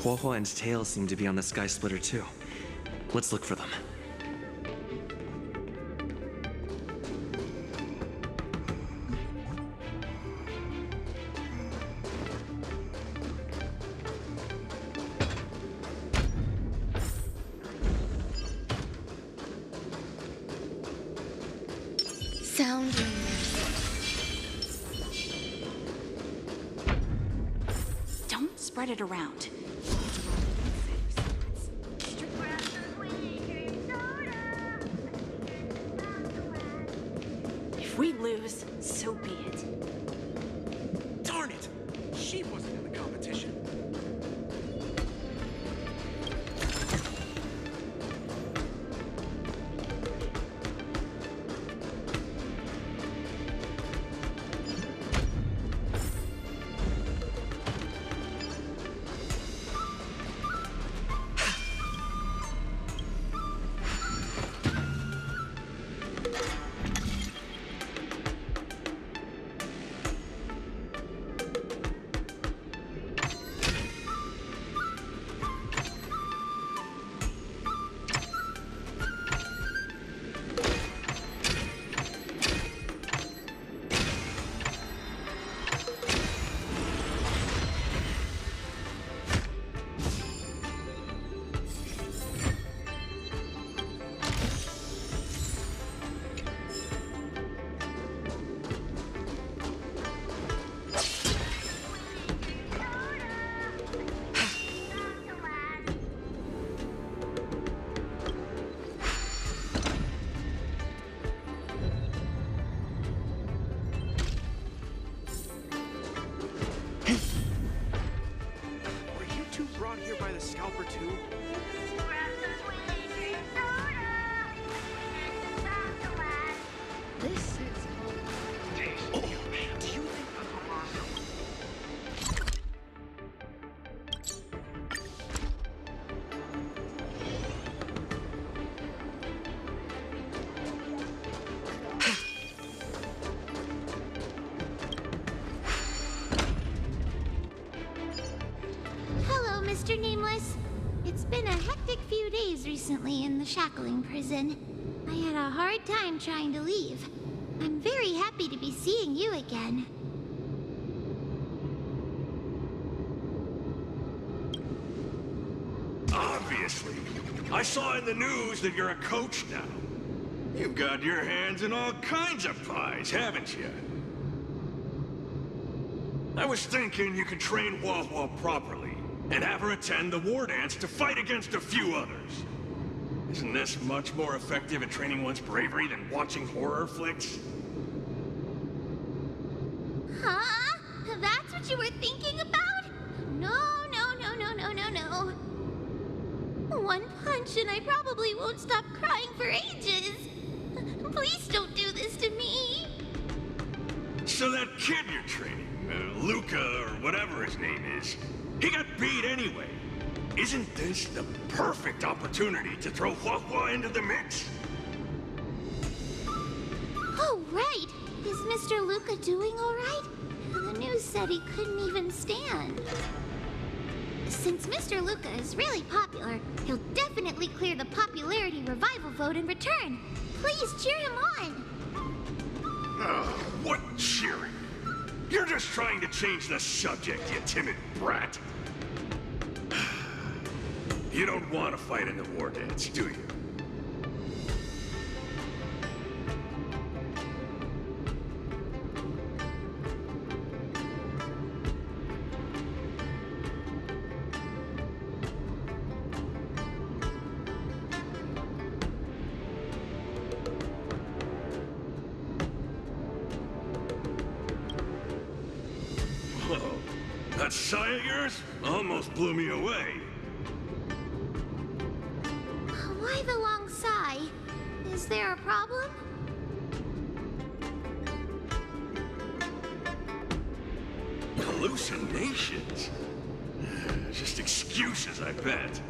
Huohuo and Tail seem to be on the Sky Splitter too. Let's look for them. Sound Don't spread it around. If we lose, so be it. Darn it! She wasn't in the competition. Scalper too? This is Do you think that's awesome? Hello, Mr. Nameless. It's been a hectic few days recently in the shackling prison. I had a hard time trying to leave. I'm very happy to be seeing you again. Obviously. I saw in the news that you're a coach now. You've got your hands in all kinds of pies, haven't you? I was thinking you could train Hua Hua properly and have her attend the wardance to fight against a few others. Isn't this much more effective at training one's bravery than watching horror flicks? Huh? That's what you were thinking about? No. One punch and I probably won't stop crying for ages. Please don't do this to me. So that kid you're training, Luca or whatever his name is, he got beat anyway. Isn't this the perfect opportunity to throw Hua Hua into the mix? Oh, right. Is Mr. Luca doing all right? The news said he couldn't even stand. Since Mr. Luca is really popular, he'll definitely clear the popularity revival vote in return. Please cheer him on. Oh, what cheering? You're just trying to change the subject, you timid brat. You don't want to fight in the wardance, do you? Whoa, that sigh of yours almost blew me away. Why the long sigh? Is there a problem? Hallucinations? Just excuses, I bet.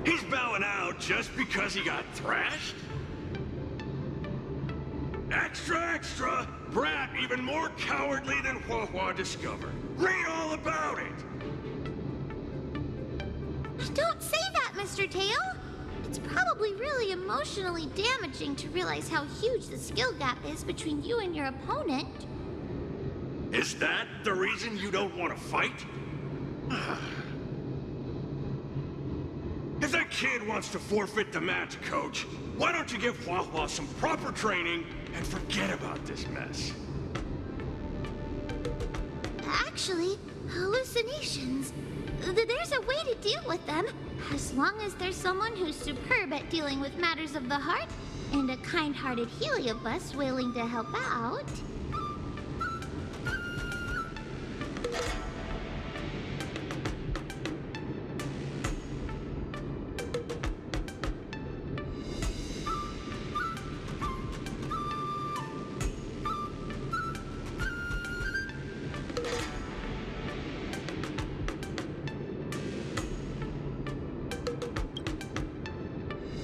He's bowing out just because he got thrashed? Extra, extra! Brat even more cowardly than Hua Hua discovered. Read all about it! Don't say that, Mr. Tail! It's probably really emotionally damaging to realize how huge the skill gap is between you and your opponent. Is that the reason you don't want to fight? If that kid wants to forfeit the match, Coach, why don't you give Hua Hua some proper training and forget about this mess? Actually, hallucinations. There's a way to deal with them, as long as there's someone who's superb at dealing with matters of the heart, and a kind-hearted Heliobus willing to help out.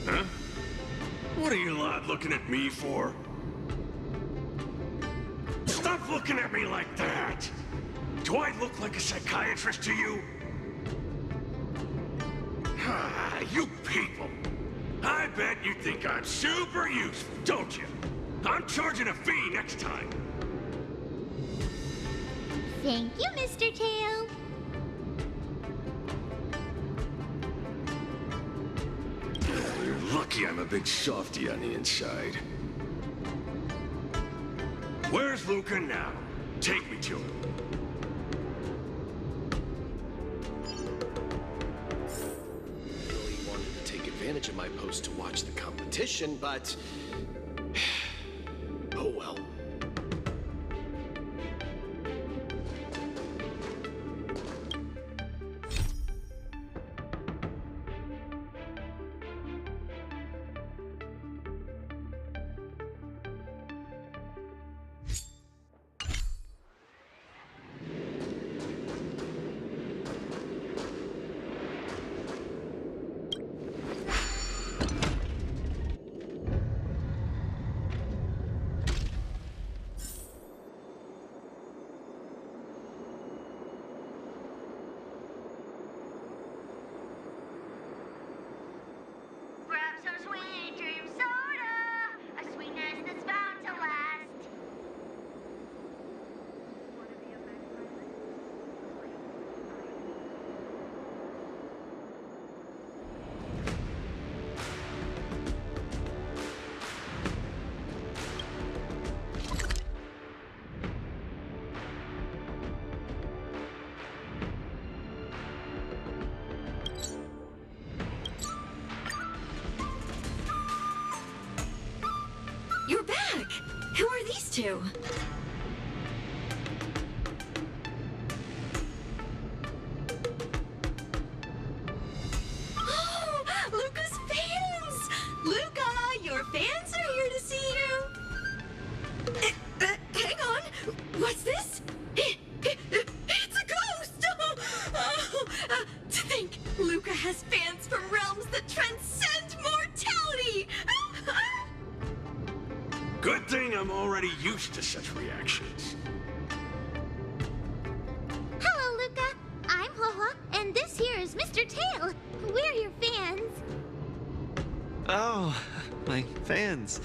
Huh? What are you lot looking at me for? Stop looking at me like that! Do I look like a psychiatrist to you? You people! I bet you think I'm super useful, don't you? I'm charging a fee next time. Thank you, Mr. Tail. You're lucky I'm a big softy on the inside. Where's Luca now? Take me to him. Really wanted to take advantage of my post to watch the competition, but... oh well. to. Oh, Luca's fans! Luca, your fans are here to see you! Hang on! What's this? It's a ghost! To think, Luca has fans from realms that transcend mortality! Good thing I'm already used to such reactions. Hello, Luca. I'm Hoa, and this here is Mr. Tail. We're your fans. Oh, my fans.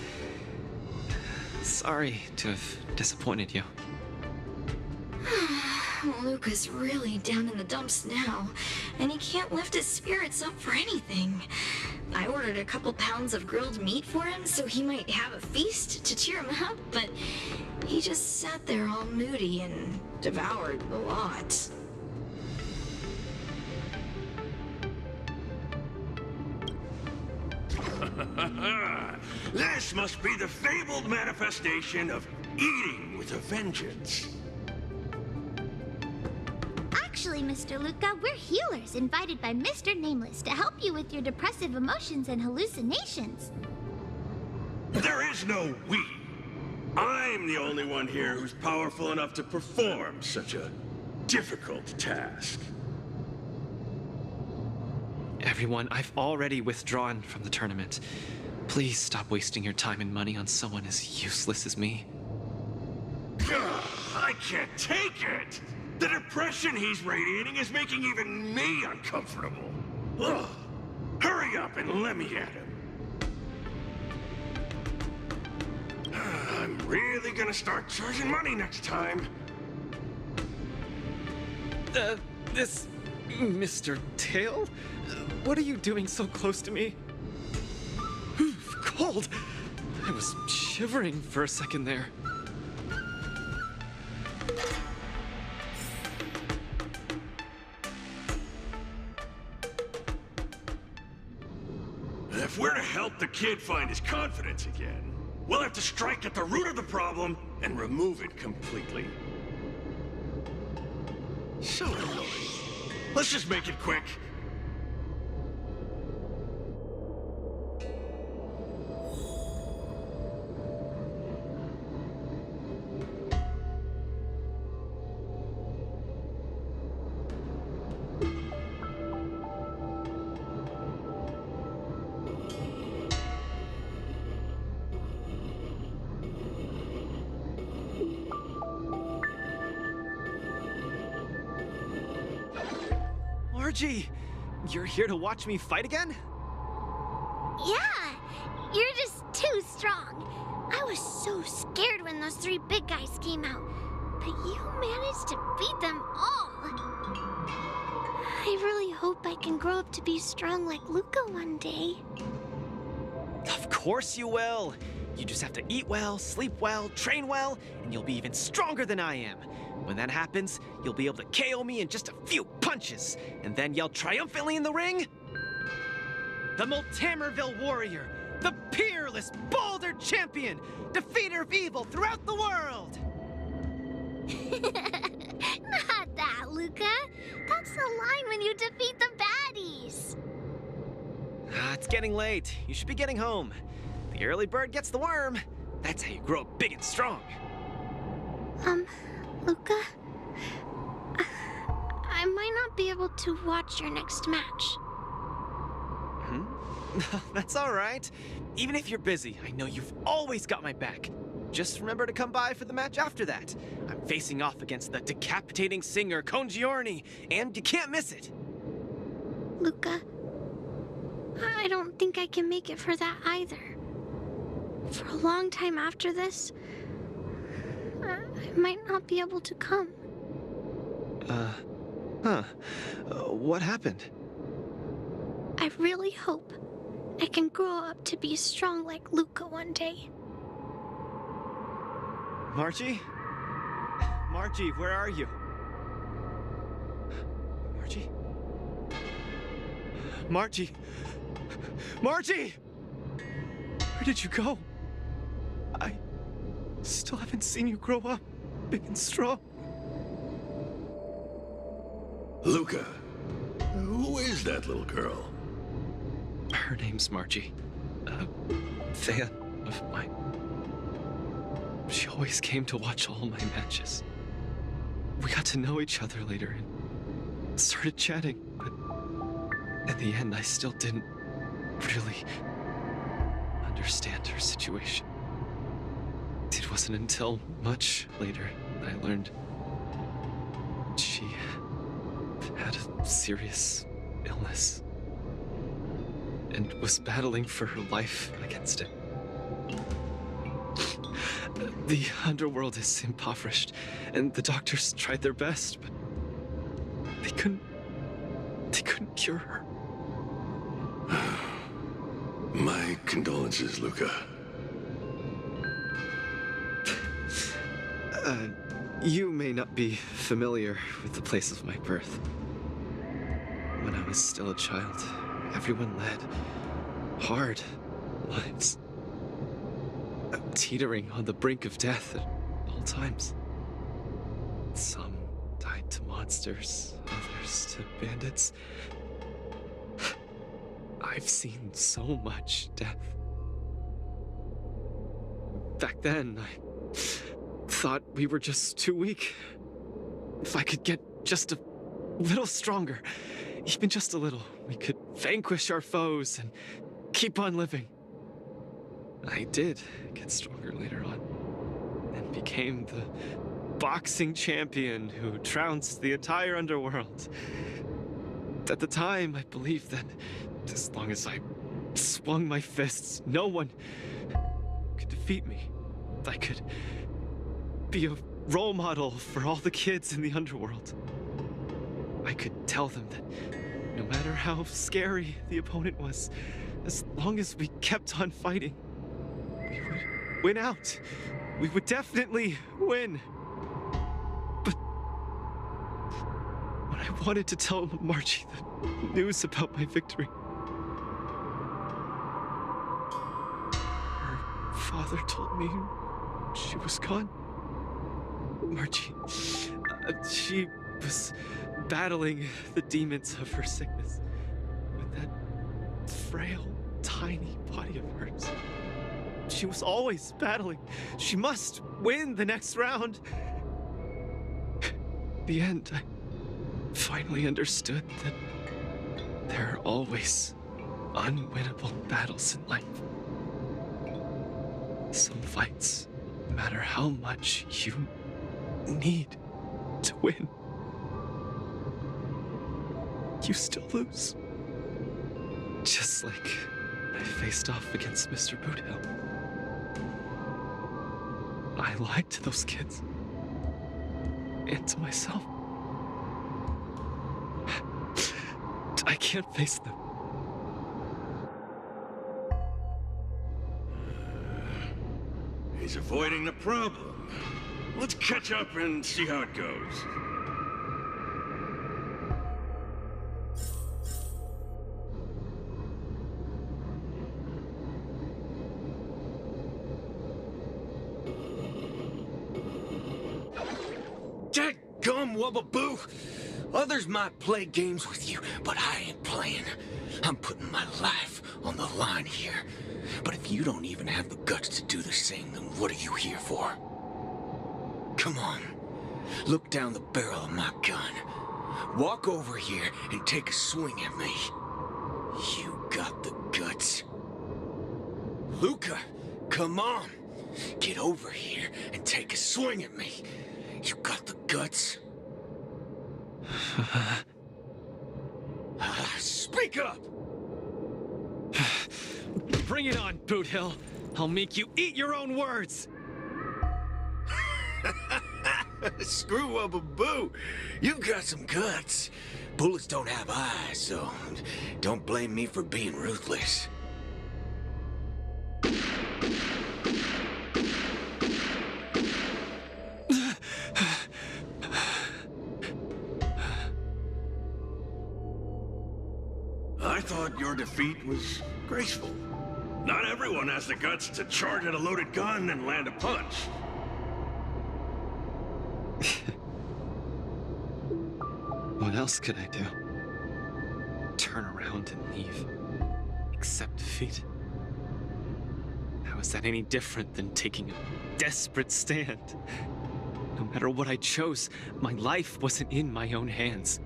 Sorry to have disappointed you. Luca's really down in the dumps now, and he can't lift his spirits up for anything. I ordered a couple pounds of grilled meat for him so he might have a feast to cheer him up, but he just sat there all moody and devoured a lot. This must be the fabled manifestation of eating with a vengeance. Actually, Mr. Luca, we're healers invited by Mr. Nameless to help you with your depressive emotions and hallucinations. There is no we. I'm the only one here who's powerful enough to perform such a difficult task. Everyone, I've already withdrawn from the tournament. Please stop wasting your time and money on someone as useless as me. I can't take it! The depression he's radiating is making even me uncomfortable. Ugh. Hurry up and let me at him. I'm really gonna start charging money next time. This... Mr. Tail? What are you doing so close to me? Cold! I was shivering for a second there. If we're to help the kid find his confidence again, we'll have to strike at the root of the problem and remove it completely. So annoying. Let's just make it quick. Margie! You're here to watch me fight again? Yeah, you're just too strong. I was so scared when those three big guys came out, but you managed to beat them all. I really hope I can grow up to be strong like Luca one day. Of course you will! You just have to eat well, sleep well, train well, and you'll be even stronger than I am. When that happens, you'll be able to KO me in just a few punches, and then yell triumphantly in the ring, "The Multamerville Warrior, the peerless Boulder Champion, defeater of evil throughout the world!" Not that, Luca. That's the line when you defeat the baddies. It's getting late. You should be getting home. The early bird gets the worm. That's how you grow up big and strong. Luca, I might not be able to watch your next match. That's all right. Even if you're busy, I know you've always got my back. Just remember to come by for the match after that. I'm facing off against the decapitating singer Congiorni, and you can't miss it. Luca, I don't think I can make it for that either. For a long time after this, I might not be able to come. What happened? I really hope I can grow up to be strong like Luca one day. Margie? Margie, where are you? Margie? Margie! Margie! Where did you go? Still haven't seen you grow up, big and strong. Luca, who is that little girl? Her name's Margie. A fan of mine. She always came to watch all my matches. We got to know each other later and started chatting, but in the end, I still didn't really understand her situation. It wasn't until much later that I learned she had a serious illness and was battling for her life against it. The underworld is impoverished, and the doctors tried their best, but they couldn't cure her. My condolences, Luca. You may not be familiar with the place of my birth. When I was still a child, everyone led hard lives, teetering on the brink of death at all times. Some died to monsters, others to bandits. I've seen so much death. Back then, I thought we were just too weak. If I could get just a little stronger, even just a little, we could vanquish our foes and keep on living. I did get stronger later on, and became the boxing champion who trounced the entire underworld. At the time, I believed that as long as I swung my fists, no one could defeat me. I could be a role model for all the kids in the underworld. I could tell them that no matter how scary the opponent was, as long as we kept on fighting, we would win out. We would definitely win. But when I wanted to tell Margie the news about my victory, her father told me she was gone. Margie, she was battling the demons of her sickness with that frail, tiny body of hers. She was always battling. She must win the next round. In the end, I finally understood that there are always unwinnable battles in life. Some fights, no matter how much you need to win, you still lose. Just like I faced off against Mr. Boothill. I lied to those kids. And to myself. I can't face them. He's avoiding the problem. Let's catch up and see how it goes. Dadgum Wubbaboo! Others might play games with you, but I ain't playing. I'm putting my life on the line here. But if you don't even have the guts to do the same, then what are you here for? Come on. Look down the barrel of my gun. Walk over here and take a swing at me. You got the guts. Luca, come on. Get over here and take a swing at me. You got the guts. Speak up! Bring it on, Boothill. I'll make you eat your own words. Screw up a boo. You've got some guts. Bullets don't have eyes, so don't blame me for being ruthless. I thought your defeat was graceful. Not everyone has the guts to charge at a loaded gun and land a punch. What else could I do? Turn around and leave? Accept defeat? How is that any different than taking a desperate stand? No matter what I chose, my life wasn't in my own hands.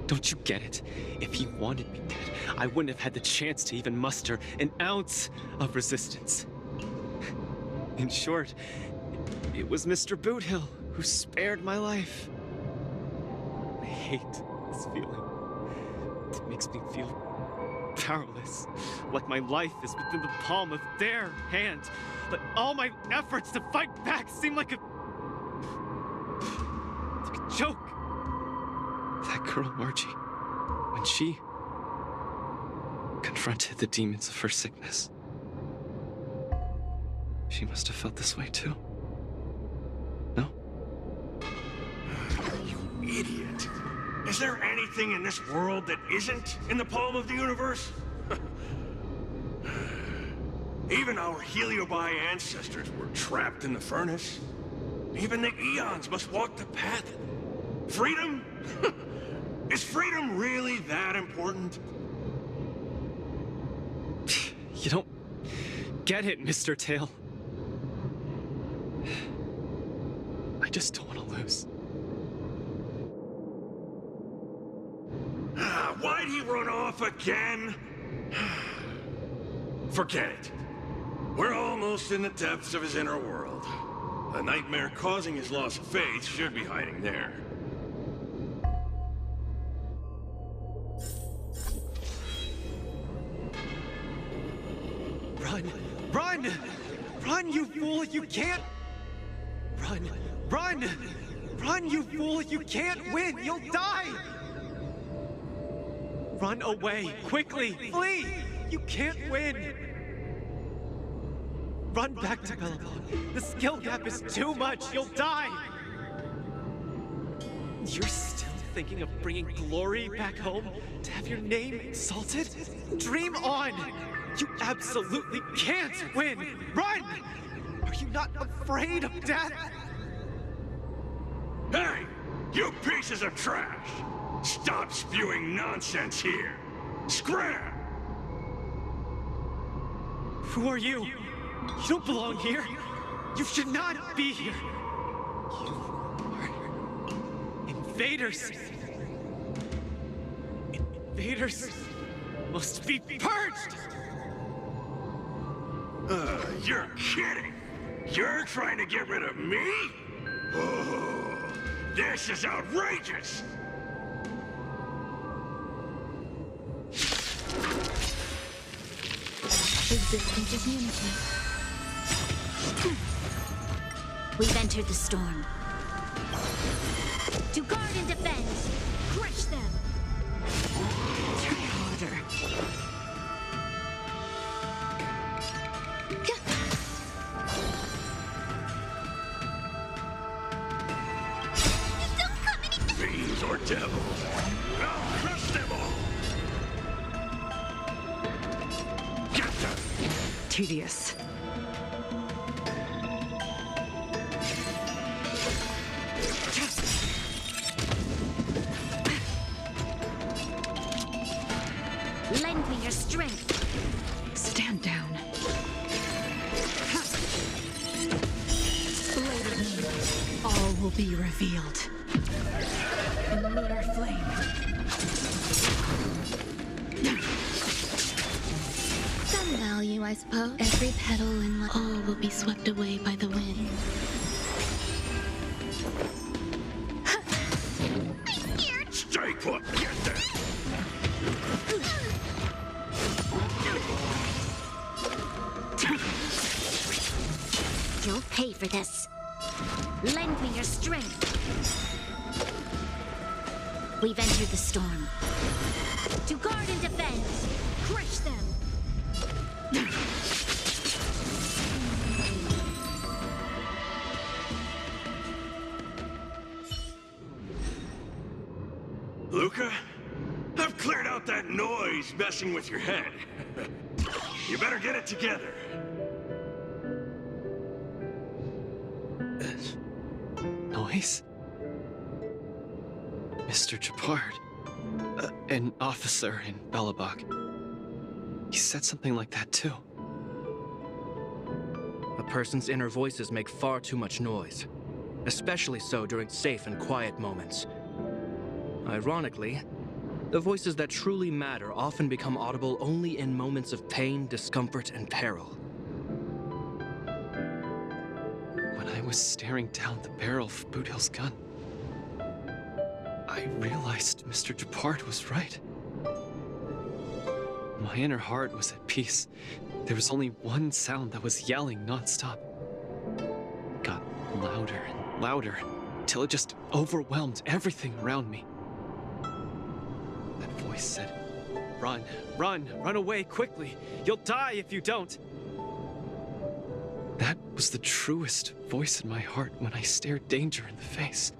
Don't you get it? If he wanted me dead, I wouldn't have had the chance to even muster an ounce of resistance. In short, it was Mr. Boothill who spared my life. I hate this feeling. It makes me feel powerless, like my life is within the palm of their hand. But all my efforts to fight back seem like a joke. That girl, Margie, when she confronted the demons of her sickness, she must have felt this way too. No? You idiot. Is there anything in this world that isn't in the palm of the universe? Even our Heliobi ancestors were trapped in the furnace. Even the eons must walk the path. Freedom? Is freedom really that important? You don't get it, Mr. Tail. I just don't want to lose. Why'd he run off again? Forget it. We're almost in the depths of his inner world. The nightmare causing his loss of faith should be hiding there. Run! Run! Run, you fool! You can't... Run! Run! Run, you fool! You can't win! You'll die! Run away! Quickly! Flee! You can't win! Run back to Bellabog. The skill gap is too much! You'll die! You're still thinking of bringing glory back home? To have your name exalted? Dream on! You absolutely can't win! Run! Are you not afraid of death? Hey! You pieces of trash! Stop spewing nonsense here! Scram! Who are you? You don't belong here! You should not be here! You are invaders! Invaders must be purged! You're kidding! You're trying to get rid of me? Oh, this is outrageous! Existence is unity. We've entered the storm. To guard and defend! Crush them! Try harder. Fiends or devils, I'll crush them all! Get them! Tedious. Lend me your strength. Stand down. Blade of me. All will be revealed. In lunar flame. Some value, I suppose. Every petal in life. All will be swept away by the wind. Stay put! Get them! You'll pay for this. Lend me your strength. We've entered the storm. To guard and defend. Crush them. Luca, I've cleared out that noise messing with your head. You better get it together. voice? Mr. Japard, an officer in Belobog. He said something like that too. A person's inner voices make far too much noise, especially so during safe and quiet moments. Ironically, the voices that truly matter often become audible only in moments of pain, discomfort, and peril. When I was staring down the barrel of Bootill's gun, I realized Mr. Japard was right. My inner heart was at peace. There was only one sound that was yelling nonstop. It got louder and louder, till it just overwhelmed everything around me. That voice said, "Run, run, run away quickly. You'll die if you don't." That was the truest voice in my heart when I stared danger in the face.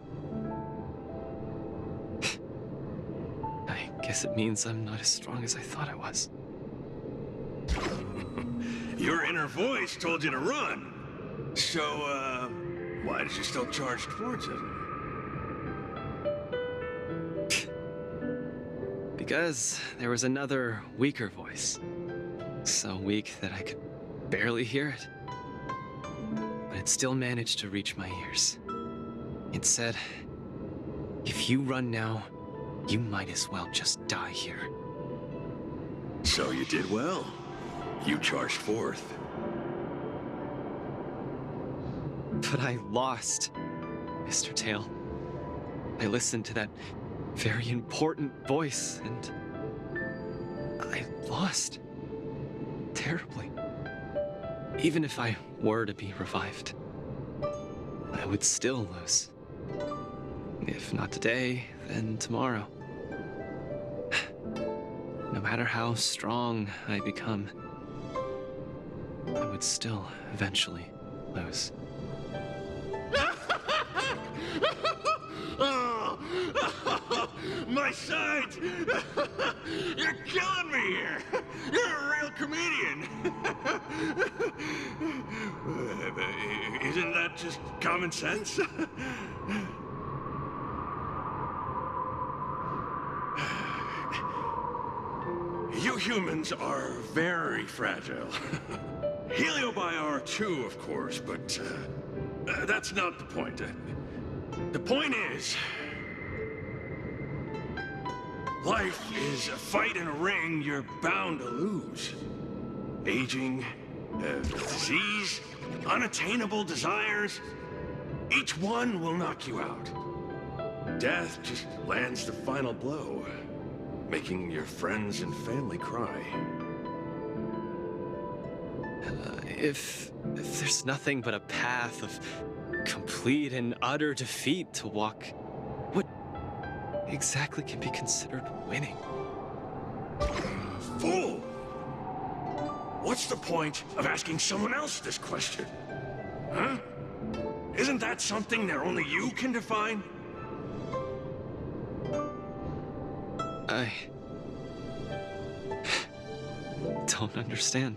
I guess it means I'm not as strong as I thought I was. Your inner voice told you to run. So, why did you still charge towards it? Because there was another, weaker voice. So weak that I could barely hear it. But it still managed to reach my ears. It said, "If you run now, you might as well just die here." So you did well. You charged forth. But I lost, Mr. Tail. I listened to that very important voice, and I lost. Terribly. Even if I were to be revived, I would still lose. If not today, then tomorrow. No matter how strong I become, I would still eventually lose. Oh, my sight! You're killing me here! You're a real comedian! Isn't that just common sense? You humans are very fragile. Heliobiar too, of course, but that's not the point. The point is, life is a fight in a ring you're bound to lose. Aging, disease, unattainable desires, each one will knock you out. Death just lands the final blow, making your friends and family cry. If there's nothing but a path of complete and utter defeat to walk, what exactly can be considered winning? Fool! What's the point of asking someone else this question? Huh? Isn't that something that only you can define? I don't understand.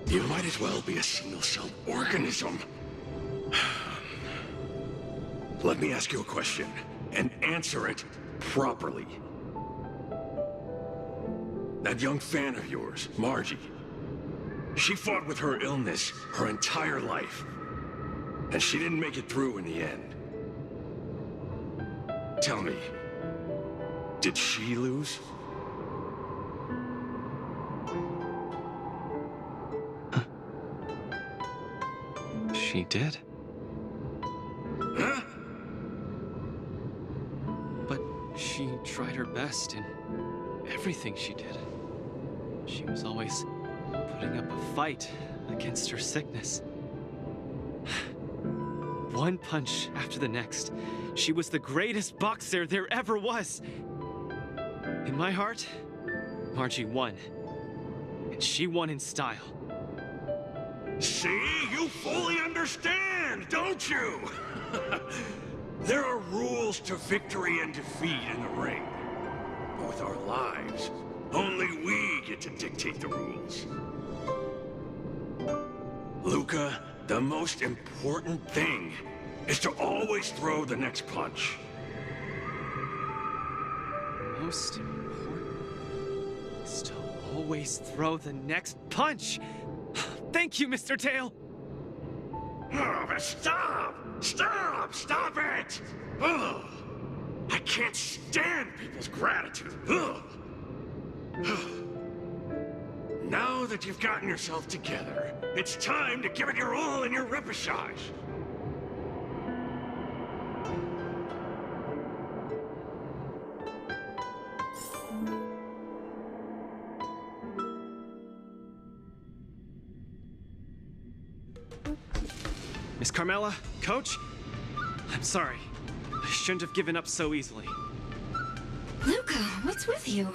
You might as well be a single-celled organism. Let me ask you a question, and answer it properly. That young fan of yours, Margie, she fought with her illness her entire life, and she didn't make it through in the end. Tell me, did she lose? She did. Huh? But she tried her best in everything she did. She was always putting up a fight against her sickness. One punch after the next. She was the greatest boxer there ever was. In my heart, Margie won. And she won in style. See? You fully understand, don't you? There are rules to victory and defeat in the ring. But with our lives, only we get to dictate the rules. Luca, the most important thing is to always throw the next punch. Most important is to always throw the next punch. Thank you, Mr. Tail. Oh, but stop! Stop it! Ugh. I can't stand people's gratitude. Ugh. Now that you've gotten yourself together, it's time to give it your all in your repechage. Miss Carmela, Coach, I'm sorry. I shouldn't have given up so easily. Luca, what's with you?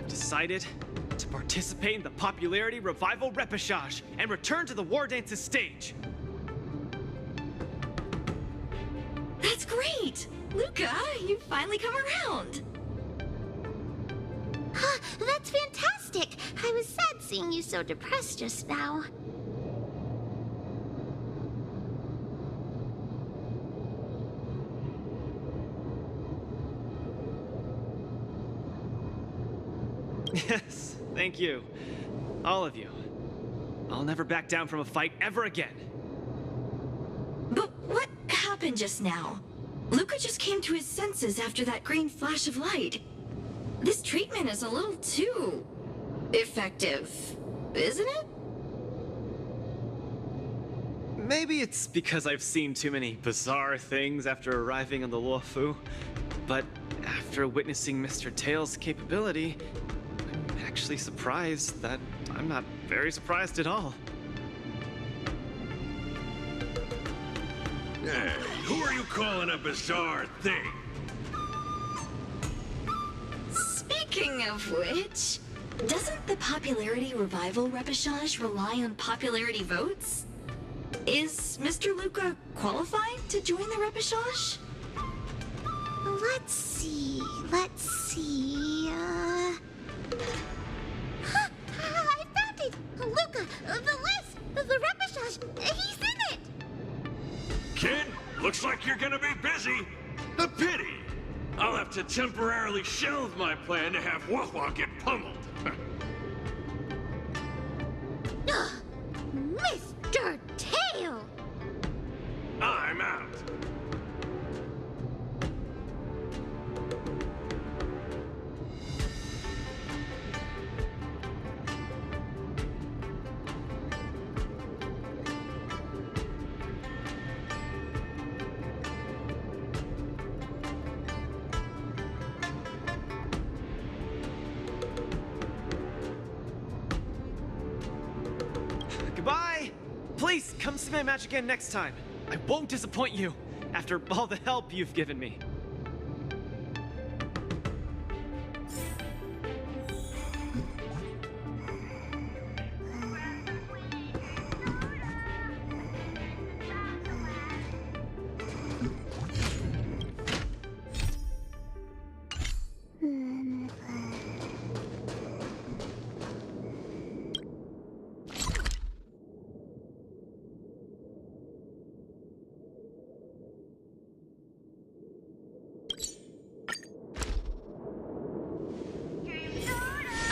Decided to participate in the Popularity Revival Repechage and return to the Wardance's stage. That's great! Luca, you've finally come around! That's fantastic! I was sad seeing you so depressed just now. Yes, thank you. All of you. I'll never back down from a fight ever again. But what happened just now? Luca just came to his senses after that green flash of light. This treatment is a little too effective, isn't it? Maybe it's because I've seen too many bizarre things after arriving on the Luofu, but after witnessing Mr. Tail's capability, I'm actually surprised that I'm not very surprised at all. Hey, who are you calling a bizarre thing? Speaking of which, doesn't the Popularity Revival Repechage rely on popularity votes? Is Mr. Luca qualified to join the Repechage? Let's see. I found it! Luca, the list! The Repechage! He's in it! Kid, looks like you're gonna be busy. A pity. I'll have to temporarily shelve my plan to have Wah-Wah get pummeled. Mr. Tail! I'm out. Goodbye! Please, come see my match again next time. I won't disappoint you, after all the help you've given me.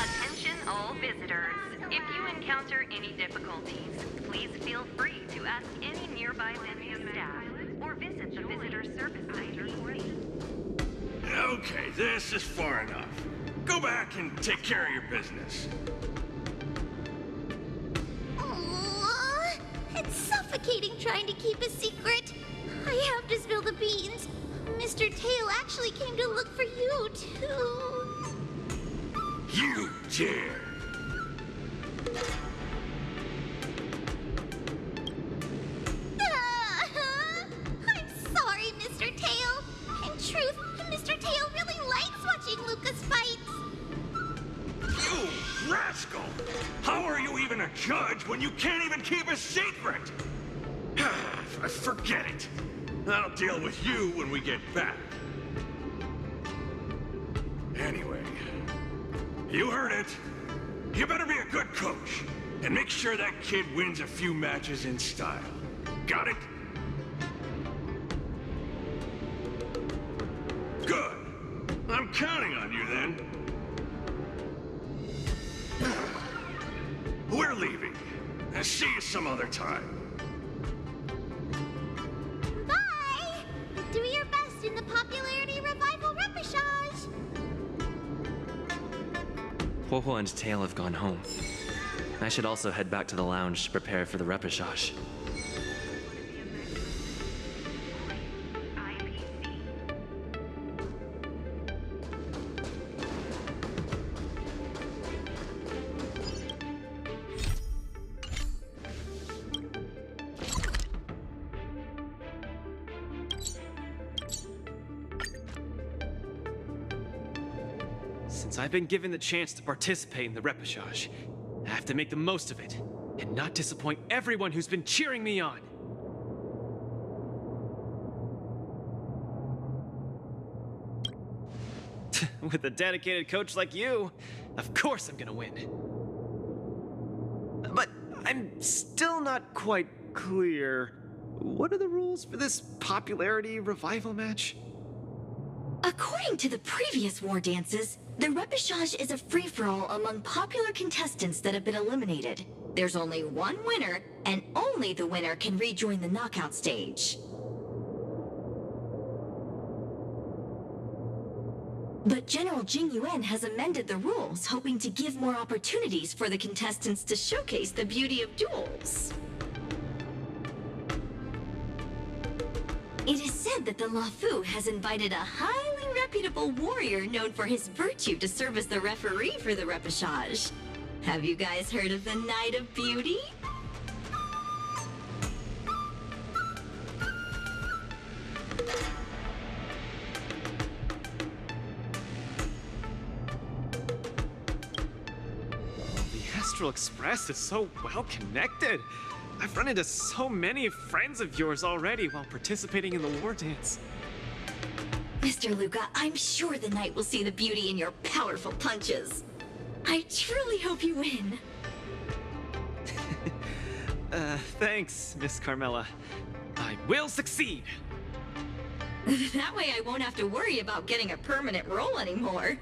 Attention all visitors. If you encounter any difficulties, please feel free to ask any nearby venue staff or visit the visitor service center for aid. Okay, this is far enough. Go back and take care of your business. Aww, it's suffocating trying to keep a secret. I have to spill the beans. Mr. Tail actually came to look for you, too. You dare! I'm sorry, Mr. Tail. In truth, Mr. Tail really likes watching Lucas fights. You rascal! How are you even a judge when you can't even keep a secret? Forget it. I'll deal with you when we get back. Anyway, you heard it. You better be a good coach and make sure that kid wins a few matches in style. Got it? Good. I'm counting on you then. We're leaving. I'll see you some other time. Bye! Do your best in the popularity revival repechage. Huohuo and Tail have gone home. I should also head back to the lounge to prepare for the repechage. Since I've been given the chance to participate in the repechage, I have to make the most of it, and not disappoint everyone who's been cheering me on. With a dedicated coach like you, of course I'm gonna win. But I'm still not quite clear. What are the rules for this popularity revival match? According to the previous war dances, the repechage is a free-for-all among popular contestants that have been eliminated. There's only one winner, and only the winner can rejoin the knockout stage. But General Jing Yuan has amended the rules, hoping to give more opportunities for the contestants to showcase the beauty of duels. It is said that the Lafu has invited a highly reputable warrior known for his virtue to serve as the referee for the repechage. Have you guys heard of the Night of Beauty? The Astral Express is so well connected. I've run into so many friends of yours already while participating in the war dance. Mr. Luca, I'm sure the night will see the beauty in your powerful punches. I truly hope you win. Thanks, Miss Carmela. I will succeed. That way I won't have to worry about getting a permanent role anymore.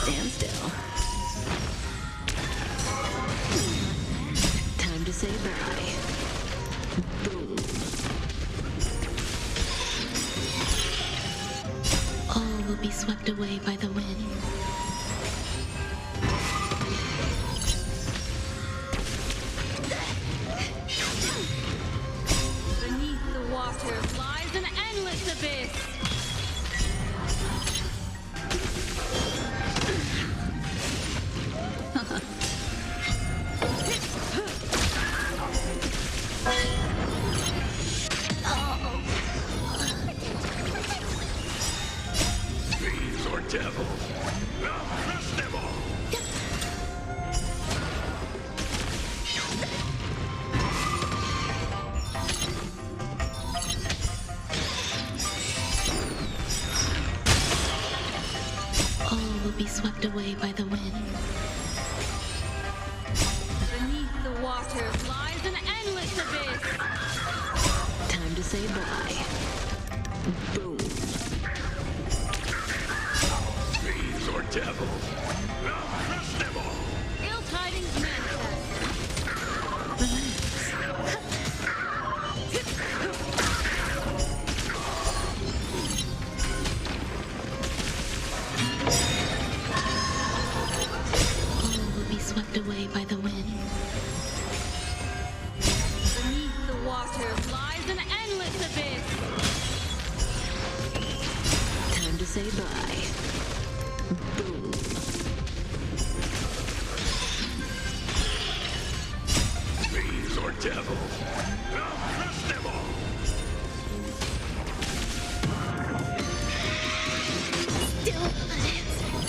Stand still. Time to say bye. Boom. All will be swept away by the wind. Beneath the water. will be swept away by the wind. Beneath the waters lies an endless abyss. Time to say bye. Boom. Fiends or devil. I'll crush them all. Ill tidings manifest. All will be swept away by the wind. Beneath the waters lies an endless abyss. Time to say bye. Boom. Fiends or devil. I'll crush them all. Still unanswered.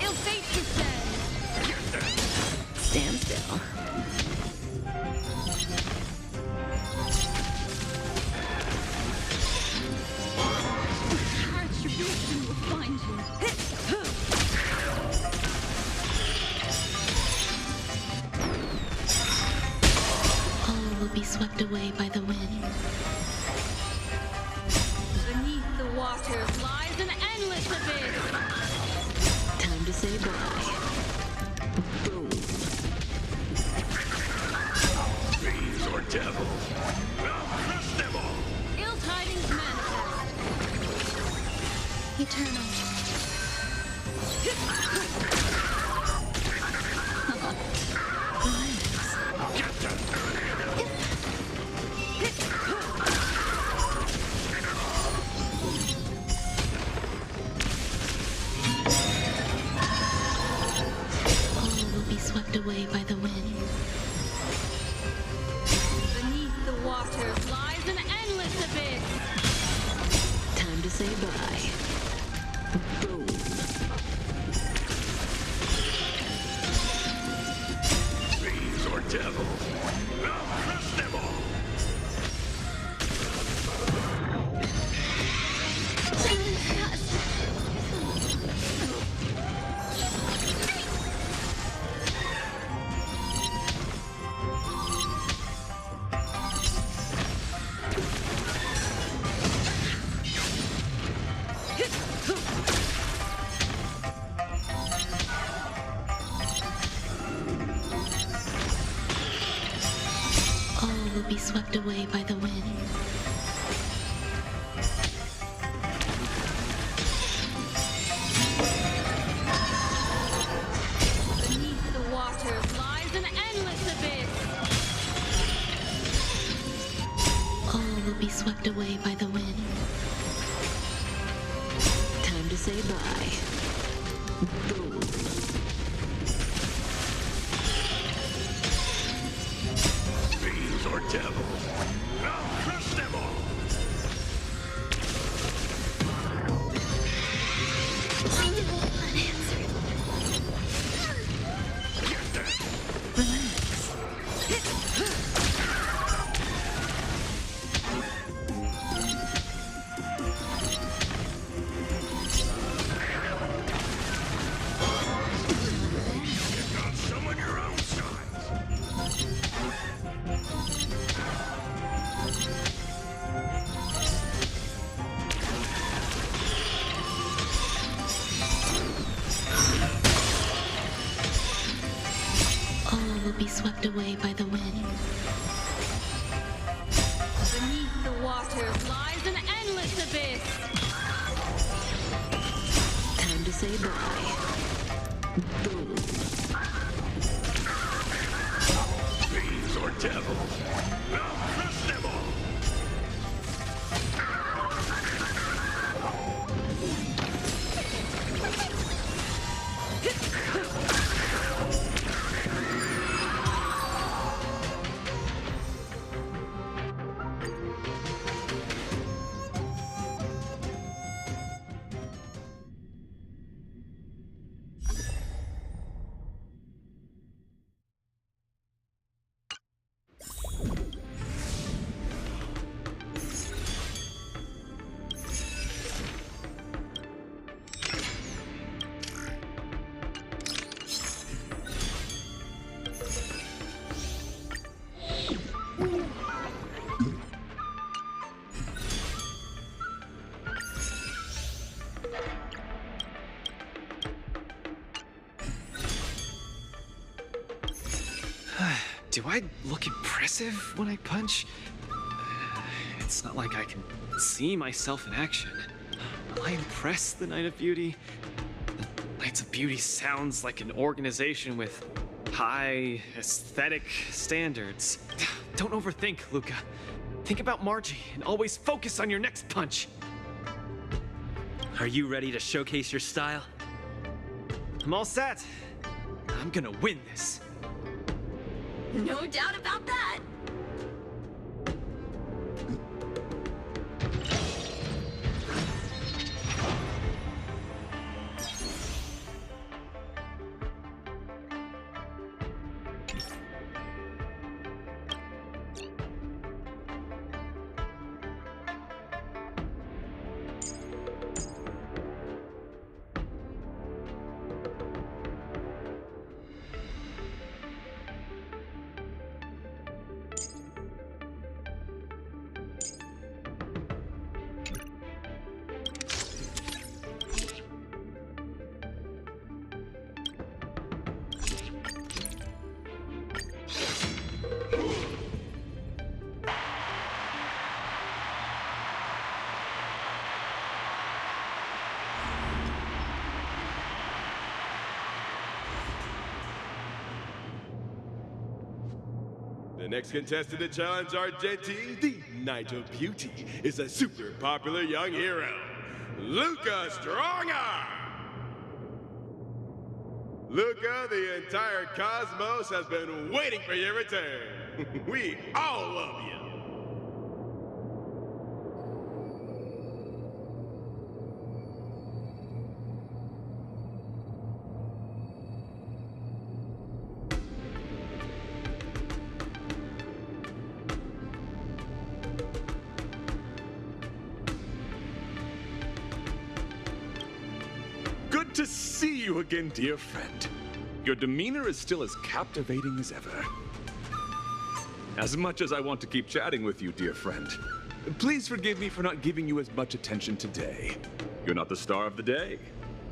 Ill fate descends. Stand still. Retribution will find you. All will be swept away by the wind. Beneath the waters lies an endless abyss. Time to say bye. Boom. Fiends or devil. I'll crush them all. Ill tidings manifest. Eternal. All will be swept away by the wind. Beneath the waters lies an endless abyss. Time to say bye. Boom. Fiends or devil. I'll crush them all. All will be swept away by the wind. Beneath the waters lies an endless abyss. All will be swept away by the wind. Time to say bye. Boom. Fiends or devil. I'll crush them all. Still unanswered. Get on someone your own size. All will be swept away by the wind. Beneath the waters lies an endless abyss. Time to say bye. Boom. Fiends or devil. I'll crush them all. I look impressive when I punch? It's not like I can see myself in action. Will I impress the Knight of Beauty? The Knights of Beauty sounds like an organization with high aesthetic standards. Don't overthink, Luca. Think about Margie and always focus on your next punch. Are you ready to showcase your style? I'm all set. I'm gonna win this. No doubt about that. The next contestant to challenge Argenti, the Knight of Beauty, is a super popular young hero, Luca Strongarm! Luca, the entire cosmos has been waiting for your return. We all love you. Good to see you again, dear friend. Your demeanor is still as captivating as ever. As much as I want to keep chatting with you, dear friend, please forgive me for not giving you as much attention today. You're not the star of the day.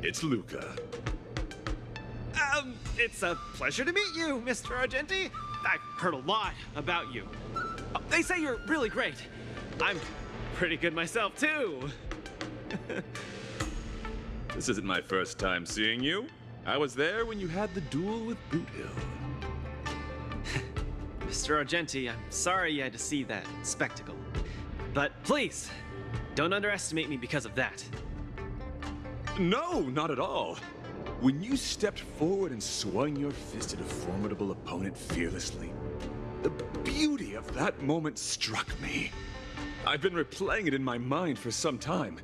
It's Luca. It's a pleasure to meet you, Mr. Argenti. I've heard a lot about you. They say you're really great. I'm pretty good myself, too. This isn't my first time seeing you. I was there when you had the duel with Boot Hill. Mr. Argenti, I'm sorry you had to see that spectacle. But please, don't underestimate me because of that. No, not at all. When you stepped forward and swung your fist at a formidable opponent fearlessly, the beauty of that moment struck me. I've been replaying it in my mind for some time,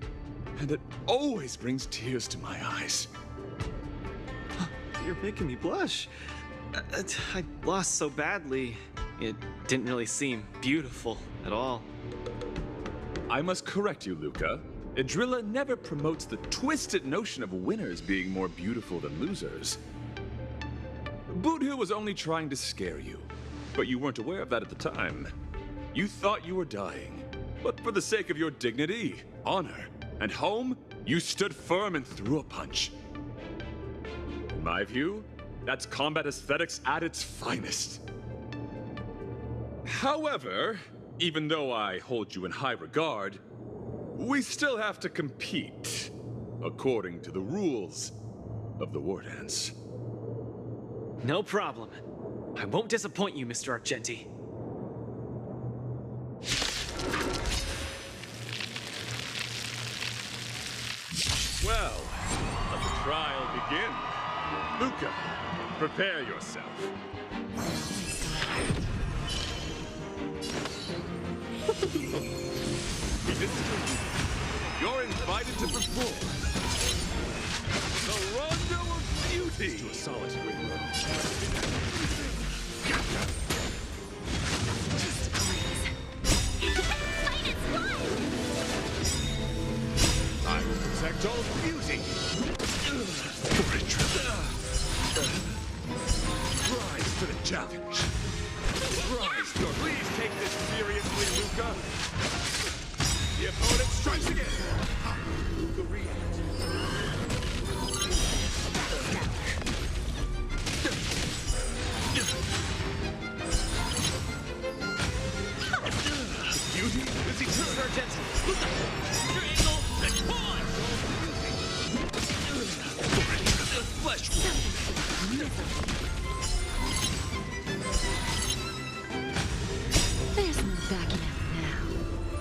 and it always brings tears to my eyes. You're making me blush. I lost so badly, it didn't really seem beautiful at all. I must correct you, Luca. Idrilla never promotes the twisted notion of winners being more beautiful than losers. Boot Hill was only trying to scare you, but you weren't aware of that at the time. You thought you were dying, but for the sake of your dignity, honor, and home, you stood firm and threw a punch. In my view, that's combat aesthetics at its finest. However, even though I hold you in high regard, we still have to compete according to the rules of the wardance. No problem. I won't disappoint you, Mr. Argenti. Well, let the trial begin. Luca, prepare yourself. You're invited to perform the Rondo of Beauty to a solitary room. I will protect all beauty. Rise to the challenge. Rise, please take this seriously, Luca. The opponent strikes again. Luca reacts. gentle. Triangle. One. Flesh. There's no backing out now,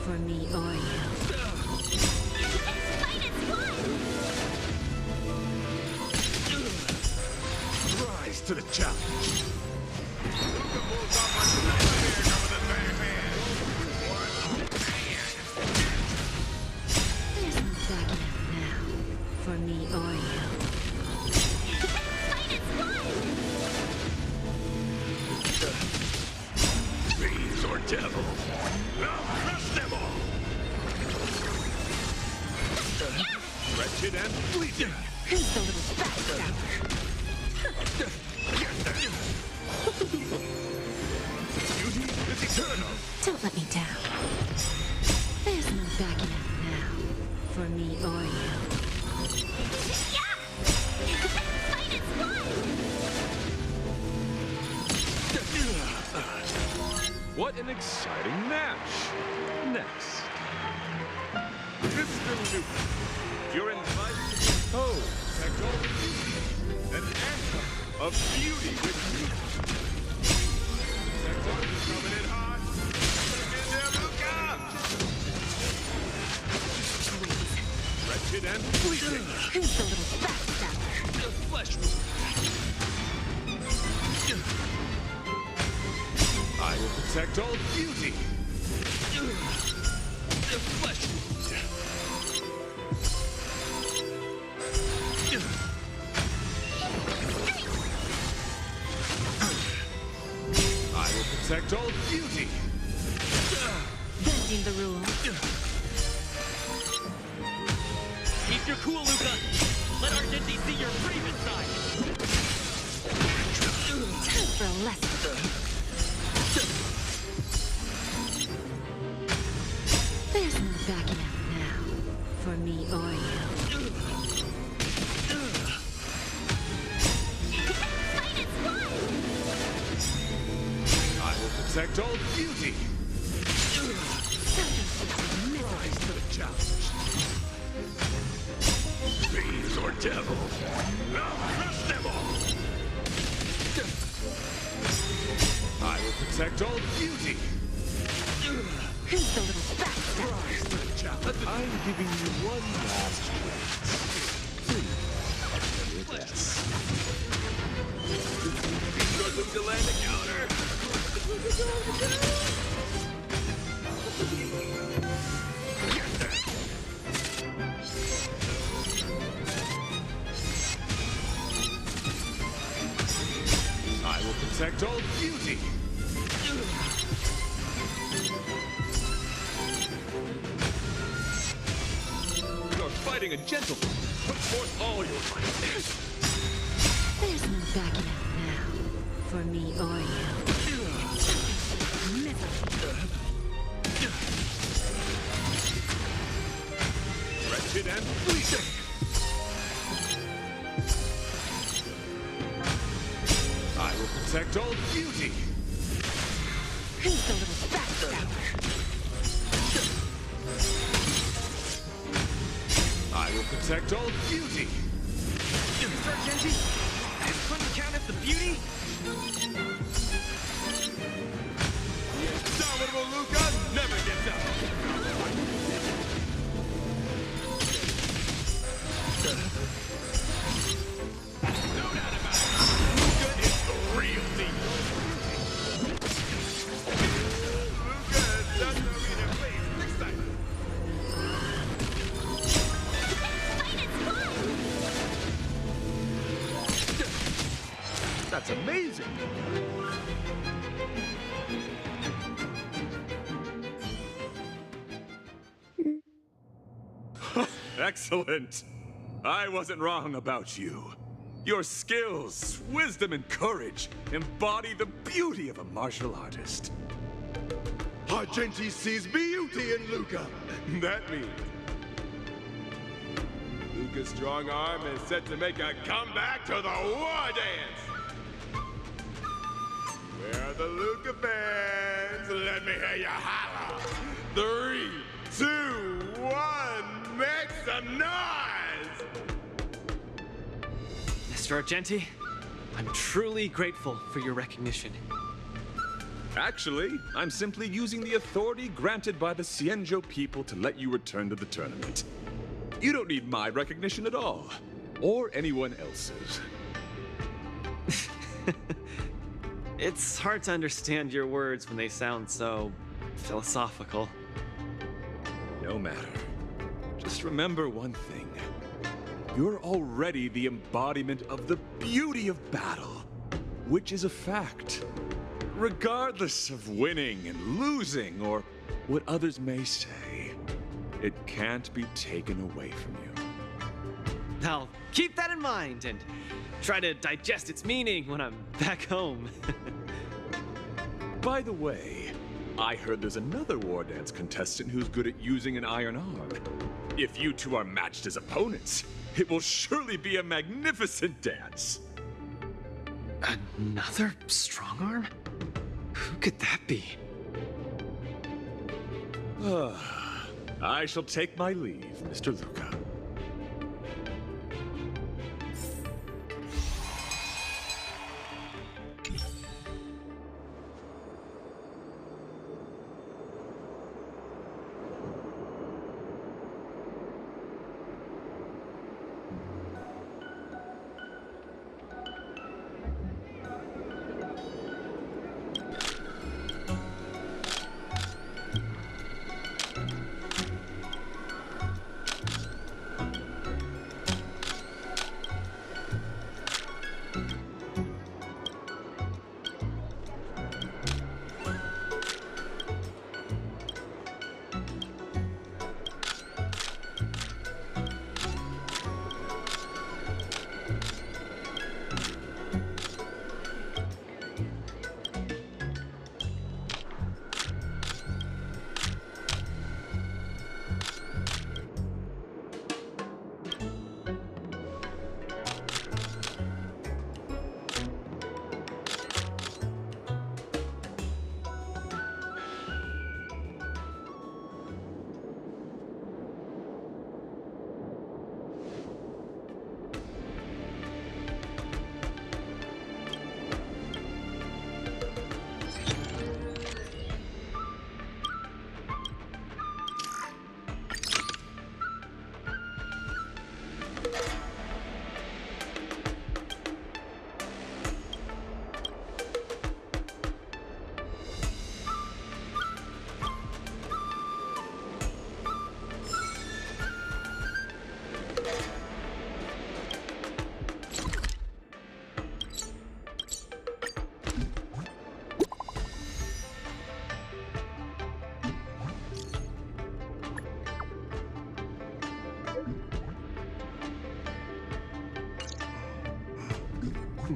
for me or you. Rise to the challenge. There's no backing out now, for me or you. Fiends or devil, I'll crush them all. Wretched and fleeting. Who's the little backstabber? Beauty is eternal. Don't let me down. There's no backing out now, for me or you. What an exciting match! Next. Mr. Luke, you're invited to compose an anthem of beauty with you. Sector's coming in hot. Get there, Luca! Wretched and fleeting. Who's the little backstabber? Flesh. I will protect all beauty. Flesh. I will protect all beauty. Bending the rules. Keep your cool, Luca. Let Argenti see your bravest side. Time for a lesson. There's no backing out now, for me or you. I will protect all beauty. Rise to the challenge. Fiends or devil, I'll crush them all. I will protect all beauty. Who's the little backstabber? Rise to the challenge. I'm giving you one last chance. Please, yes. Good look to land the counter. I will protect all beauty. You're fighting a gentleman. Put forth all your might. There's no backing out now, for me or you. Wretched and fleeting. I will protect all beauty. Who's the little backstabber? I will protect all beauty. Argenti, this couldn't count as the beauty? The indomitable Luca never gets up. No doubt about it. Luca is the real deal. Luca has done no reason to play excited. That's amazing. Excellent. I wasn't wrong about you. Your skills, wisdom, and courage embody the beauty of a martial artist. Argenti sees beauty in Luca. That means Luca's strong arm is set to make a comeback to the war dance. Where are the Luca fans? Let me hear you holler. 3, 2, 1, make some noise! Mr. Argenti, I'm truly grateful for your recognition. Actually, I'm simply using the authority granted by the Cienjo people to let you return to the tournament. You don't need my recognition at all, or anyone else's. It's hard to understand your words when they sound so philosophical. No matter. Just remember one thing. You're already the embodiment of the beauty of battle, which is a fact. Regardless of winning and losing, or what others may say, it can't be taken away from you. I'll keep that in mind and try to digest its meaning when I'm back home. By the way, I heard there's another war dance contestant who's good at using an iron arm. If you two are matched as opponents, it will surely be a magnificent dance. Another strong arm? Who could that be? I shall take my leave, Mr. Luca.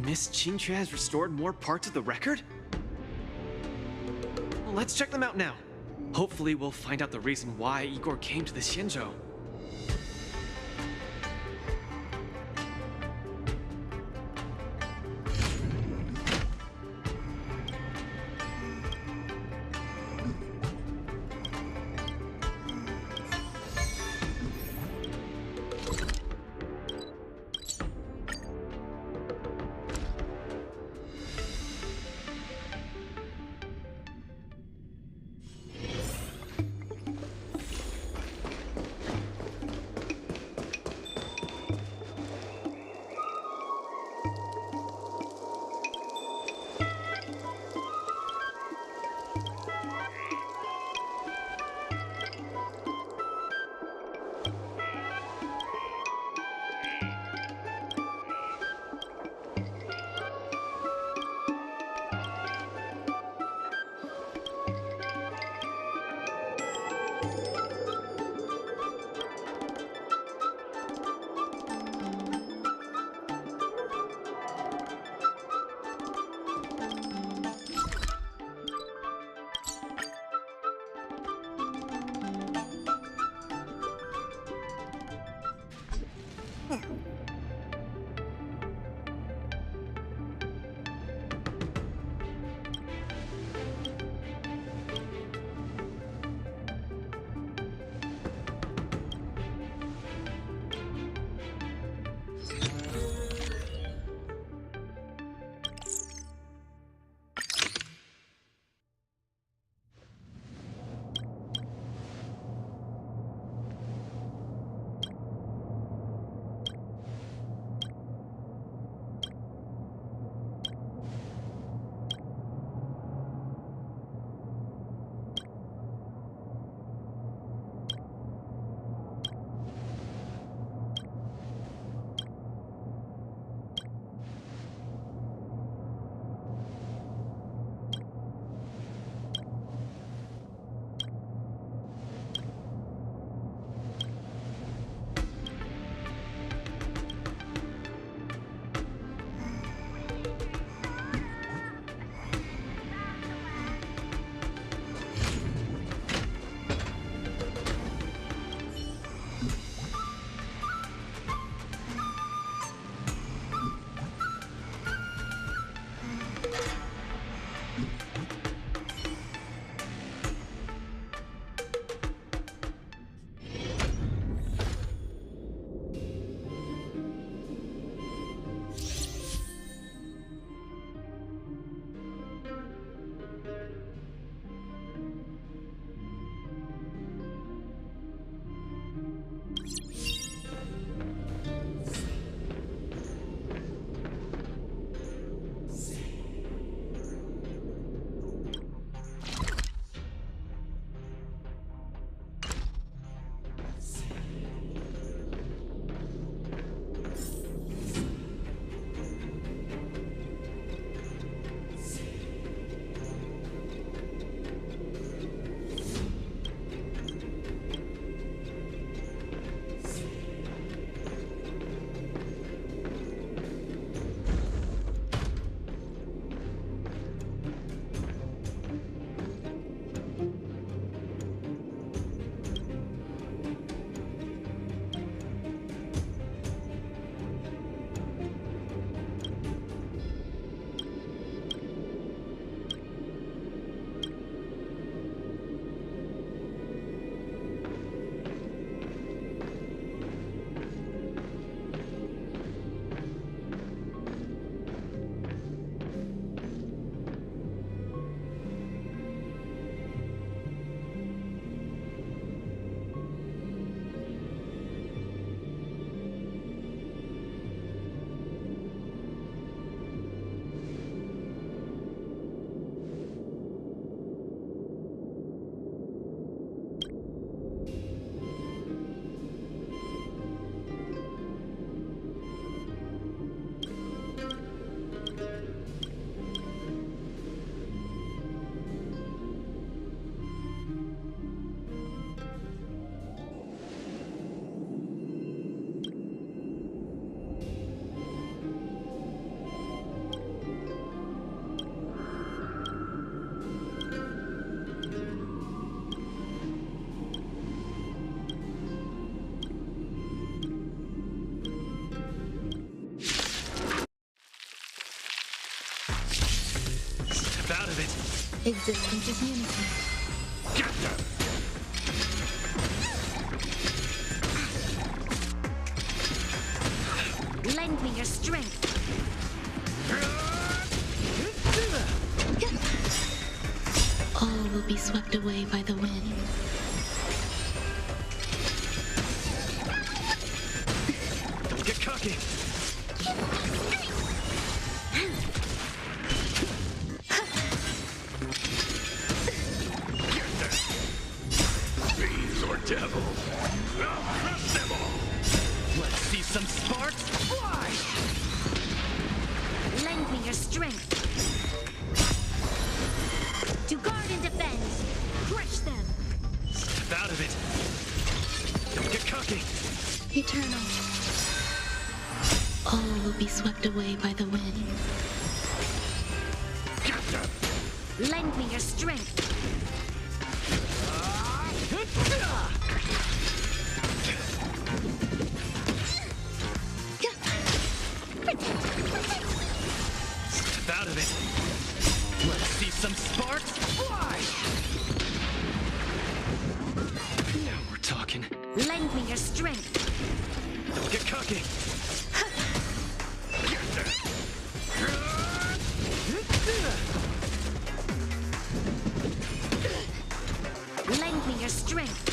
Miss Qingque has restored more parts of the record? Well, let's check them out now. Hopefully we'll find out the reason why Igor came to the Xianzhou. Existence is unity. Lend me your strength. All will be swept away by the wind. Don't get cocky. Fiends or devils, I'll crush them all. Let's see some sparks fly! Lend me your strength. To guard and defend. Crush them. Step out of it. Don't get cocky. Eternal. All will be swept away by the wind. Lend me your strength. Step out of it. Let's see some sparks fly! Now we're talking. Lend me your strength. Don't get cocky. Lend me your strength.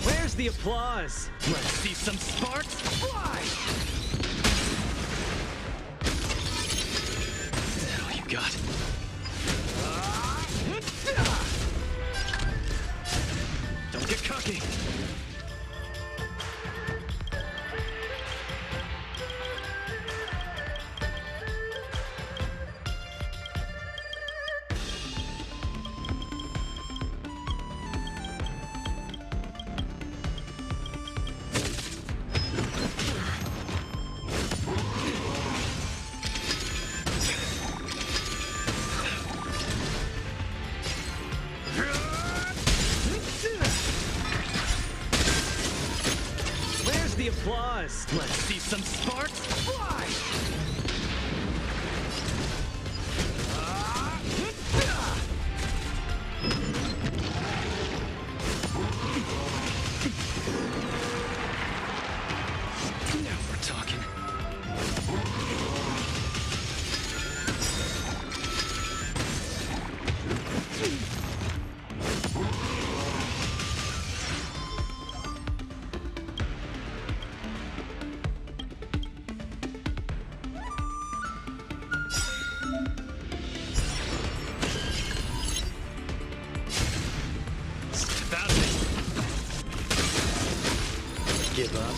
Where's the applause? Let's see some sparks fly! Is that all you got? Don't get cocky. The applause. Let's see some sparks fly! Now we're talking. Give up.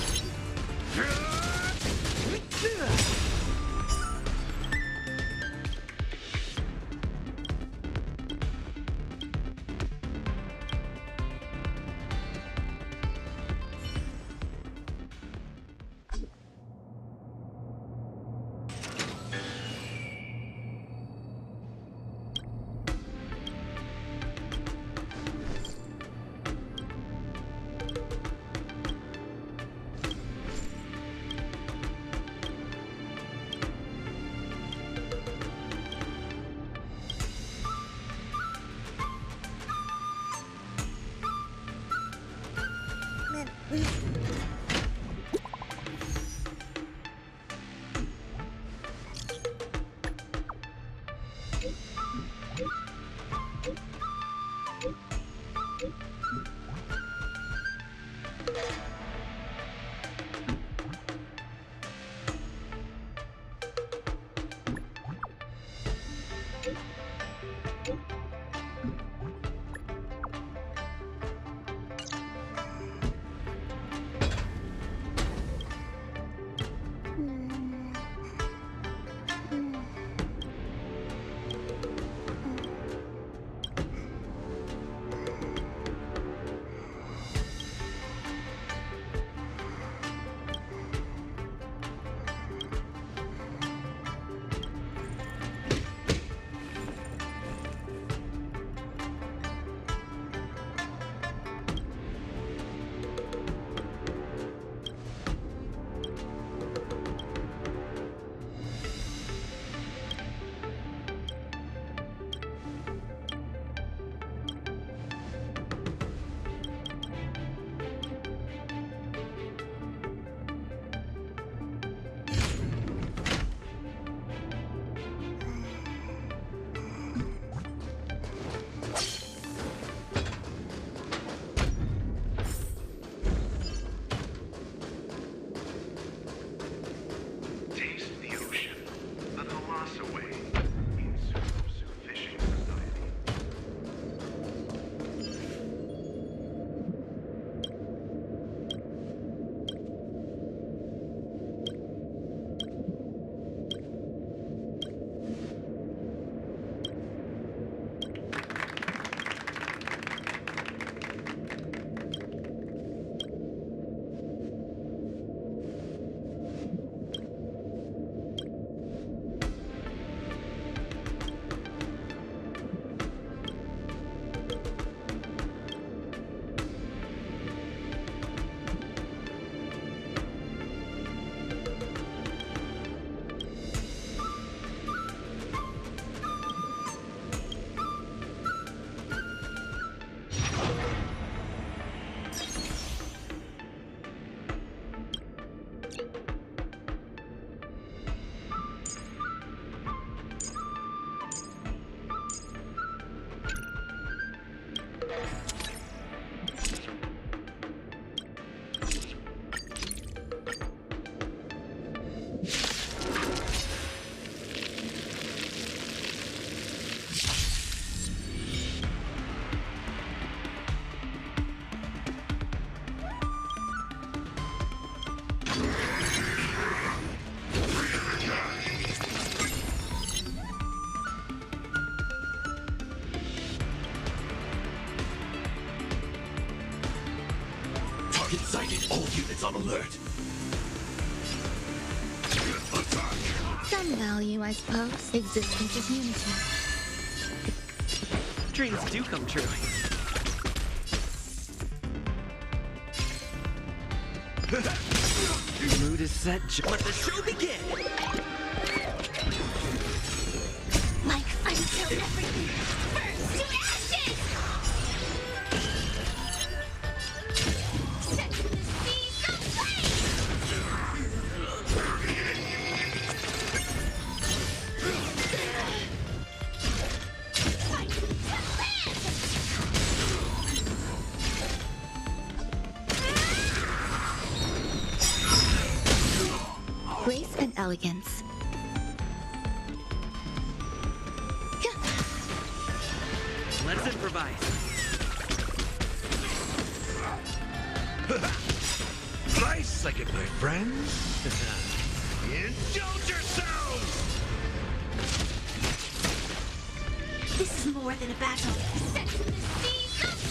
Target sighted. All units on alert. Some value, I suppose. Existence is unity. Dreams do come true. Mood is set. Let the show begin! Like until everything burns to ashes! Set the seas ablaze! Fight to land! Grace and elegance. Let's improvise. Nice, I get my friends. Indulge yourselves! This is more than a battle. Set the seas ablaze!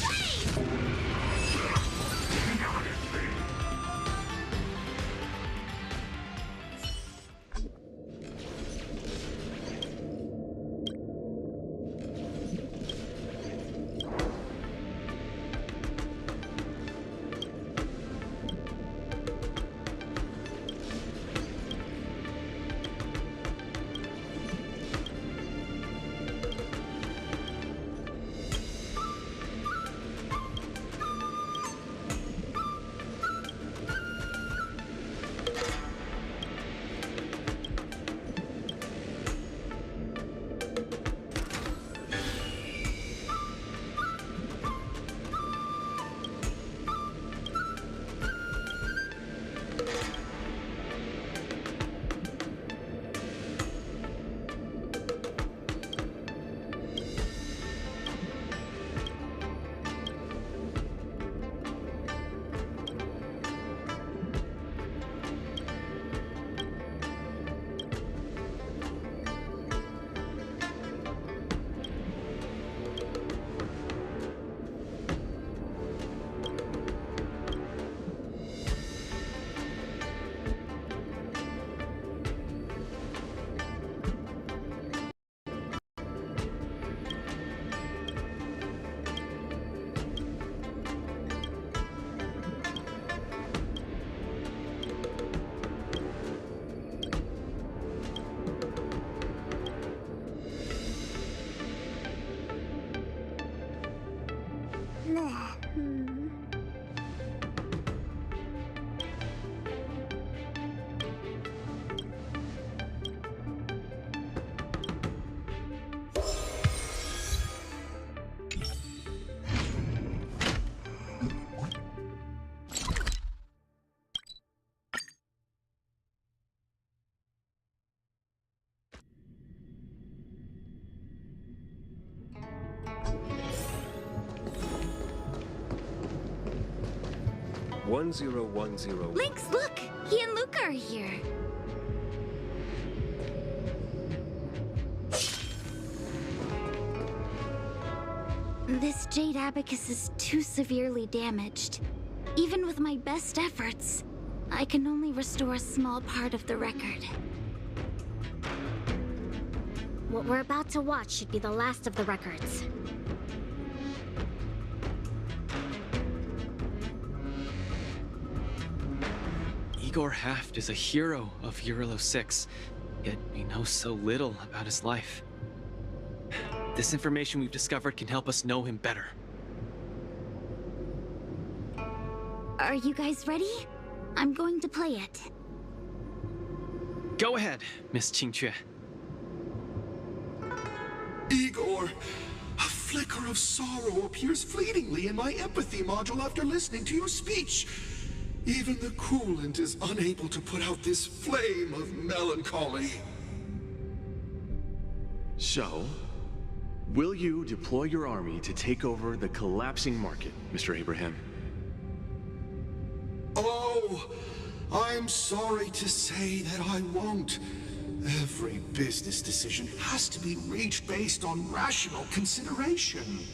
Lynx, look! He and Luca are here. This jade abacus is too severely damaged. Even with my best efforts, I can only restore a small part of the record. What we're about to watch should be the last of the records. Igor Haft is a hero of Eurolo 6, yet we know so little about his life. This information we've discovered can help us know him better. Are you guys ready? I'm going to play it. Go ahead, Miss Qingque. Igor, a flicker of sorrow appears fleetingly in my empathy module after listening to your speech. Even the coolant is unable to put out this flame of melancholy. So, will you deploy your army to take over the collapsing market, Mr. Abraham? Oh, I'm sorry to say that I won't. Every business decision has to be reached based on rational consideration.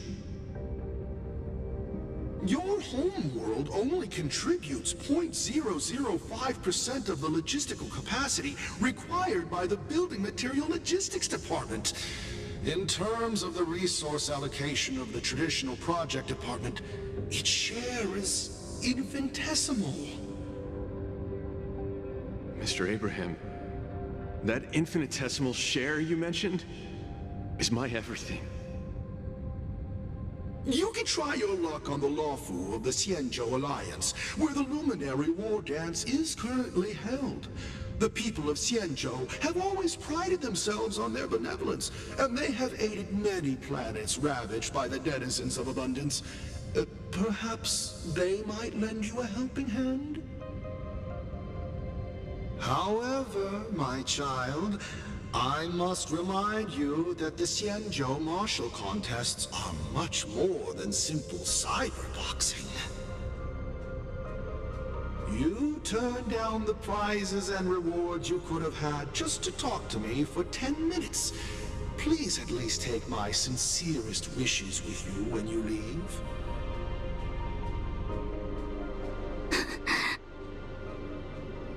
Your homeworld only contributes 0.005% of the logistical capacity required by the Building Material Logistics Department. In terms of the resource allocation of the traditional project department, its share is infinitesimal. Mr. Abraham, that infinitesimal share you mentioned is my everything. You can try your luck on the Lawfu of the Xianzhou Alliance, where the Luminary war dance is currently held. The people of Xianzhou have always prided themselves on their benevolence, and they have aided many planets ravaged by the denizens of abundance. Perhaps they might lend you a helping hand? However, my child, I must remind you that the Xianzhou martial contests are much more than simple cyberboxing. You turned down the prizes and rewards you could have had just to talk to me for 10 minutes. Please at least take my sincerest wishes with you when you leave.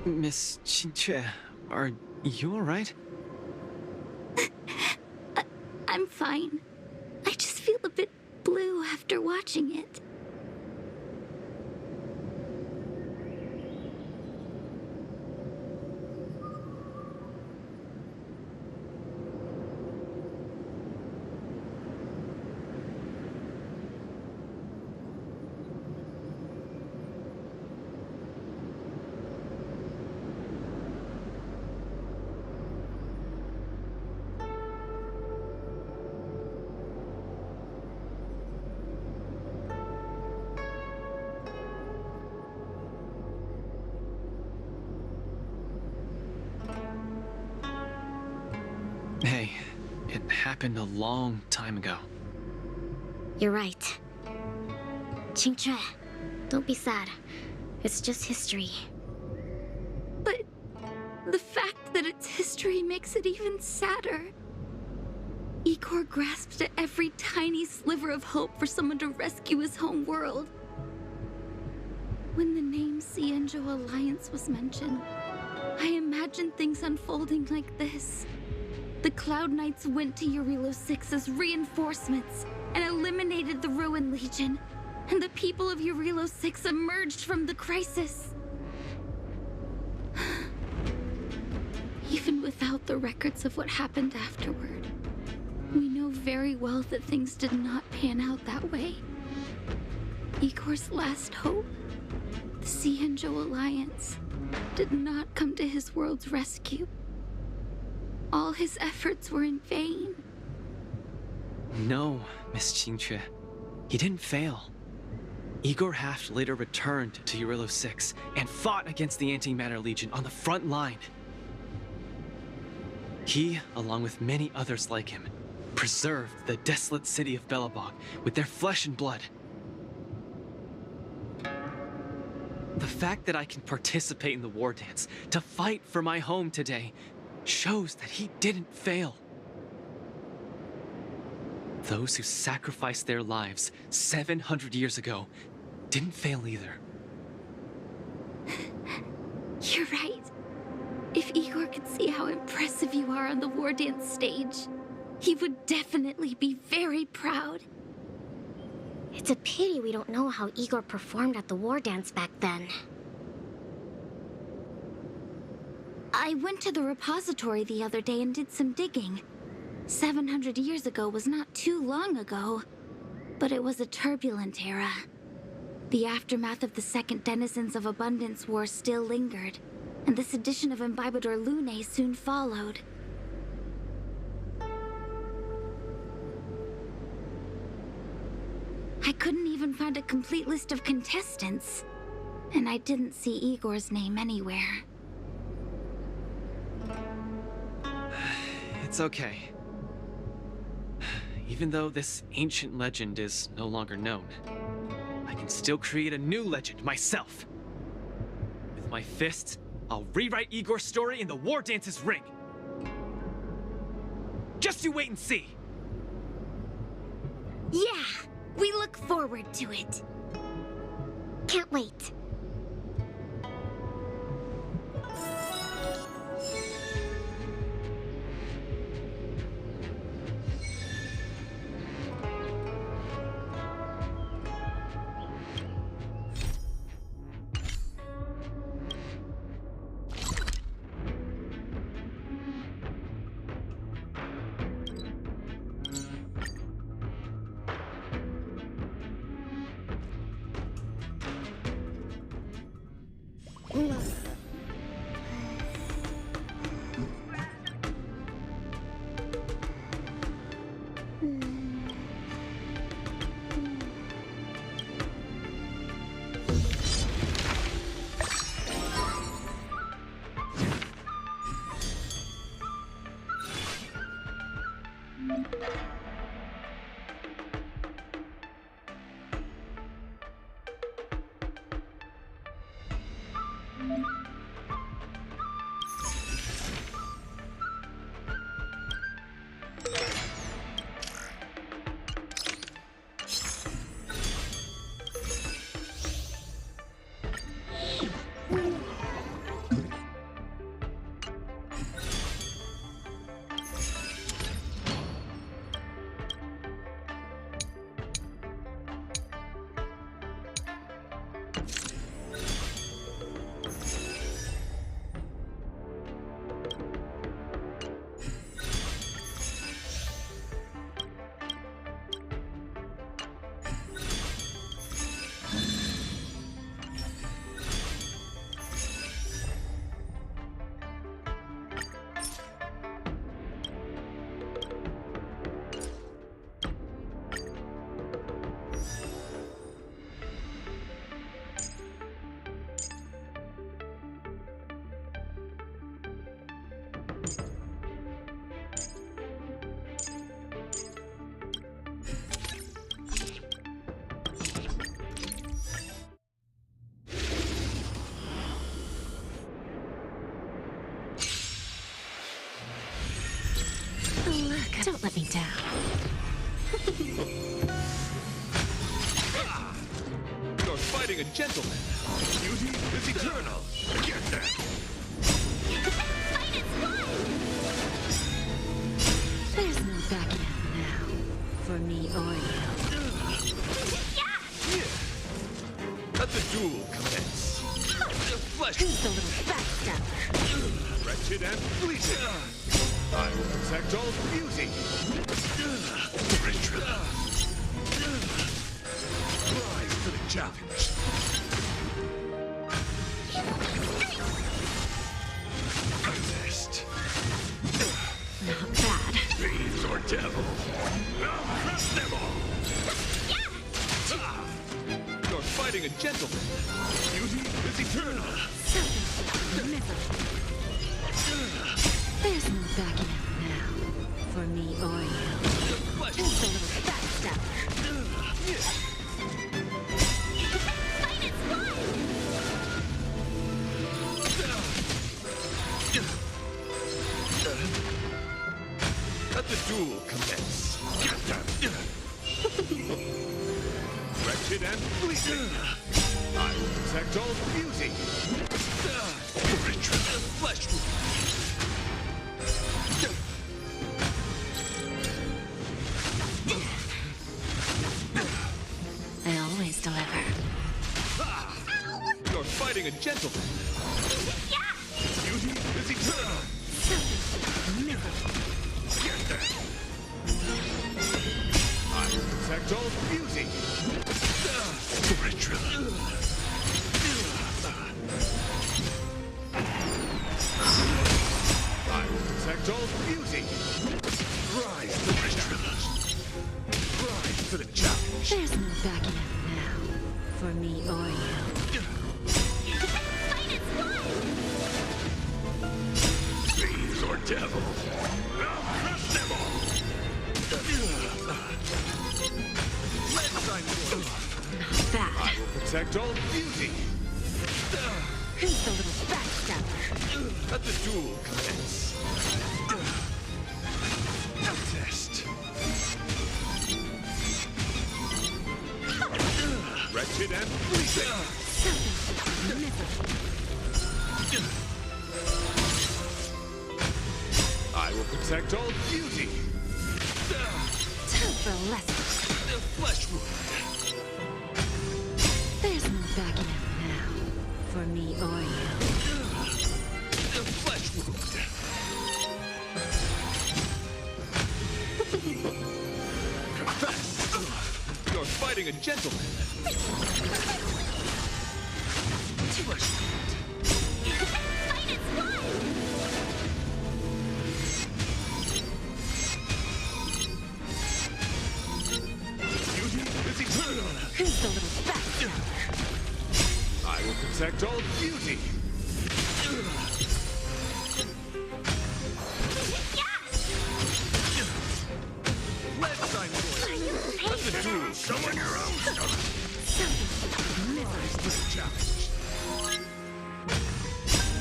Miss Qingque, are you alright? I'm fine. I just feel a bit blue after watching it. Hey, it happened a long time ago. You're right. Qingque, don't be sad. It's just history. But the fact that it's history makes it even sadder. Igor grasped at every tiny sliver of hope for someone to rescue his home world. When the name Xianzhou Alliance was mentioned, I imagined things unfolding like this. The Cloud Knights went to Eurilo 6 as reinforcements and eliminated the Ruin Legion, and the people of Eurilo 6 emerged from the crisis. Even without the records of what happened afterward, we know very well that things did not pan out that way. Igor's last hope, the Xianzhou Alliance, did not come to his world's rescue. All his efforts were in vain. No, Miss Qingque. He didn't fail. Igor Haft later returned to Eurilo 6 and fought against the Antimatter Legion on the front line. He, along with many others like him, preserved the desolate city of Belobog with their flesh and blood. The fact that I can participate in the war dance to fight for my home today shows that he didn't fail. Those who sacrificed their lives 700 years ago didn't fail either. You're right. If Igor could see how impressive you are on the war dance stage, he would definitely be very proud. It's a pity we don't know how Igor performed at the war dance back then. I went to the repository the other day and did some digging. 700 years ago was not too long ago, but it was a turbulent era. The aftermath of the Second Denizens of Abundance War still lingered, and the sedition of Imbibador Lune soon followed. I couldn't even find a complete list of contestants, and I didn't see Igor's name anywhere. It's okay. Even though this ancient legend is no longer known, I can still create a new legend myself. With my fists, I'll rewrite Igor's story in the War Dance's ring. Just you wait and see. Yeah, we look forward to it. Can't wait. Look, don't let me down. You're fighting a gentleman. Beauty is eternal. Get that. There's no backing out now. For me or you. Let the duel commence. The flesh. Who's the little backstabber? Wretched and fleeting. I will protect all beauty. Rise to the challenge. Resist. Not bad. Fiends or devil. I'll crush them all. You're fighting a gentleman. Beauty is eternal. There's no backing out now. For me or you. Who's the little backstabber? Let the duel commence. Get them. Wretched and fleeting. I will protect all beauty. Flesh wound. I always deliver. You're fighting a gentleman. Beauty is eternal. Get that. I will protect all beauty. I will protect all beauty. Rise to the challenge. Rise to the challenge. There's no backing out now. For me or you. Fiends or devil. I'll crush them all. Not bad. I will protect all beauty. Who's the little backstabber? Let the duel commence. Test. Wretched Wretched and fleeting! I will protect all beauty! Time for a lesson. The flesh wound! There's no backing out now. For me or you. The flesh wound! Confess! You're fighting a gentleman! Flesh wound! Fight its blood! Beauty is eternal! Who's the little bastard? I will protect all beauty! Let's sign for it! Let the duel summon your own stomach! Rise to the challenge!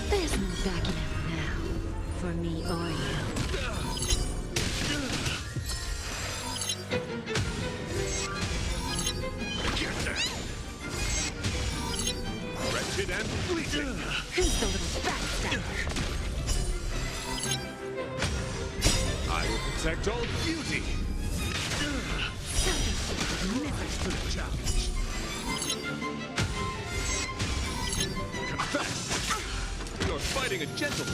There's no backing out now. For me or you. Get that! Wretched and fleeting! Who's the little bastard? I will protect all beauty! Rise to the challenge! Confess! You're fighting a gentleman!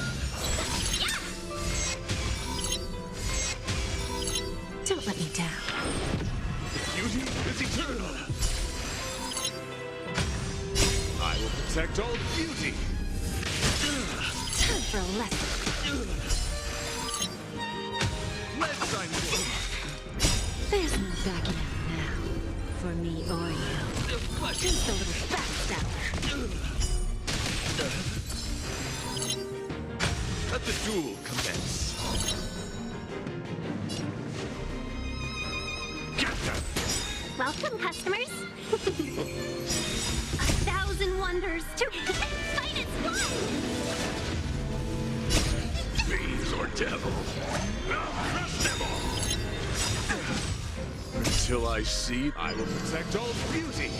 Don't let me down. Beauty is eternal! I will protect all beauty! Time for a lesson. Let's sign for it! There's no backing out now. For me or you. The flesh Who's the little bastard? Let the duel commence! Get them! Welcome, customers. 1,000 wonders to fight its blood. Fiends or devil, I'll crush them all! Until I see, I will protect all beauty!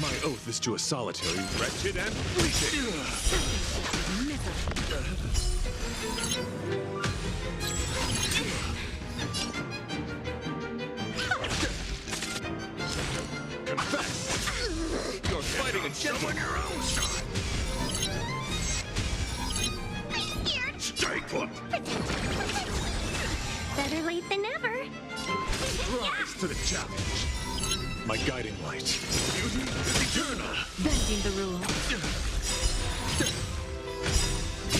My oath is to a solitary, wretched and fleeting! Confess! You're fighting a gentleman! Your own shot! I'm scared. Stay put! Better late than never. Rise to the challenge! My guiding light. Beauty is eternal! Bending the rules.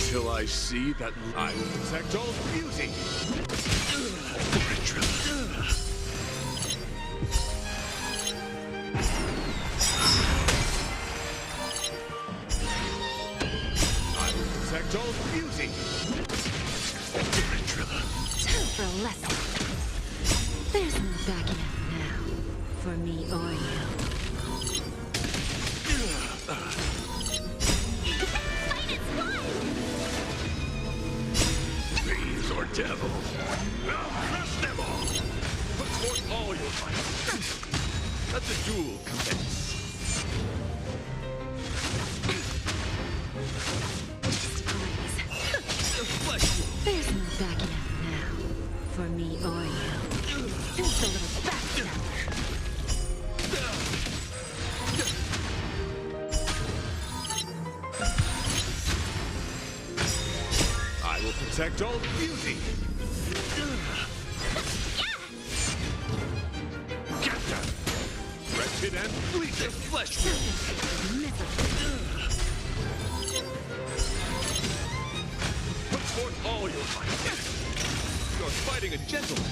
Till I see that I will protect all beauty! I will protect all beauty! Time for a lesson. There's no backing out now. For me or you. Fight its blood. Fiends or devil, I'll crush them all! Put forth all your might! Let the duel commence! The flesh wound! There's no backing out now. For me or you. Who's the little bastard? I will protect all beauty! Get them! Wretched and fleeting flesh wound! Put forth all your might! You're fighting a gentleman!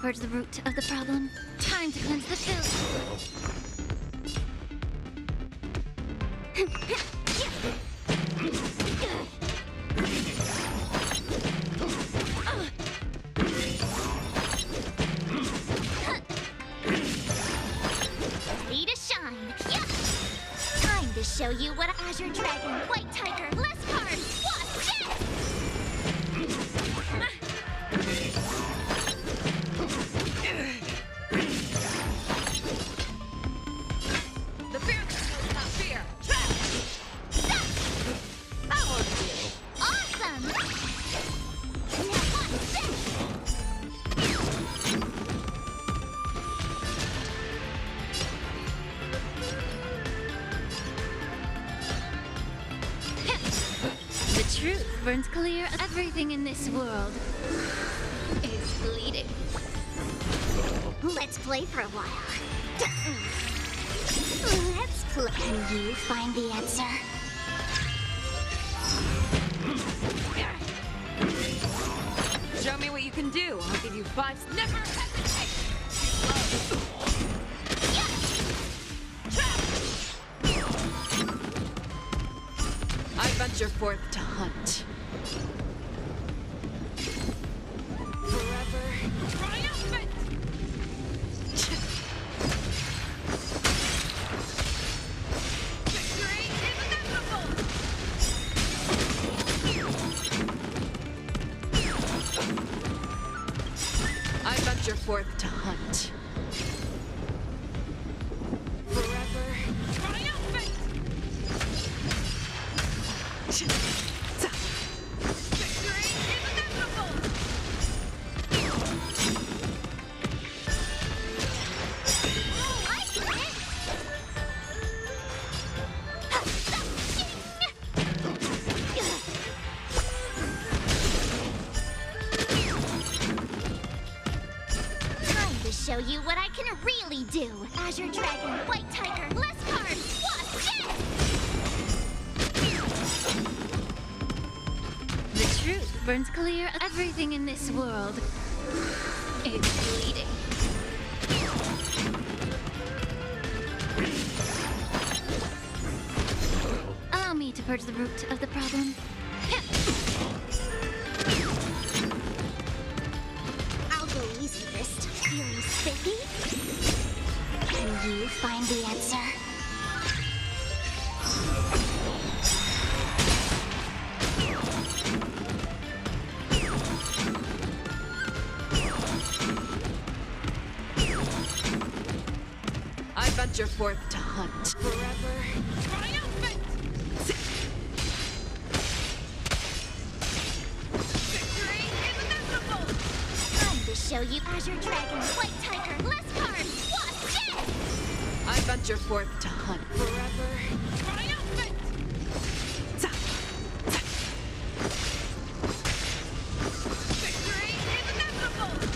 Purge the root of the problem. Time to cleanse the filth. Ready to shine. Yeah. Time to show you what Azure Dragon, White Tiger, less cards. What's this? Burns clear. Everything in this world is bleeding. Let's play for a while. Let's play. Can you find the answer? Show me what you can do. I'll give you 5. Never hesitate. I venture forth to hunt. Forever triumphant! Victory is inevitable! I venture forth to hunt. Forever triumphant! Victory is inevitable! I did it! Time to show you what I can really do. Azure Dragon, White Tiger, less cards. What's this? The truth burns clear. Everything in this world is bleeding. Allow me to purge the root of the problem. Spiffy? Can you find the answer? I venture forth to hunt. Forever triumphant! Victory is inevitable! Time to show you Azure Dragon, White Tiger, less cards, what's this? I venture forth to hunt. Forever triumphant! Victory is inevitable!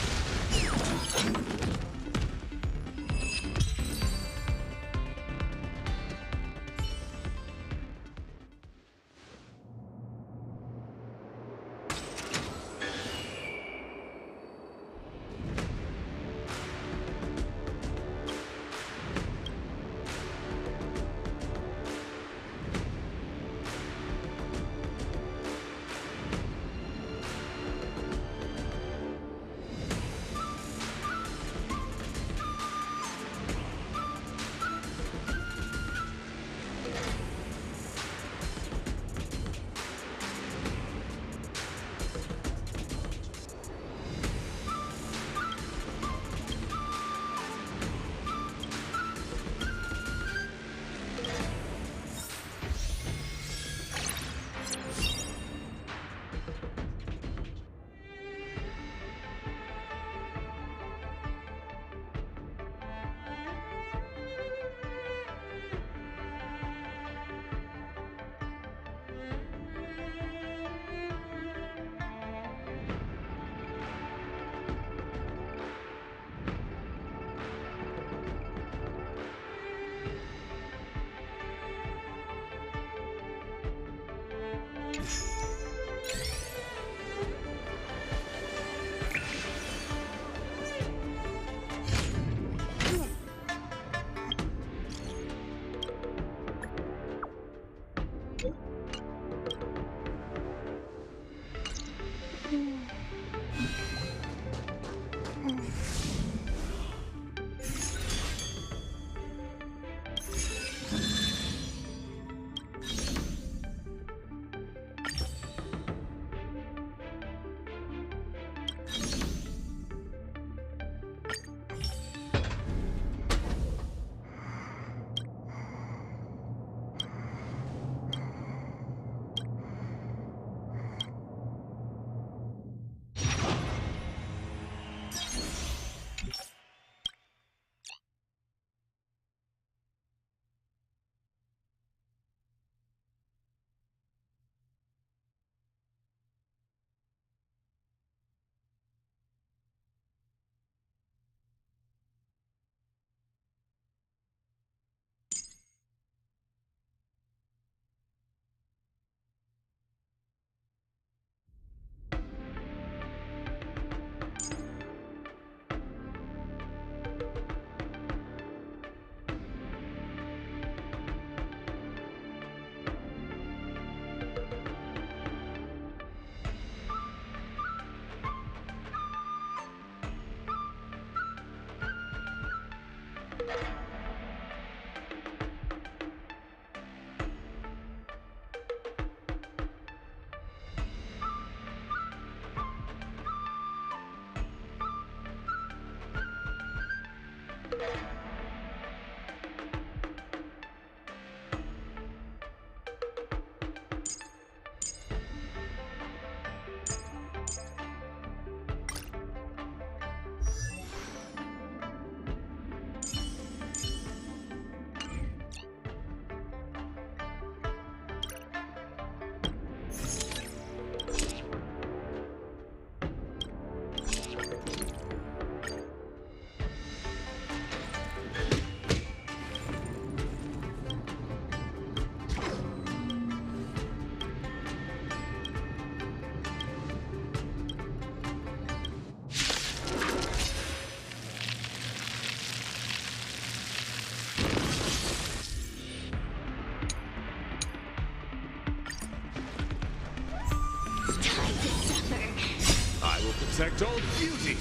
Protect all beauty.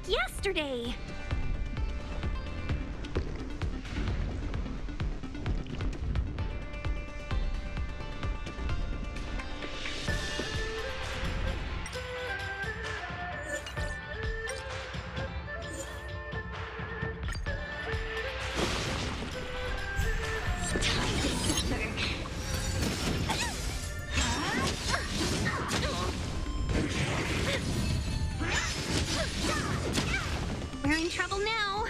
yesterday. We're in trouble now.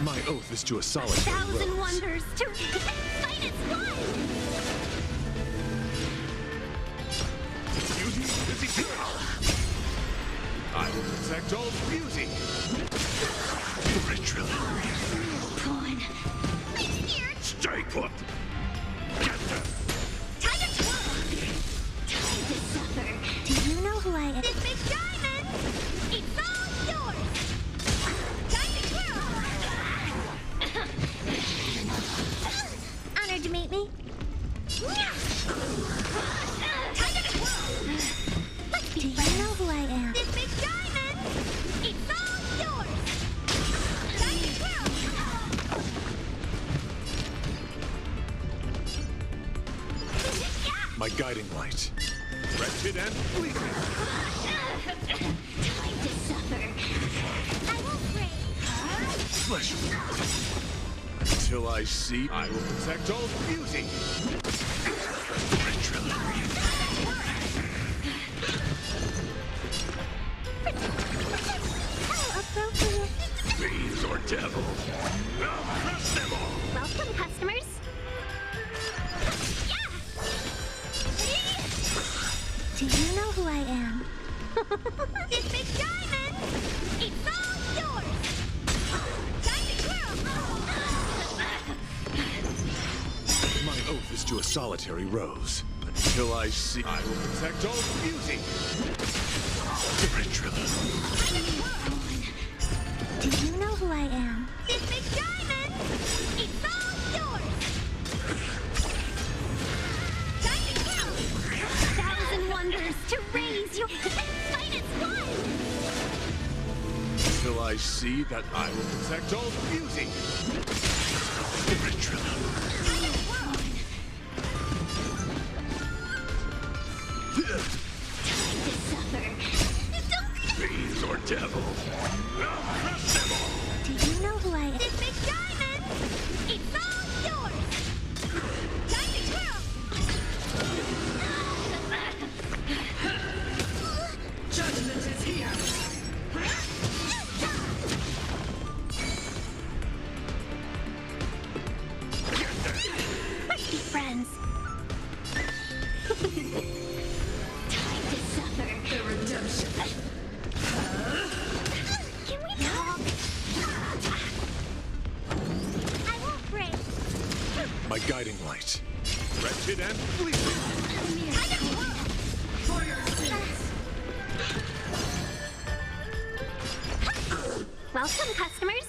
My oath is to a solitary Thousand rose. wonders to fight as one. Beauty is eternal. I will protect all beauty. Pawn. I'm scared. Stay put. Time to twirl. Time to suffer. Do you know who I am? This big diamond. It's all yours. Time to twirl. Honored to meet me. Time to twirl. Do you know who I am? This big diamond. It's all yours. Time to twirl. My guiding light. Wretched and fleeting. Time to suffer. I won't break. Flesh. Until I see, I will protect all beauty. How appropriate. Fiends or devils. I'll crush them all. Welcome, customers. Do you know who I am? This big diamond! It's all yours! Time to twirl! My oath is to a solitary rose. Until I see, I will protect all beauty. Do you know who I am? This big diamond! It's all yours! Time to twirl! Thousand wonders to raise your fight as one! Until I see that I will protect all beauty. Fiends or devils. I'll crush them all. Do you know who I am? This big diamond! It's all yours! Time to twirl! Judgment is here. Let's be friends. Time to suffer. The redemption. Can we talk? I won't break. My guiding light. Wretched and fleeting. For your sins. Welcome, customers.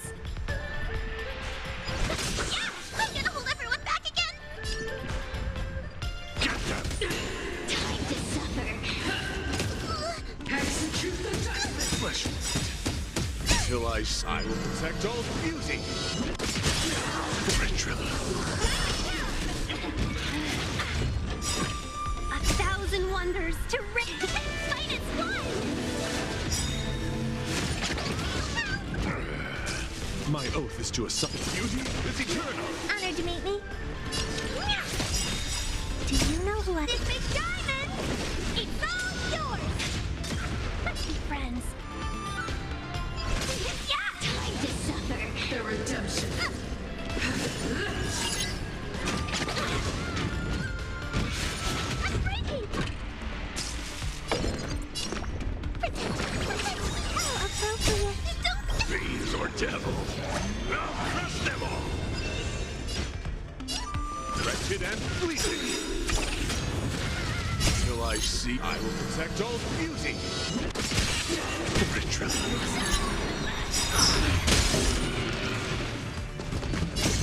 Yeah! I'm gonna hold everyone back again! Time to suffer. Execute the judgment. Flesh. Until I will protect all beauty. A thousand wonders to fight as one! My oath is to a Beauty is eternal. Honored to meet me. Do you know who I... This big diamond! It's all yours! Let's be friends. Yeah! Time to suffer. The redemption. I'm breaking! How appropriate. Don't... Fiends or devils. I'll crush them all. Wretched and fleeting. Until I see, I will protect all beauty.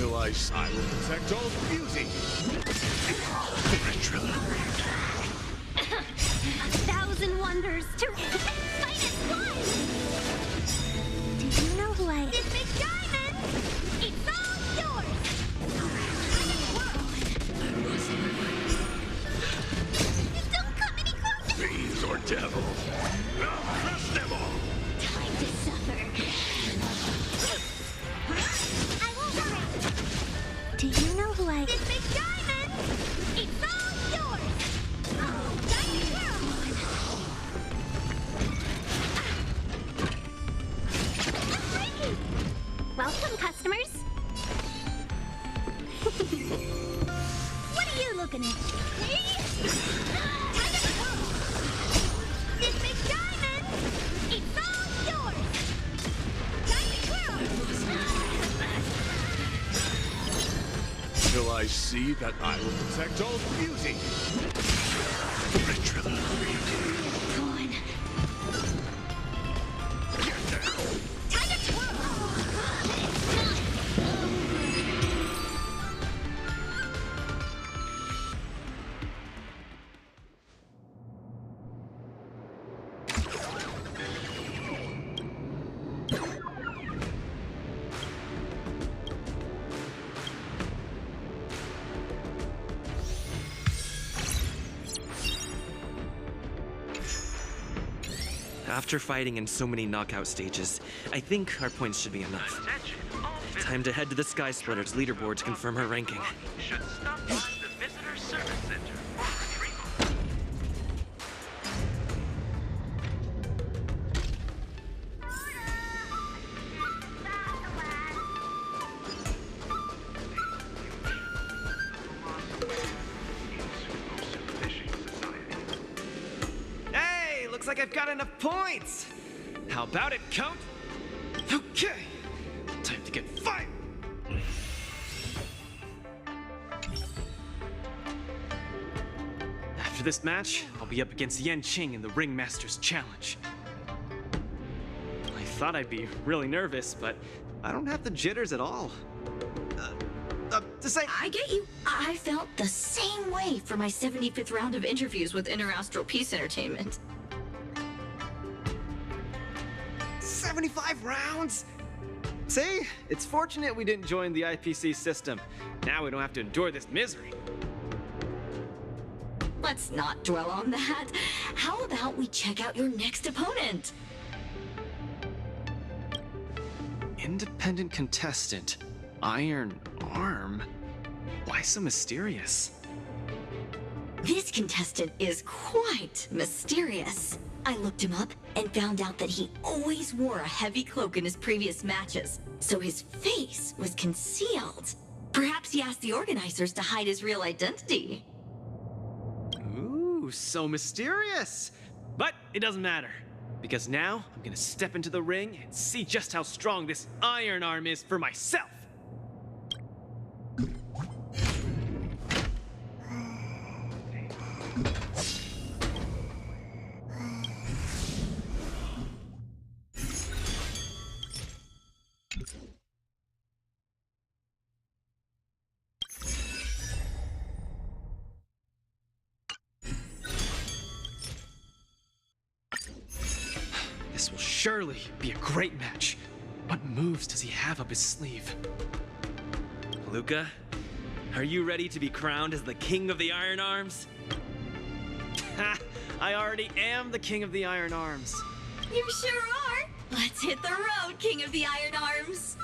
Till I will protect all fusing. A thousand wonders to fight as one! Do you know who I am? This big diamond! It's all yours! Don't come any closer! Fiends or devil, I'll crush them all! Time to suffer. I won't worry. Do you know who I am? This big diamond! It's all yours! Time to twirl! Welcome, customers. What are you looking at? Time to twirl! This big diamond! It's all yours! Time to twirl! Till I see that I will protect all fusing. Go on. Time to twirl! After fighting in so many knockout stages, I think our points should be enough. Time to head to the Sky Splitter's leaderboard to confirm her ranking. Should stop by the Visitor Service Center for retrieval. Hey, looks like I've got enough points. How about it, Count? Okay, time to get fired. After this match, I'll be up against Yen Qing in the Ringmaster's Challenge. I thought I'd be really nervous, but I don't have the jitters at all. I get you. I felt the same way for my 75th round of interviews with Interastral Peace Entertainment. 75 rounds? See? It's fortunate we didn't join the IPC system. Now we don't have to endure this misery. Let's not dwell on that. How about we check out your next opponent? Independent contestant. Iron Arm? Why so mysterious? This contestant is quite mysterious. I looked him up and found out that he always wore a heavy cloak in his previous matches, so his face was concealed. Perhaps he asked the organizers to hide his real identity. Ooh, so mysterious. But it doesn't matter, because now I'm gonna step into the ring and see just how strong this Iron Arm is for myself. This will surely be a great match. What moves does he have up his sleeve? Luca, are you ready to be crowned as the King of the Iron Arms? Ha! I already am the King of the Iron Arms. You sure are. Let's hit the road, King of the Iron Arms.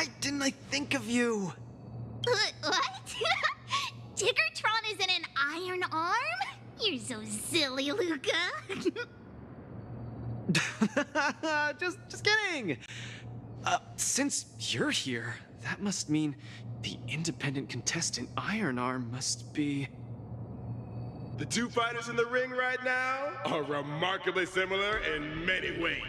Why didn't I think of you? What? Tiggertron is in an iron arm? You're so silly, Luca. just kidding. Since you're here, that must mean the independent contestant Iron Arm must be... The two fighters in the ring right now are remarkably similar in many ways.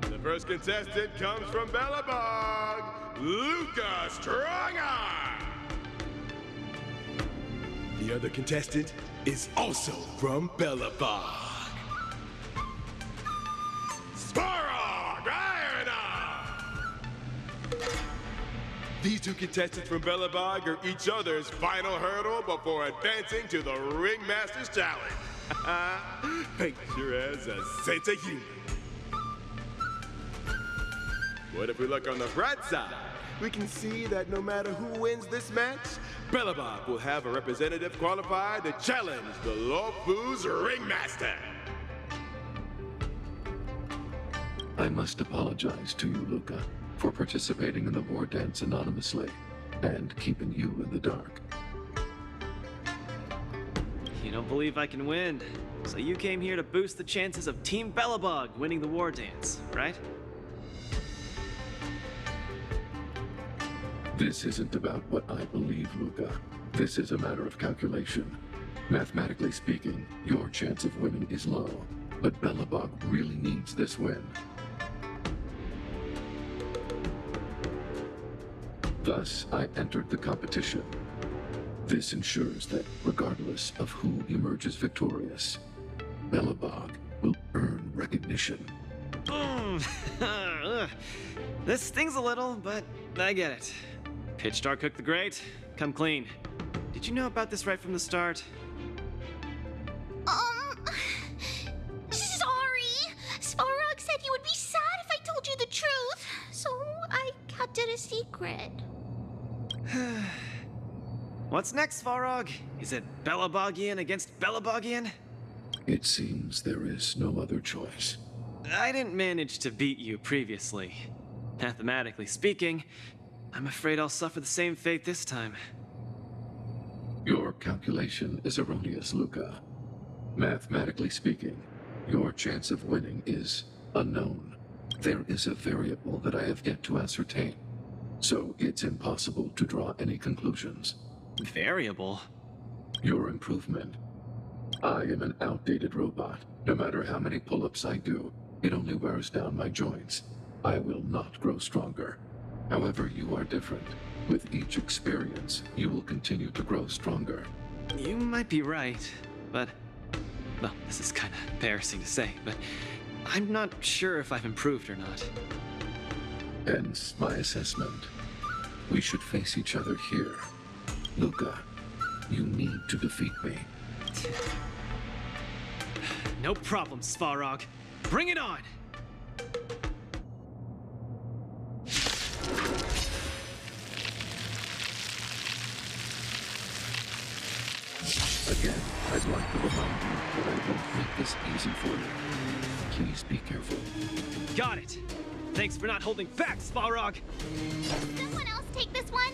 The first contestant comes from Belobog, Luca Strongarm. The other contestant is also from Belobog, Svarog Iron Arm. These two contestants from Belobog are each other's final hurdle before advancing to the Ringmaster's Challenge. Picture has a sense of humor. What if we look on the bright side? We can see that no matter who wins this match, Belobog will have a representative qualified to challenge the Lofu's Ringmaster. I must apologize to you, Luca, for participating in the war dance anonymously and keeping you in the dark. You don't believe I can win, so you came here to boost the chances of Team Belobog winning the war dance, right? This isn't about what I believe, Luca. This is a matter of calculation. Mathematically speaking, your chance of winning is low, but Belobog really needs this win. Thus, I entered the competition. This ensures that, regardless of who emerges victorious, Belobog will earn recognition. This stings a little, but I get it. Pitch Dark Cook the Great, come clean. Did you know about this right from the start? Sorry. Svarog said you would be sad if I told you the truth, so I kept it a secret. What's next, Svarog? Is it Belobogian against Belobogian? It seems there is no other choice. I didn't manage to beat you previously. Mathematically speaking, I'm afraid I'll suffer the same fate this time. Your calculation is erroneous, Luca. Mathematically speaking, your chance of winning is unknown. There is a variable that I have yet to ascertain, so it's impossible to draw any conclusions. Variable? Your improvement. I am an outdated robot. No matter how many pull-ups I do, it only wears down my joints. I will not grow stronger. However, you are different. With each experience, you will continue to grow stronger. You might be right, but... Well, this is kind of embarrassing to say, but I'm not sure if I've improved or not. Hence my assessment. We should face each other here. Luca, you need to defeat me. No problem, Svarog. Bring it on! Again, I'd like to remind you that I won't make this easy for you. Please be careful. Got it! Thanks for not holding back, Svarog! Someone else take this one?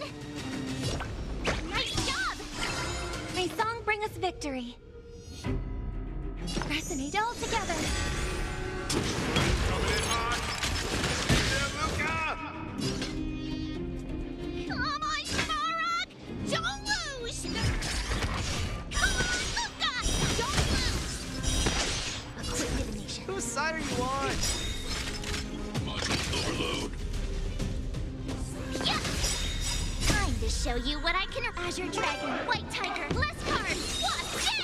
Nice job! May song bring us victory. Resonate all together. Coming in hot. Come on, Svarog! Don't lose! Come on, Luca! Don't lose! A quick divination. Whose side are you on? Module overload. Yeah! Time to show you what I can... Azure Dragon, White Tiger, less cards, what's this?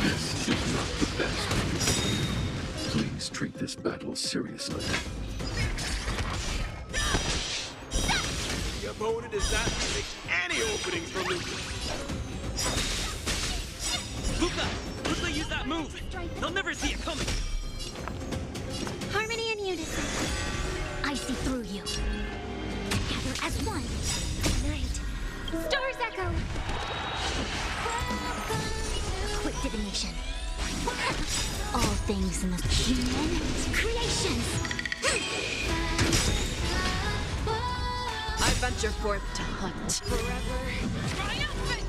This is not the best. Please treat this battle seriously. The opponent is not leaving any openings for Luca. Luca! Quickly use that move! They'll never see it coming! Harmony and unison. I see through you. Together as one. Night. Stars echo. A quick divination. All things in the human creations. I venture forth to hunt. Forever triumphant!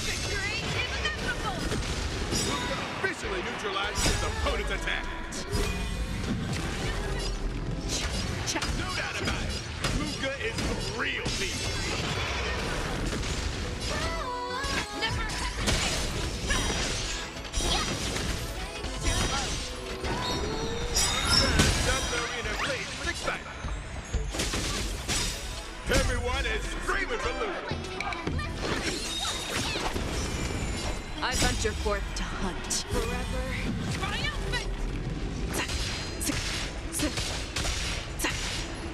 Victory is inevitable! Luca officially neutralized his opponent's attack. No doubt about it. Luca is the real deal. Never hesitate! The arena blazes with excitement. Everyone is screaming for Luca. I venture forth to hunt. Forever triumphant!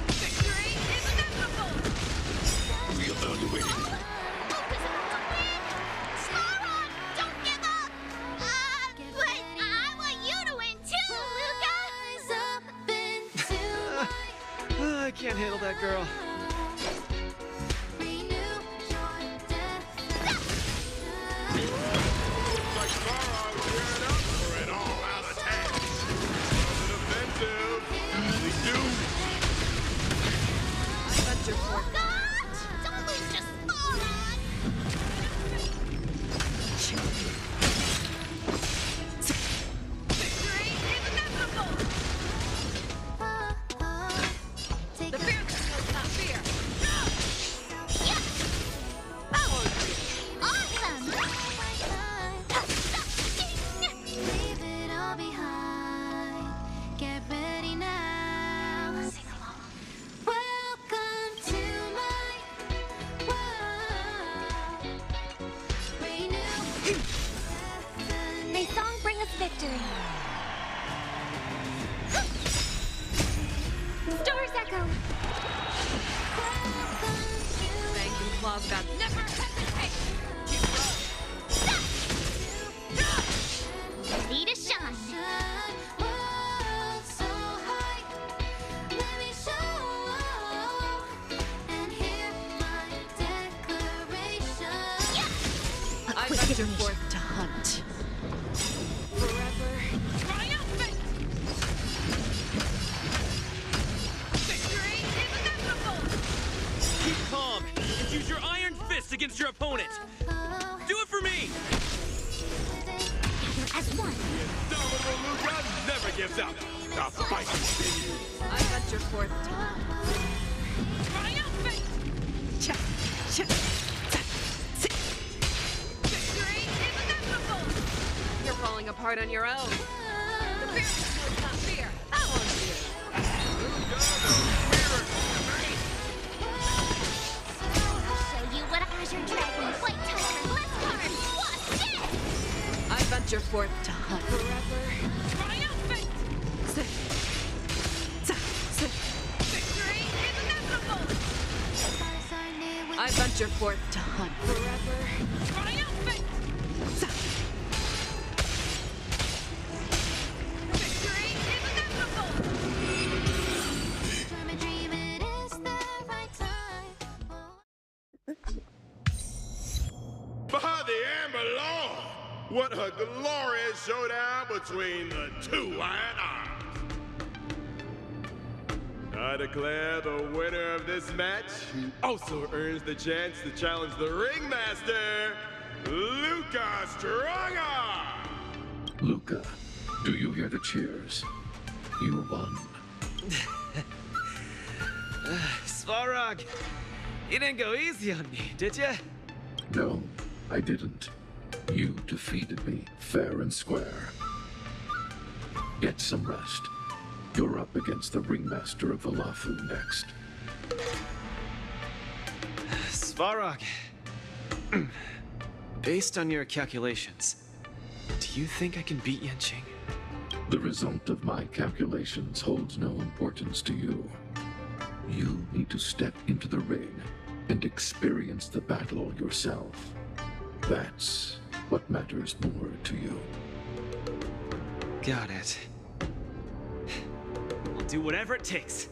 Victory is inevitable! Reevaluating. Sauron, don't give up! But I want you to win too, Luca! I can't handle that girl. Like Sauron gearing up for an all-out attack. An offensive. They do. I venture forth. Don't lose to Sauron! Victory is inevitable! The fearless knows not fear. Awesome! Leave it all behind. Get ready now. Sing along. Welcome to my world. Renew. May song bring us victory. Stars echo. Banking claws got never hesitate! Ready to shine. World so high. Let me show and hear my declaration. I venture forth to hunt. Forever triumphant! Victory is inevitable! Keep calm and use your iron fist against your opponent. Do it for me! As one. Indomitable Luca never gives up. The fight continues. I venture forth to hunt. Triumphant! Victory is inevitable! You're falling apart on your own. The fearless knows not fear. I won't fear. Show you what Azure Dragon, White Tiger, Blast Card. What's this? I venture forth to hunt. Forever triumphant! Victory is inevitable! I venture forth to hunt. Forever triumphant! Victory is inevitable! Dream a dream, it is the right time. By the Amber Law! What a glorious showdown between the two Iron Arms! I declare the winner of this match, who also earns the chance to challenge the ringmaster, Luca Strongarm! Luca, do you hear the cheers? You won. Svarog, you didn't go easy on me, did you? No, I didn't. You defeated me, fair and square. Get some rest. You're up against the ringmaster of Valafu next. Svarog, based on your calculations, do you think I can beat Yenching? The result of my calculations holds no importance to you. You need to step into the ring and experience the battle yourself. That's what matters more to you. Got it. I'll do whatever it takes.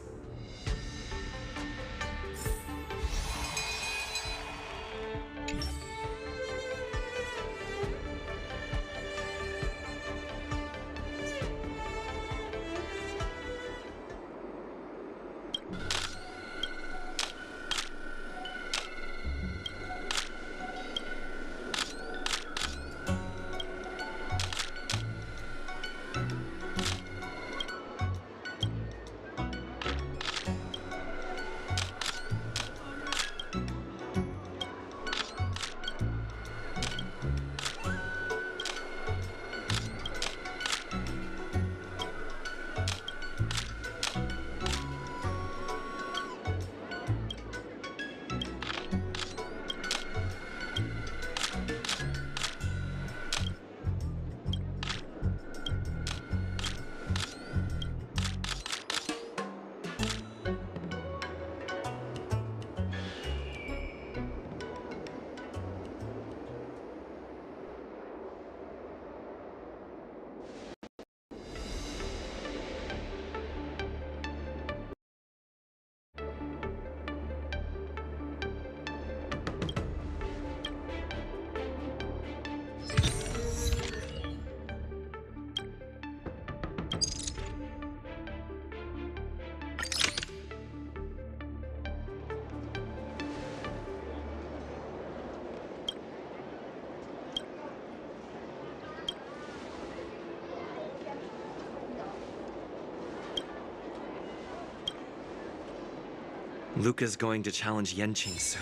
Luca's going to challenge Yenqing soon.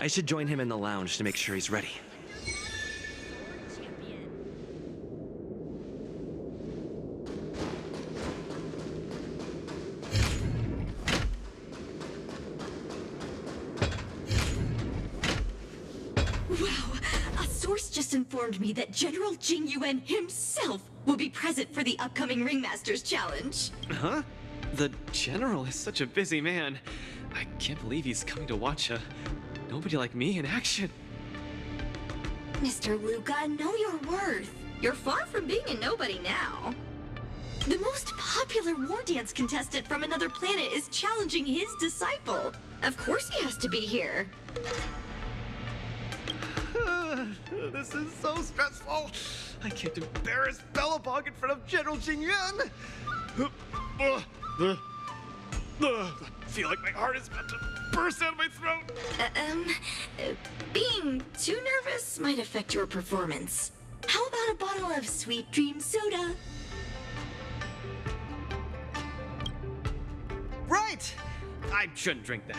I should join him in the lounge to make sure he's ready. Wow, a source just informed me that General Jing Yuan himself will be present for the upcoming Ringmasters Challenge. Huh? The General is such a busy man. I can't believe he's coming to watch a nobody like me in action. Mr. Luca, know your worth. You're far from being a nobody now. The most popular war dance contestant from another planet is challenging his disciple. Of course he has to be here. This is so stressful. I can't embarrass Belobog in front of General Jing Yuan. I feel like my heart is about to burst out of my throat. Being too nervous might affect your performance. How about a bottle of Sweet Dream soda? Right! I shouldn't drink that.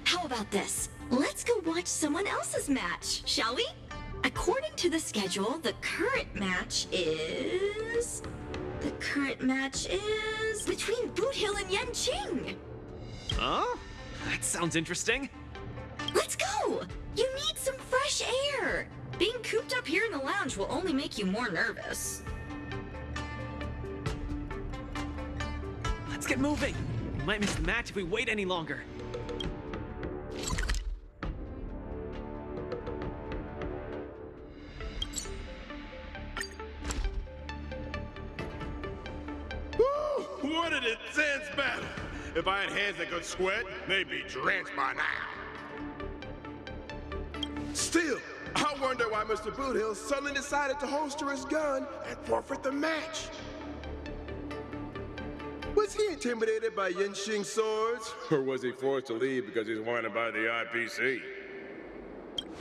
How about this? Let's go watch someone else's match, shall we? According to the schedule, the current match is between Boot Hill and Yenqing. Huh? That sounds interesting. Let's go! You need some fresh air! Being cooped up here in the lounge will only make you more nervous. Let's get moving. We might miss the match if we wait any longer. What an intense battle! If I had hands that could sweat, they'd be drenched by now. Still, I wonder why Mr. Boothill suddenly decided to holster his gun and forfeit the match. Was he intimidated by Yenqing's swords? Or was he forced to leave because he's wanted by the IPC?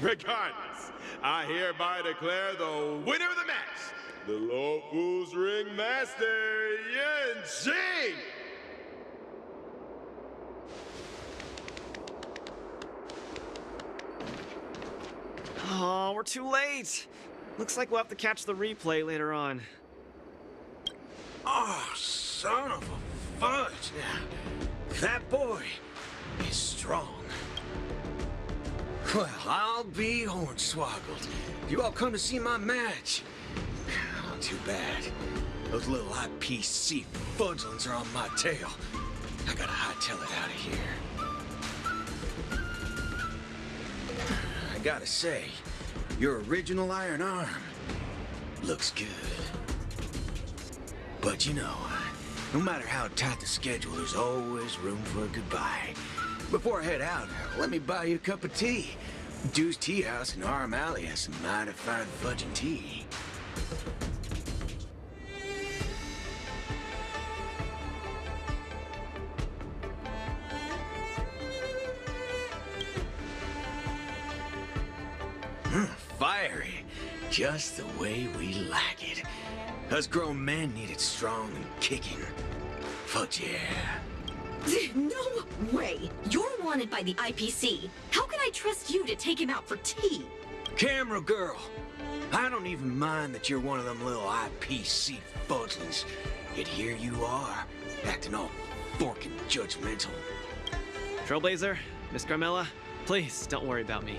Regardless, I hereby declare the winner of the match, the Low Fools Ringmaster, Yenqing! Oh, we're too late. Looks like we'll have to catch the replay later on. Oh, son of a fudge. That boy is strong. Well, I'll be hornswoggled. You all come to see my match. Oh, too bad. Those little IPC fudglings are on my tail. I gotta hightail it out of here. I gotta say, your original iron arm looks good. But you know, no matter how tight the schedule, there's always room for a goodbye. Before I head out, let me buy you a cup of tea. Dew's Tea House in Harm Alley has some mighty fine fudging tea. Fiery. Just the way we like it. Us grown men need it strong and kicking. Fuck yeah. No way! You're wanted by the IPC. How can I trust you to take him out for tea? Camera girl, I don't even mind that you're one of them little IPC fudglings. Yet here you are, acting all forking judgmental. Trailblazer, Miss Carmella, please don't worry about me.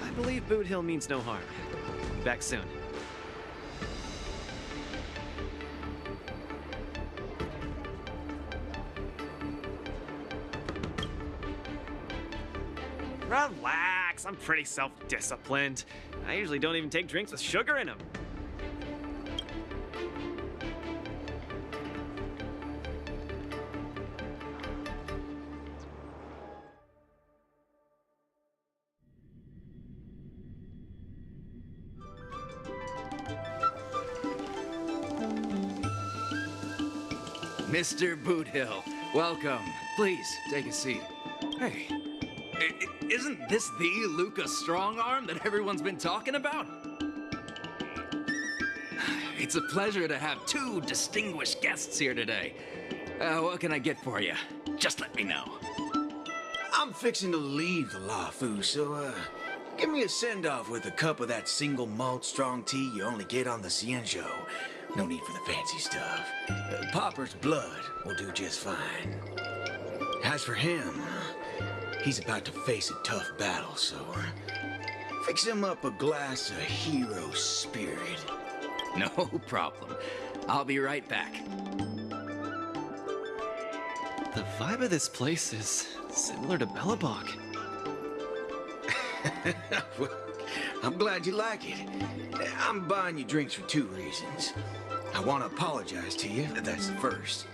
I believe Boot Hill means no harm. Back soon. Relax, I'm pretty self-disciplined. I usually don't even take drinks with sugar in them. Mr. Boothill, welcome. Please, take a seat. Hey, isn't this the Luca Strongarm that everyone's been talking about? It's a pleasure to have two distinguished guests here today. What can I get for you? Just let me know. I'm fixing to leave the LaFu, so, give me a send-off with a cup of that single malt strong tea you only get on the Cienjo. No need for the fancy stuff. Popper's blood will do just fine. As for him, he's about to face a tough battle, so fix him up a glass of hero spirit. No problem. I'll be right back. The vibe of this place is similar to Belobog. Well, I'm glad you like it. I'm buying you drinks for two reasons. I want to apologize to you, that's the first.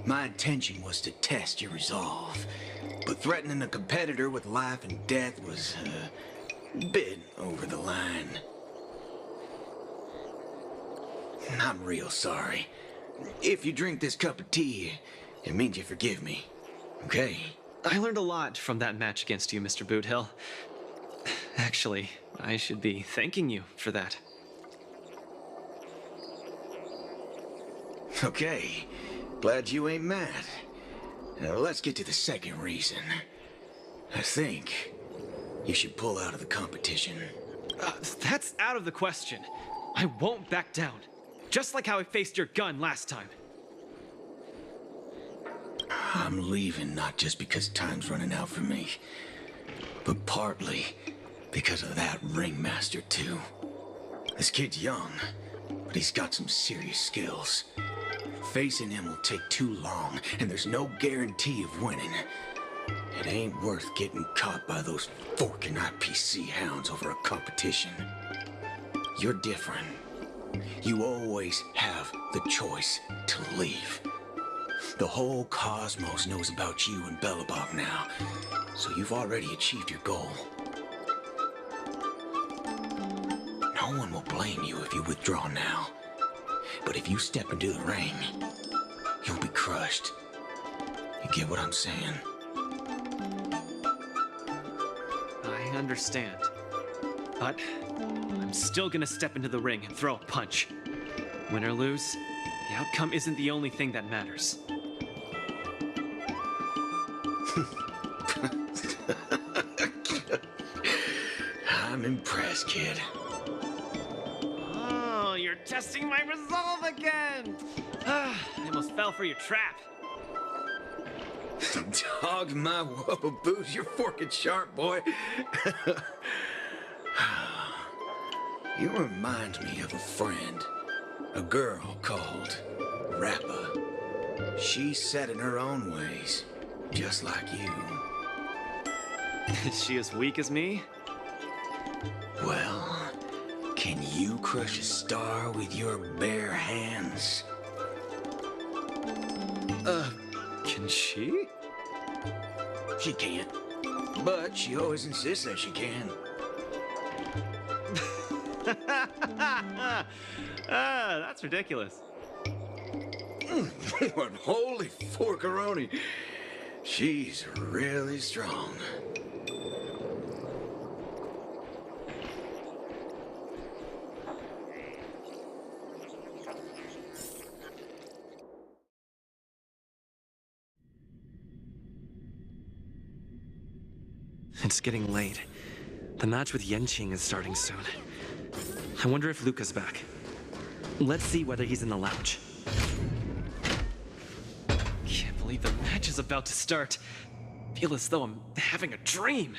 My intention was to test your resolve, but threatening a competitor with life and death was a bit over the line. I'm real sorry. If you drink this cup of tea, it means you forgive me, okay? I learned a lot from that match against you, Mr. Boothill. Actually, I should be thanking you for that. Okay, glad you ain't mad. Now let's get to the second reason. I think you should pull out of the competition. That's out of the question. I won't back down. Just like how I faced your gun last time. I'm leaving not just because time's running out for me, but partly because of that ringmaster too. This kid's young, but he's got some serious skills. Facing him will take too long, and there's no guarantee of winning. It ain't worth getting caught by those forking IPC hounds over a competition. You're different. You always have the choice to leave. The whole cosmos knows about you and Belobog now, so you've already achieved your goal. No one will blame you if you withdraw now. But if you step into the ring, you'll be crushed. You get what I'm saying? I understand. But I'm still gonna step into the ring and throw a punch. Win or lose, the outcome isn't the only thing that matters. I'm impressed, kid. Oh, you're testing my resolve again! I almost fell for your trap. Dog my whoa, boots, you're forking sharp, boy. You remind me of a friend. A girl called Rappa. She's set in her own ways, just like you. Is she as weak as me? Well, can you crush a star with your bare hands? Can she? She can't, but she always insists that she can. That's ridiculous. What holy forkaroni. She's really strong. It's getting late. The match with Yenqing is starting soon. I wonder if Luca's back. Let's see whether he's in the lounge. Can't believe the match is about to start. Feel as though I'm having a dream.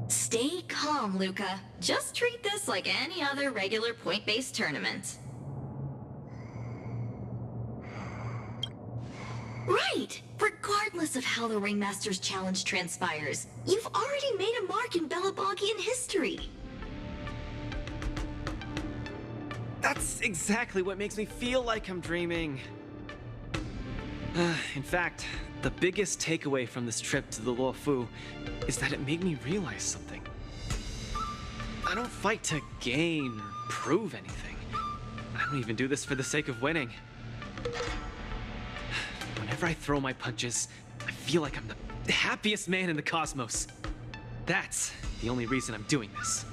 Stay calm, Luca. Just treat this like any other regular point-based tournament. Right! Regardless of how the Ringmaster's Challenge transpires, you've already made a mark in Belabogian history. That's exactly what makes me feel like I'm dreaming. In fact, the biggest takeaway from this trip to the Luofu is that it made me realize something. I don't fight to gain or prove anything. I don't even do this for the sake of winning. Whenever I throw my punches, I feel like I'm the happiest man in the cosmos. That's the only reason I'm doing this.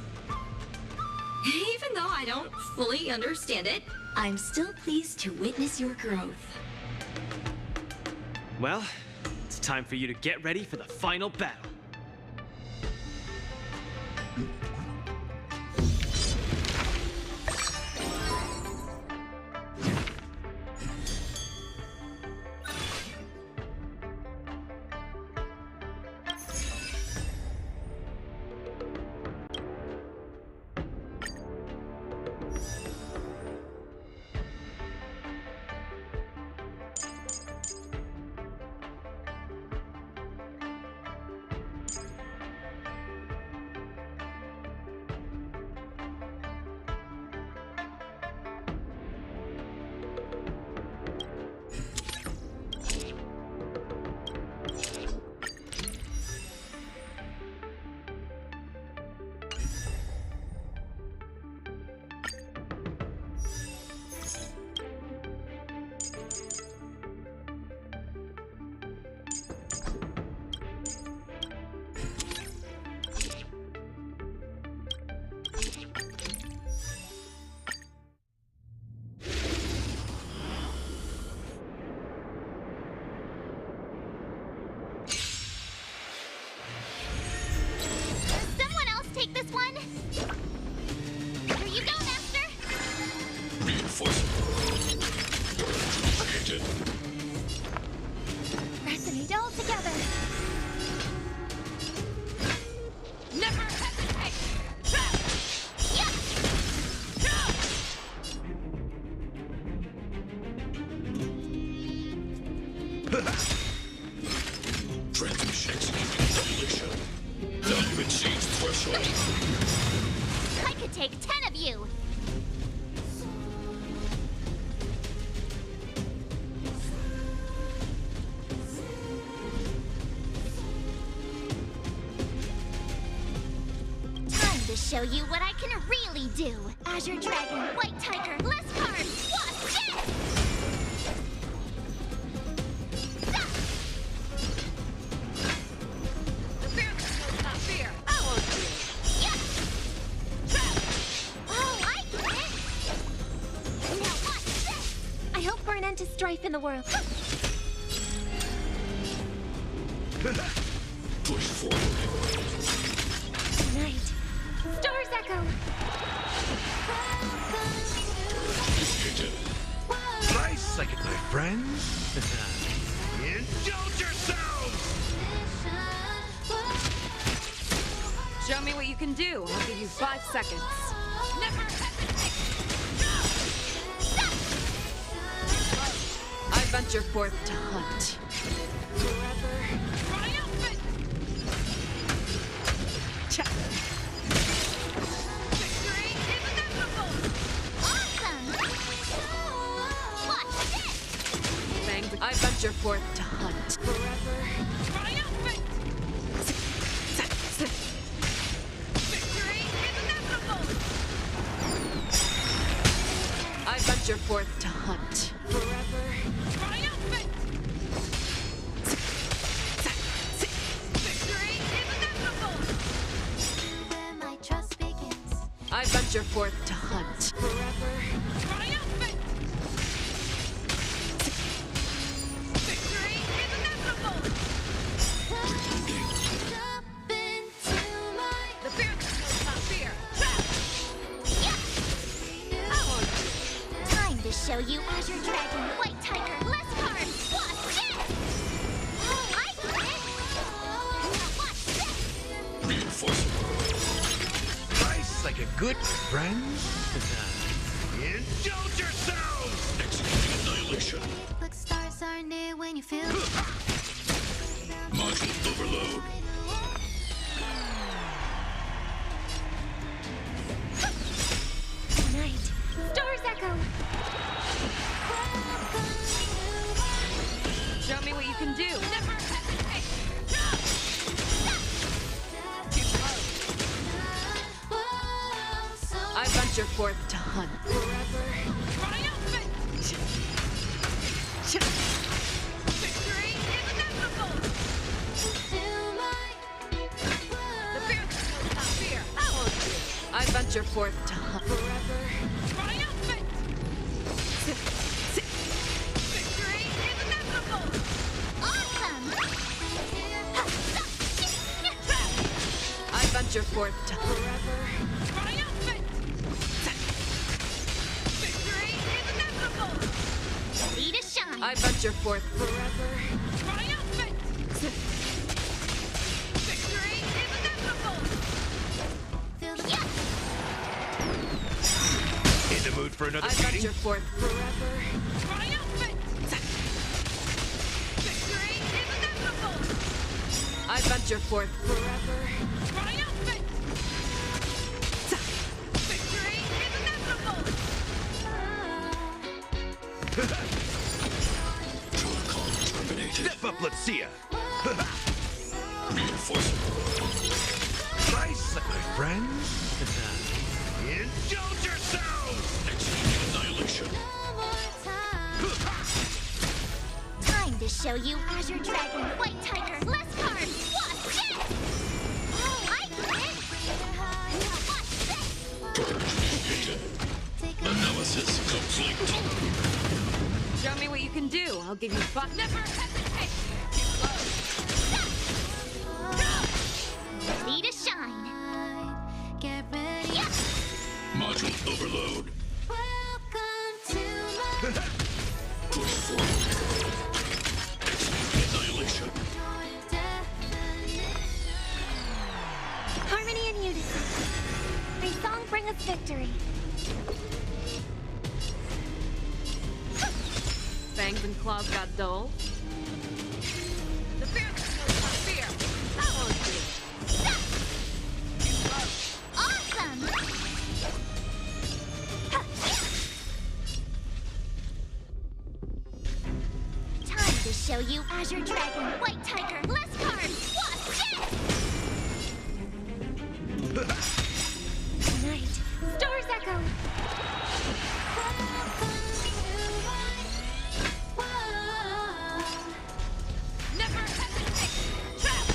Even though I don't fully understand it, I'm still pleased to witness your growth. Well, it's time for you to get ready for the final battle. This one? Here you go, Master! Resonate all together! Never hesitate! Transmission executing simulation. Value exceeds threshold. I could take 10 of you! Time to show you what I can really do! Azure Dragon, White Tiger, less cards, Wasp, yes! To strife in the world. Push forward. Tonight, stars echo. Nice second, my friends. Indulge yourselves! Show me what you can do. I'll give you 5 seconds. Never hesitate! I venture forth to hunt. Forever triumphant! Victory is inevitable! Awesome! Watch this! I venture forth to hunt. Forever triumphant! Victory is inevitable! I venture forth to hunt. Forever triumphant! Victory is inevitable! Where my trust begins. I venture forth to hunt. Forever triumphant! Victory is inevitable! show you Azure Dragon, White Tiger, less cards. Watch this! I got it! Now watch this! Reinforcement. Nice like a good friend. Indulge yourselves! Executing annihilation. Look, stars are near when you feel Module overload. Night. Stars echo. Show me what you can do. Never hesitate. I venture forth to hunt. Victory is inevitable! The fierce knows not fear. I won't fear. I venture forth to hunt. Triumphant! Victory is inevitable! awesome! I venture forth to Triumphant! Victory is inevitable! Ready to shine. I venture forth Triumphant! Victory is inevitable! Feel the yes! In the mood for another I meeting? venture forth Triumphant! Victory is inevitable! I venture forth Triumphant! Victory is inevitable! Terminated. Step up, let's see ya. Reinforcement. Nice, my friends. Indulge yourselves! Executing annihilation. Time to show you Azure Dragon, White Tiger, less cards. Watch this! I got it! Now watch this! Target hidden. Analysis complete. Show me what you can do. I'll give you buck. Never hesitate! Ready to shine. Get ready. Yes! Module overload. Welcome to my Push forward. Executing annihilation. harmony and unison. May song bring us victory. Fangs and claws got dull. The fierce knows not fear. I won't fear. Awesome! Time to show you Azure Dragon, White Tiger, less cards. Watch this! Tonight, stars echo. Never hesitate! Trap!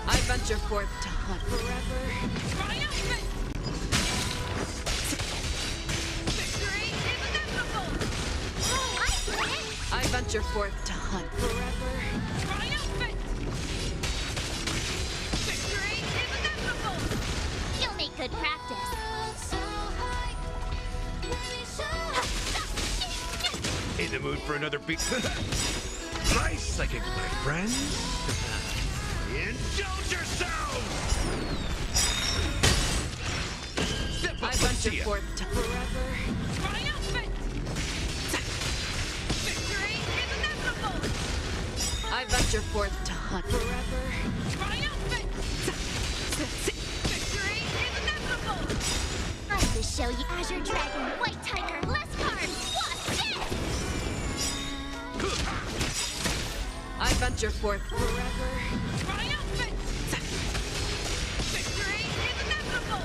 I venture forth to hunt. Triumphant! Victory is inevitable! I venture forth to hunt. Triumphant! Victory is inevitable! You'll make good practice. In the mood for another beat? Nice like a my friends. Indulge yourselves! Step I up, let's venture see ya. forth to Triumphant! Victory is inevitable! I venture forth to hunt. Triumphant! Victory is inevitable! Time to show you Azure Dragon, White Tiger, less cards. Watch this! I venture forth Triumphant! Victory is inevitable!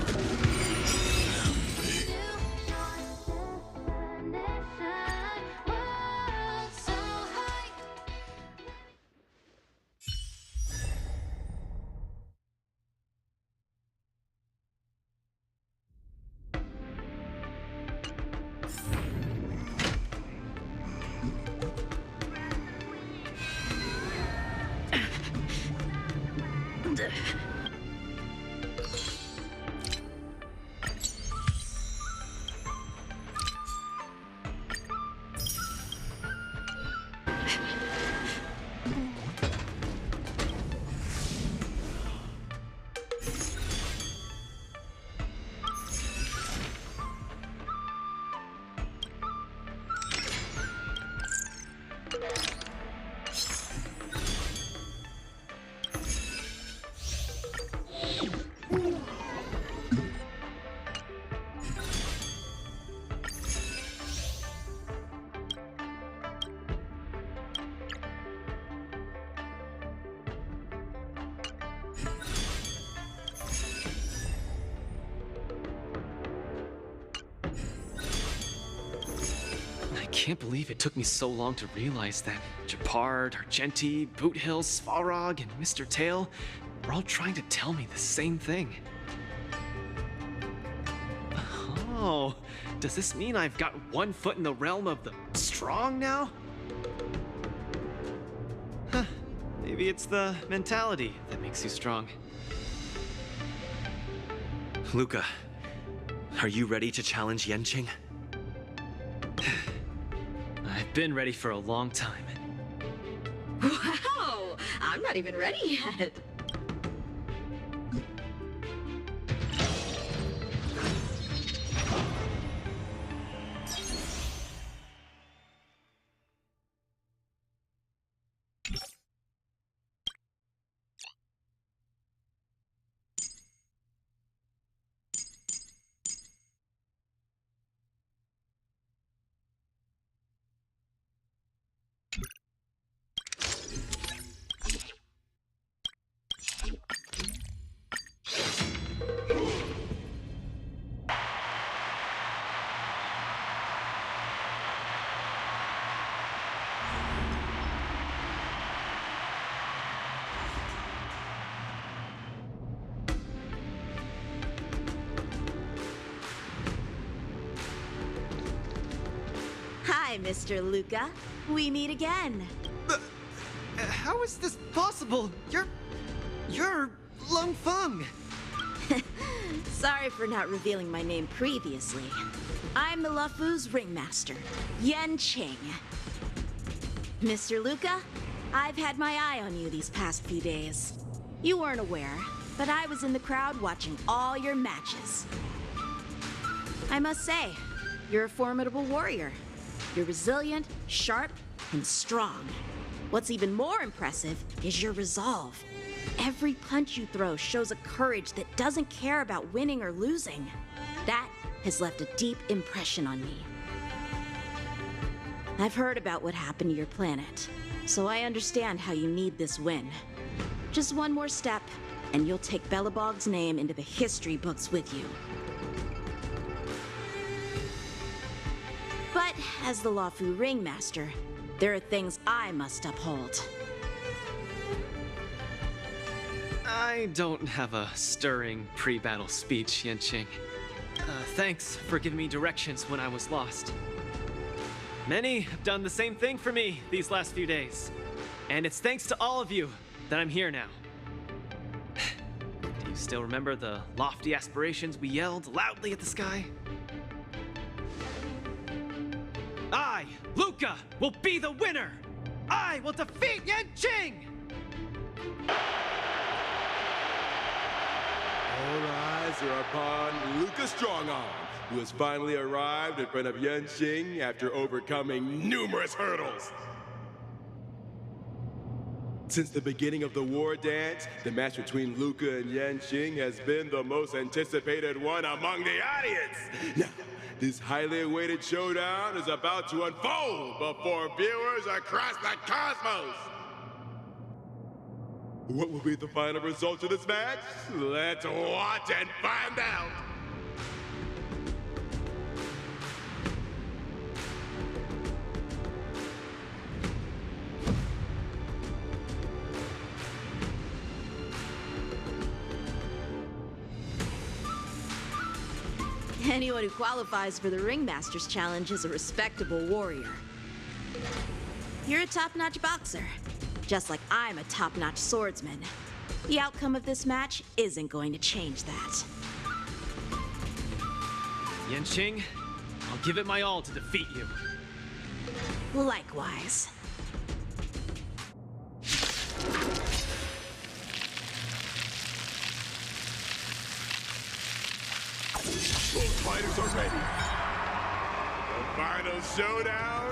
can't believe it took me so long to realize that Gepard, Argenti, Boothill, Svarog, and Mr. Tail were all trying to tell me the same thing. Oh, does this mean I've got one foot in the realm of the strong now? Huh, maybe it's the mentality that makes you strong. Luca, are you ready to challenge Yanqing? I've been ready for a long time. Wow! I'm not even ready yet. Hi, Mr. Luca. We meet again. How is this possible? You're Lung Feng. Sorry for not revealing my name previously. I'm the Luofu's ringmaster, Yanqing. Mr. Luca, I've had my eye on you these past few days. You weren't aware, but I was in the crowd watching all your matches. I must say, you're a formidable warrior. You're resilient, sharp, and strong. What's even more impressive is your resolve. Every punch you throw shows a courage that doesn't care about winning or losing. That has left a deep impression on me. I've heard about what happened to your planet, so I understand how you need this win. Just one more step, and you'll take Belobog's name into the history books with you. But as the Luofu ringmaster, there are things I must uphold. I don't have a stirring pre-battle speech, Yanqing. Thanks for giving me directions when I was lost. Many have done the same thing for me these last few days. And it's thanks to all of you that I'm here now. Do you still remember the lofty aspirations we yelled loudly at the sky? I, Luca, will be the winner! I will defeat Yanqing! All eyes are upon Luca Strongarm, who has finally arrived in front of Yanqing after overcoming numerous hurdles. Since the beginning of the war dance, the match between Luca and Yanqing has been the most anticipated one among the audience. Now, this highly awaited showdown is about to unfold before viewers across the cosmos. What will be the final result of this match? Let's watch and find out. Anyone who qualifies for the Ringmaster's Challenge is a respectable warrior. You're a top-notch boxer, just like I'm a top-notch swordsman. The outcome of this match isn't going to change that. Yanqing, I'll give it my all to defeat you. Likewise. Both fighters are ready. The final showdown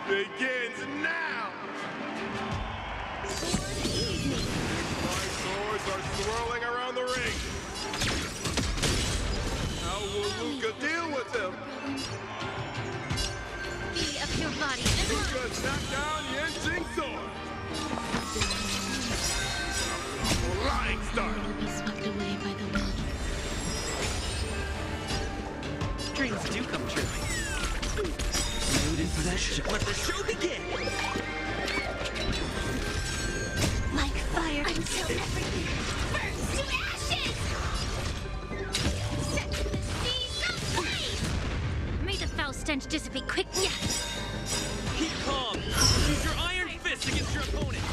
begins now. My swords are swirling around the ring. How will Luca deal with him? Be of your body. Luca knocked down Yanqing's sword. Flying start. Will be swept away by the wind. Dreams do come true. attention. Let the show begin. Like fire until everything burns to ashes! Set the seas aflame! May the foul stench dissipate quickly. Keep calm. Use your iron fist against your opponent.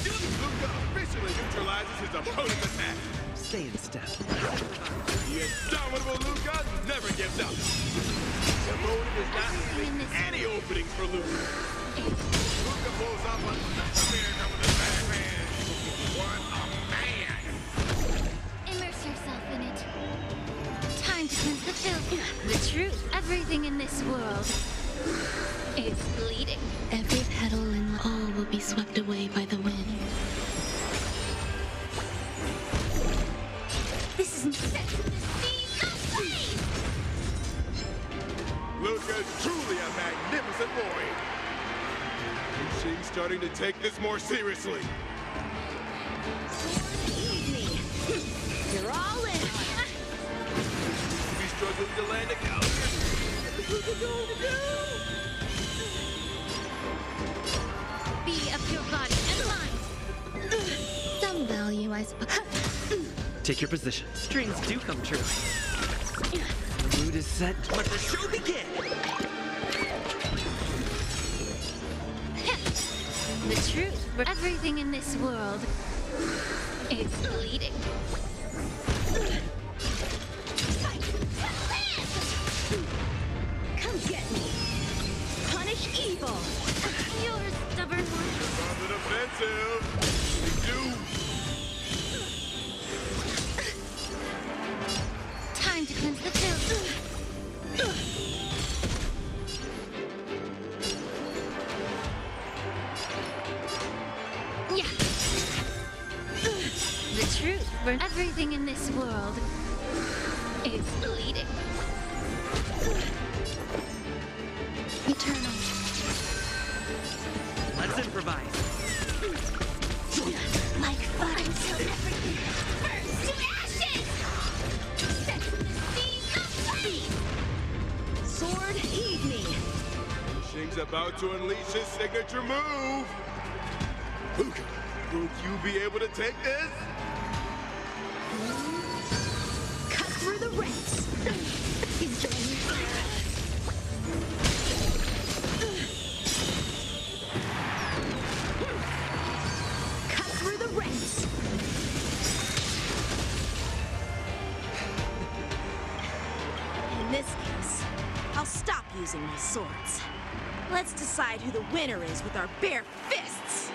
Luca officially neutralizes his opponent's attack. Stay in step. The indomitable Luca never gives up. The opponent is not leaving any openings for Luca. Luca pulls off a spear with his backhand. What a man! Immerse yourself in it. Time to cleanse the filth. The truth. Everything in this world is bleeding. Every petal and all will be swept away by the wind. This isn't set to the seas aflame! Luca is truly a magnificent boy. She's starting to take this more seriously. Leave me. You're all in. He's struggling to land a counter. What are we going to do? Be of your body and mind. Some value, I suppose. Take your position. Dreams do come true. The mood is set. Let the show begin. The truth. Everything in this world is bleeding. Come get me. Punish evil. You're a stubborn one. On the defensive. We do. Time to cleanse the filth. Yeah. The truth. Everything in this world is bleeding. Eternal. Let's improvise. Like fire until everything burns to ashes! Set the seas aflame! Sword, heed me. Shing's about to unleash his signature move. Luca, will you be able to take this? Cut through the ranks. Cut through the ranks. In this case, I'll stop using my swords. Let's decide who the winner is with our bare fists.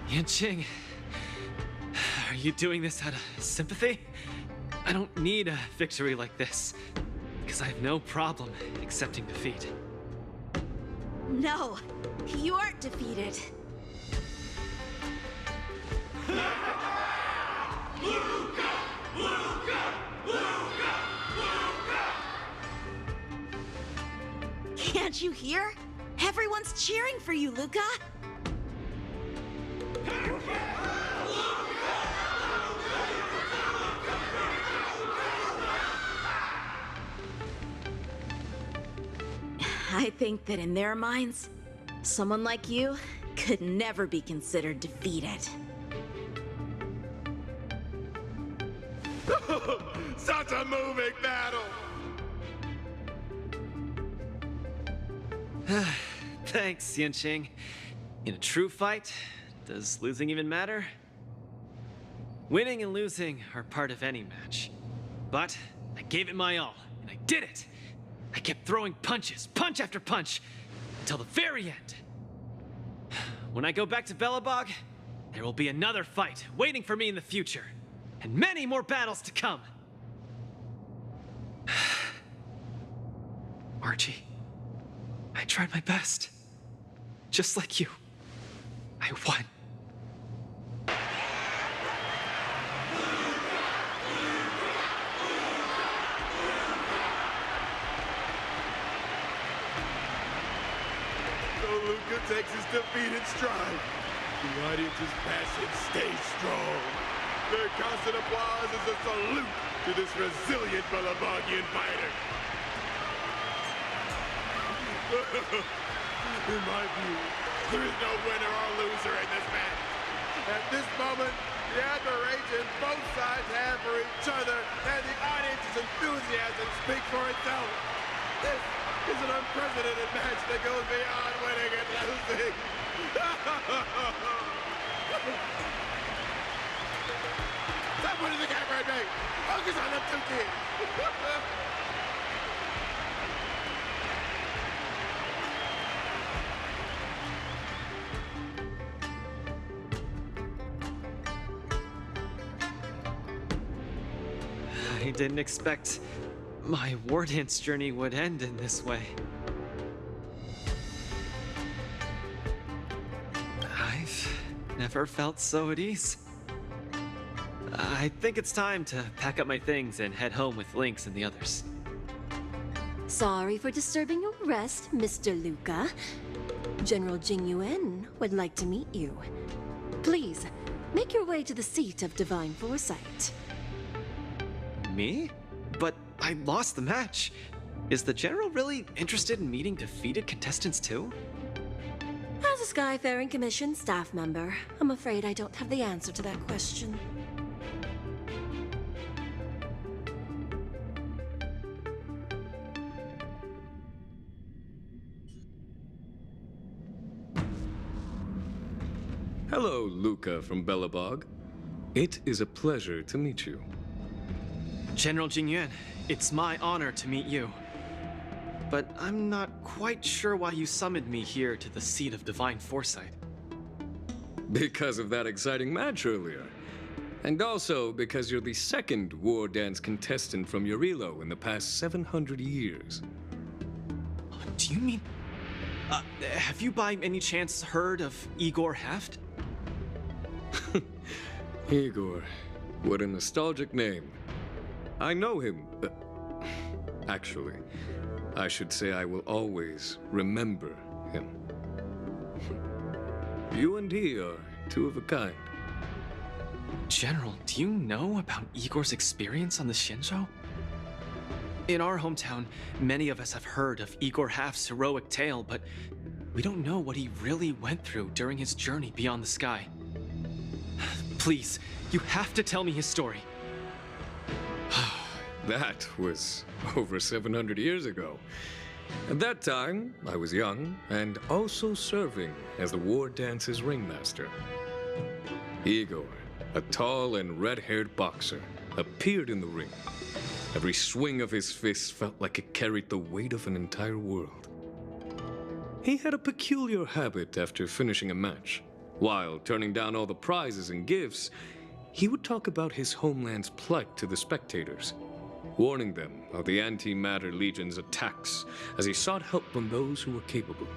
Yanqing, are you doing this out of sympathy? I don't need a victory like this, because I have no problem accepting defeat. No, you aren't defeated. Can't you hear? Everyone's cheering for you, Luca. I think that in their minds, someone like you could never be considered defeated. Such a moving battle! Thanks, Yinqing. In a true fight, does losing even matter? Winning and losing are part of any match. But I gave it my all, and I did it! I kept throwing punches, punch after punch, until the very end. When I go back to Belobog, there will be another fight waiting for me in the future, and many more battles to come. Archie, I tried my best. Just like you. I won. So Luca takes his defeat in stride. The audience's passion stays strong. Their constant applause is a salute to this resilient Belabogian fighter. In my view, there is no winner or loser in this match. At this moment, the admiration both sides have for each other and the audience's enthusiasm speak for itself. This is an unprecedented match that goes beyond winning and losing. Stop putting the camera at me. Focus on them two kids. I didn't expect my wardance journey would end in this way. I've never felt so at ease. I think it's time to pack up my things and head home with Lynx and the others. Sorry for disturbing your rest, Mr. Luca. General Jing Yuan would like to meet you. Please, make your way to the seat of Divine Foresight. Me? But I lost the match. Is the General really interested in meeting defeated contestants too? As a Skyfaring Commission staff member, I'm afraid I don't have the answer to that question. Hello, Luca from Belobog. It is a pleasure to meet you. General Jingyuan, it's my honor to meet you. But I'm not quite sure why you summoned me here to the seat of Divine Foresight. Because of that exciting match earlier. And also because you're the second war dance contestant from Yorilo in the past 700 years. Do you mean... have you by any chance heard of Igor Haft? Igor, what a nostalgic name. I know him. Actually, I should say I will always remember him. You and he are two of a kind. General, do you know about Igor's experience on the Shinjo? In our hometown, many of us have heard of Igor Haft's heroic tale, but we don't know what he really went through during his journey beyond the sky. Please, you have to tell me his story. That was over 700 years ago. At that time, I was young and also serving as the war dance's ringmaster. Igor, a tall and red-haired boxer, appeared in the ring. Every swing of his fist felt like it carried the weight of an entire world. He had a peculiar habit after finishing a match. While turning down all the prizes and gifts, he would talk about his homeland's plight to the spectators, warning them of the Antimatter Legion's attacks as he sought help from those who were capable.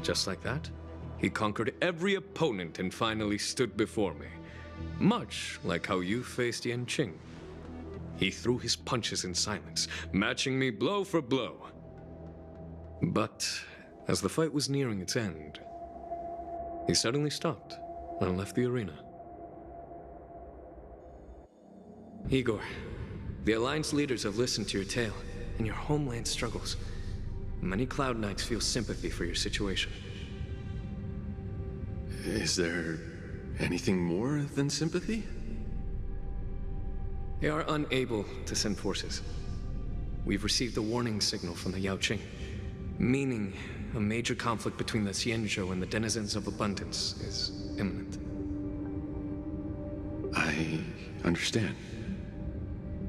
Just like that, he conquered every opponent and finally stood before me, much like how you faced Yanqing. He threw his punches in silence, matching me blow for blow. But as the fight was nearing its end, he suddenly stopped and left the arena. Igor, the Alliance leaders have listened to your tale and your homeland struggles. Many Cloud Knights feel sympathy for your situation. Is there anything more than sympathy? They are unable to send forces. We've received a warning signal from the Yaoqing. Meaning, a major conflict between the Xianzhou and the denizens of abundance is imminent. I understand.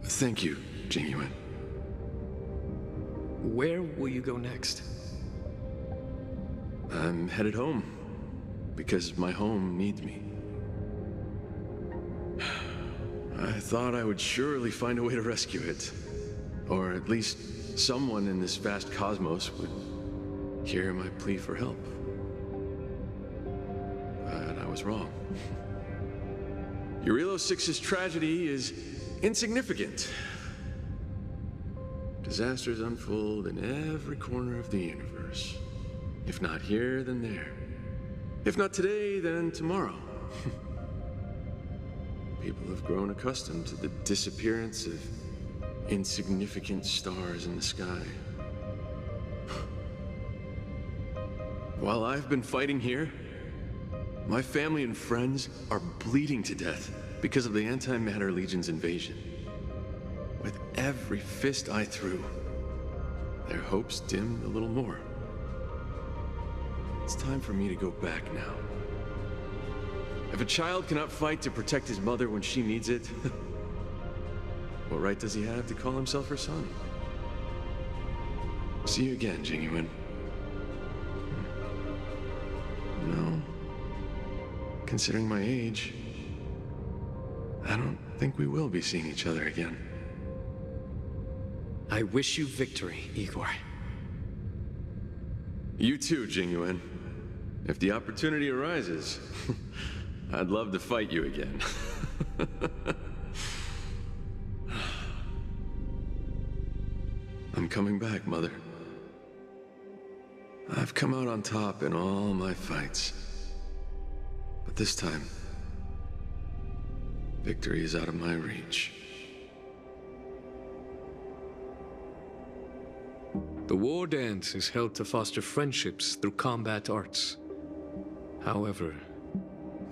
Thank you, Jingyuan. Where will you go next? I'm headed home, because my home needs me. I thought I would surely find a way to rescue it. Or at least someone in this vast cosmos would hear my plea for help. But I was wrong. Eurilo 6's tragedy is insignificant. Disasters unfold in every corner of the universe. If not here, then there. If not today, then tomorrow. People have grown accustomed to the disappearance of insignificant stars in the sky. While I've been fighting here, my family and friends are bleeding to death because of the Antimatter Legion's invasion. With every fist I threw, their hopes dimmed a little more. It's time for me to go back now. If a child cannot fight to protect his mother when she needs it, what right does he have to call himself her son? See you again, Jingyuan. No. Considering my age, I don't think we will be seeing each other again. I wish you victory, Igor. You too, Jingyuan. If the opportunity arises, I'd love to fight you again. I'm coming back, Mother. I've come out on top in all my fights. But this time, victory is out of my reach. The war dance is held to foster friendships through combat arts. However,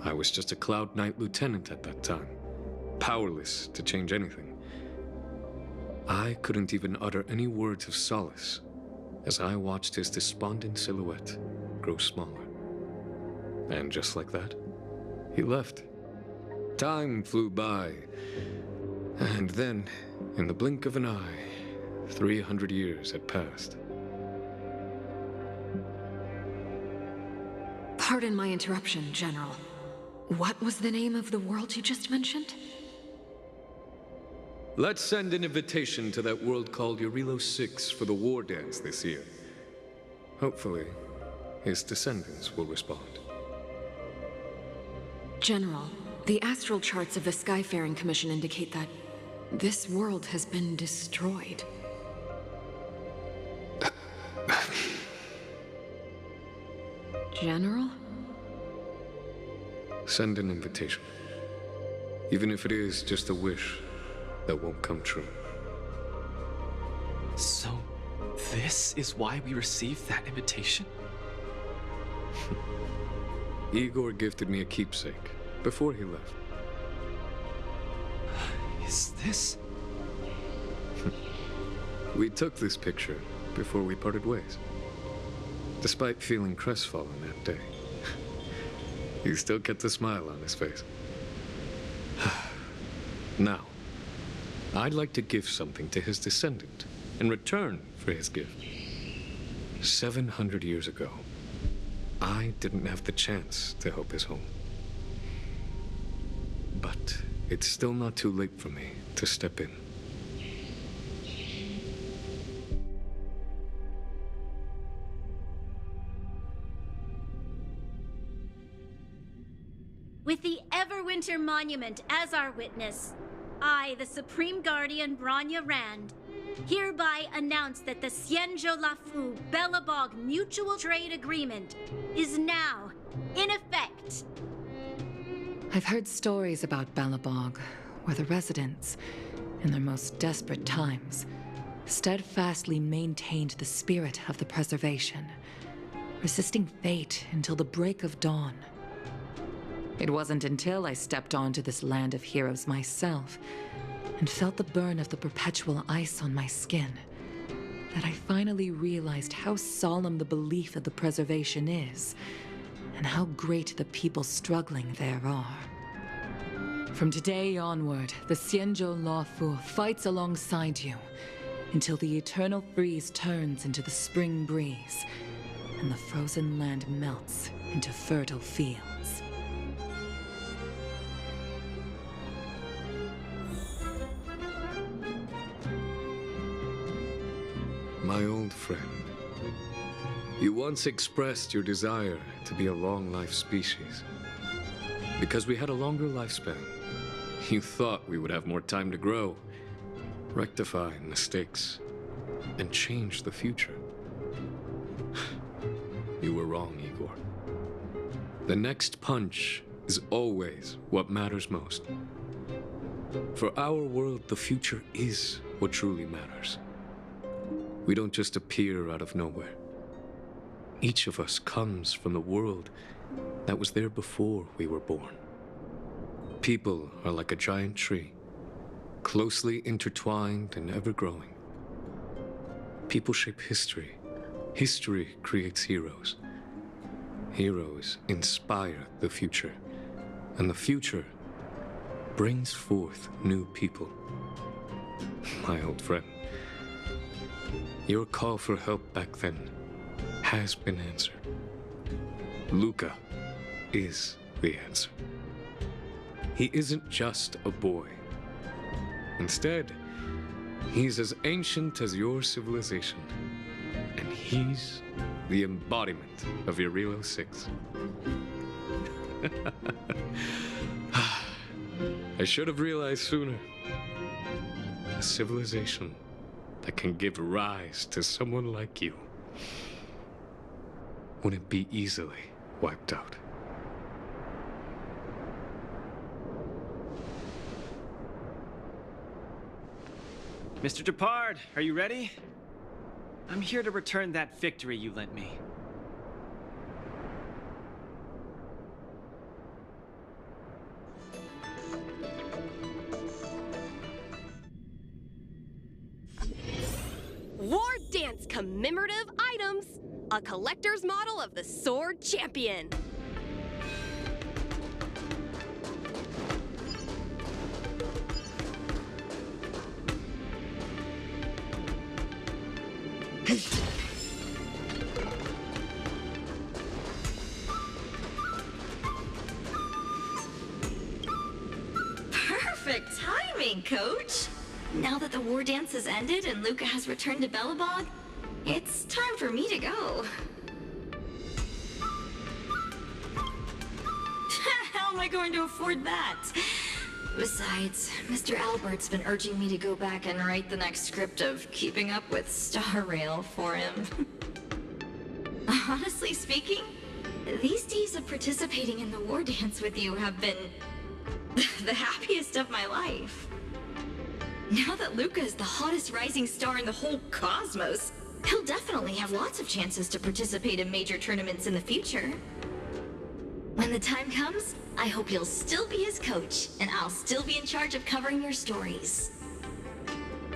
I was just a Cloud Knight lieutenant at that time, powerless to change anything. I couldn't even utter any words of solace as I watched his despondent silhouette grow smaller. And just like that, he left. Time flew by, and then, in the blink of an eye, 300 years had passed. Pardon my interruption, General. What was the name of the world you just mentioned? Let's send an invitation to that world called Eurilo 6 for the war dance this year. Hopefully, his descendants will respond. General, the astral charts of the Skyfaring Commission indicate that this world has been destroyed. General? Send an invitation. Even if it is just a wish that won't come true. So, this is why we received that invitation? Igor gifted me a keepsake before he left. Is this? We took this picture before we parted ways. Despite feeling crestfallen that day, he still kept a smile on his face. Now, I'd like to give something to his descendant in return for his gift. 700 years ago, I didn't have the chance to help his home. But it's still not too late for me to step in. With the Everwinter Monument as our witness, I, the Supreme Guardian Branya Rand, hereby announce that the Xianzhou Lafu Belobog Mutual Trade Agreement is now in effect. I've heard stories about Belobog, where the residents, in their most desperate times, steadfastly maintained the spirit of the preservation, resisting fate until the break of dawn. It wasn't until I stepped onto this land of heroes myself and felt the burn of the perpetual ice on my skin that I finally realized how solemn the belief of the preservation is, and how great the people struggling there are. From today onward, the Xianzhou Lawfu fights alongside you until the eternal freeze turns into the spring breeze, and the frozen land melts into fertile fields. My old friend, you once expressed your desire to be a long-life species. Because we had a longer lifespan, you thought we would have more time to grow, rectify mistakes, and change the future. You were wrong, Igor. The next punch is always what matters most. For our world, the future is what truly matters. We don't just appear out of nowhere. Each of us comes from the world that was there before we were born. People are like a giant tree, closely intertwined and ever-growing. People shape history. History creates heroes. Heroes inspire the future, and the future brings forth new people. My old friend, your call for help back then has been answered. Luca is the answer. He isn't just a boy. Instead, he's as ancient as your civilization, and he's the embodiment of Irilo 6. I should have realized sooner. A civilization that can give rise to someone like you wouldn't be easily wiped out. Mr. Depard, are you ready? I'm here to return that victory you lent me. Wardance commemorative items. A collector's model of the Sword Champion. Perfect timing, Coach! Now that the war dance has ended and Luca has returned to Belobog, it's time for me to go. How am I going to afford that? Besides, Mr. Albert's been urging me to go back and write the next script of Keeping Up with Star Rail for him. Honestly speaking, these days of participating in the war dance with you have been the happiest of my life. Now that Luca is the hottest rising star in the whole cosmos, he'll definitely have lots of chances to participate in major tournaments in the future. When the time comes, I hope you'll still be his coach, and I'll still be in charge of covering your stories.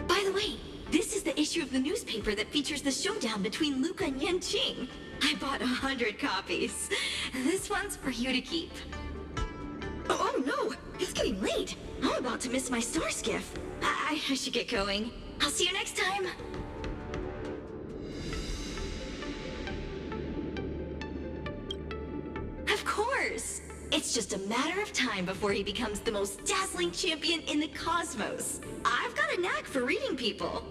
By the way, this is the issue of the newspaper that features the showdown between Luca and Yanqing. I bought 100 copies. This one's for you to keep. Oh no! It's getting late! I'm about to miss my star skiff. I should get going. I'll see you next time! Of course! It's just a matter of time before he becomes the most dazzling champion in the cosmos. I've got a knack for reading people.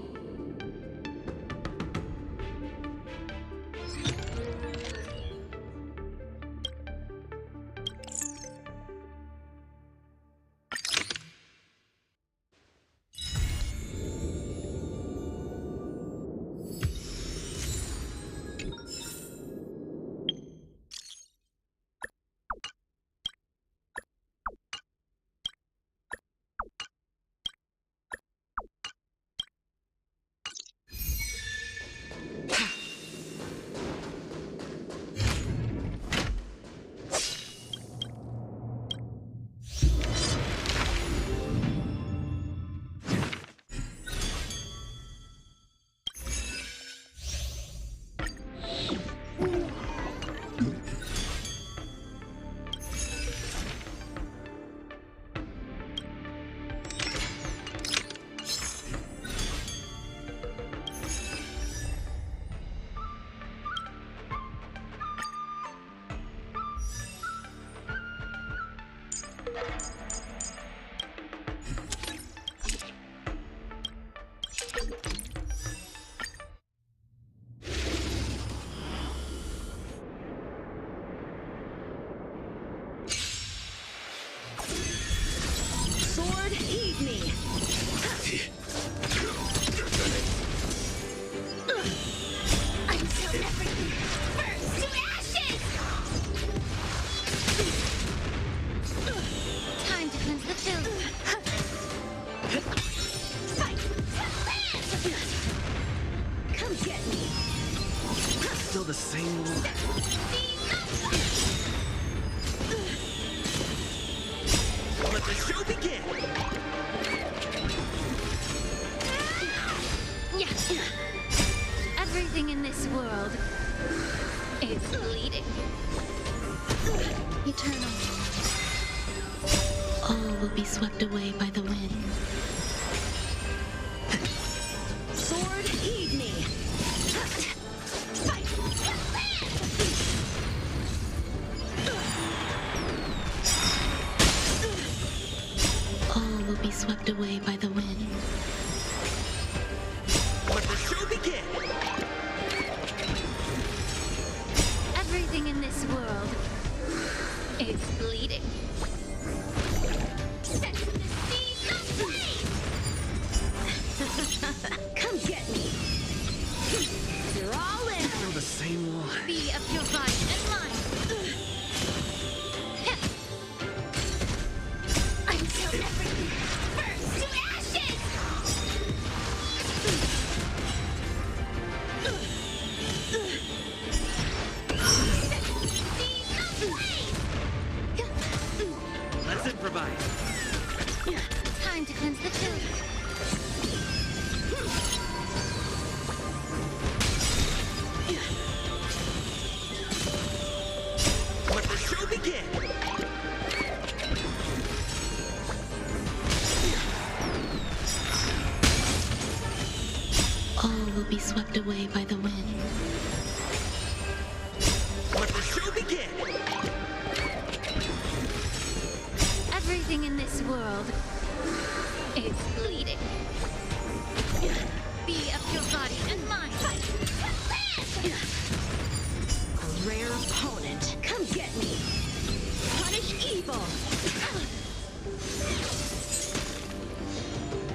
the same old... Let the show begin! Everything in this world is bleeding. Eternal. All will be swept away by the wind. Sword, heed me. All will be swept away by the wind. Let the show begin! Everything in this world is bleeding. Come get me. You're all in. Still the same old... Be of your body and mind. Until everything burns to ashes! Let's improvise. Time to cleanse the field. Let the show begin! All will be swept away by the wind. Let the show begin! Everything in this world is bleeding. Be of your body and mind. A rare opponent. Come get me. Punish evil.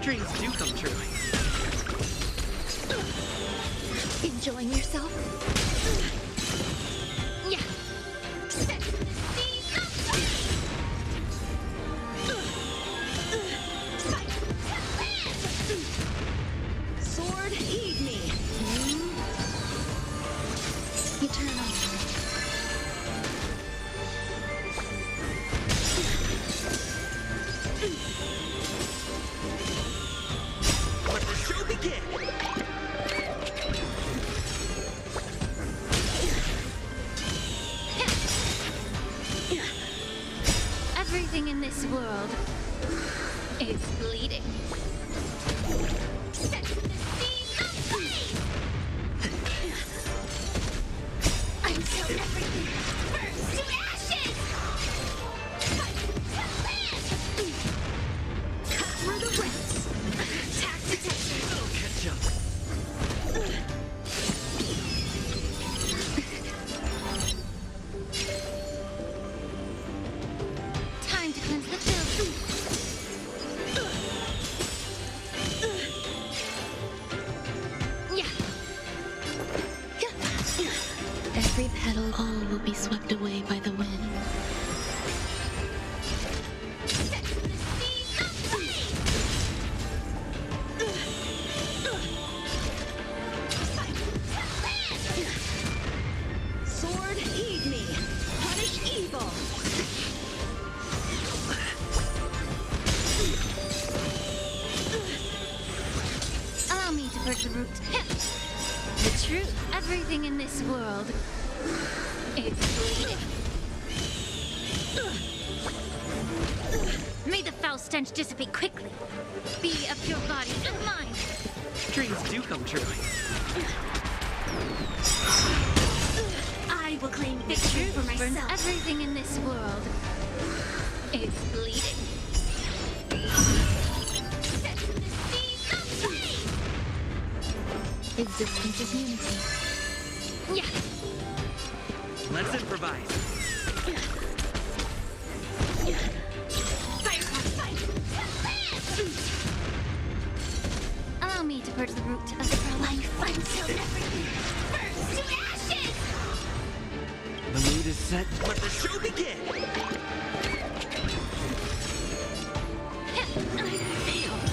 Dreams do come true. Enjoying yourself? Yeah. Sword, heed me. Eternal. Let the show begin! Everything in this world is bleeding. Until everything burns to ashes! Cover the rents. Tack detection! I'll catch up. Time to cleanse the field. Every petal, all will be swept away by the wind. Sword, heed me. Punish evil. Allow me to purge the root. The truth. Everything in this world is bleeding. May the foul stench dissipate quickly. Be of your body and mind. Dreams do come true. I will claim victory for Burns myself. everything in this world is bleeding. Existence is unity. Yeah. Let's improvise. Allow me to purge the root of the problem. Life until everything burns to ashes! The mood is set. Let the show begin! I failed.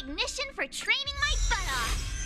recognition for training my butt off.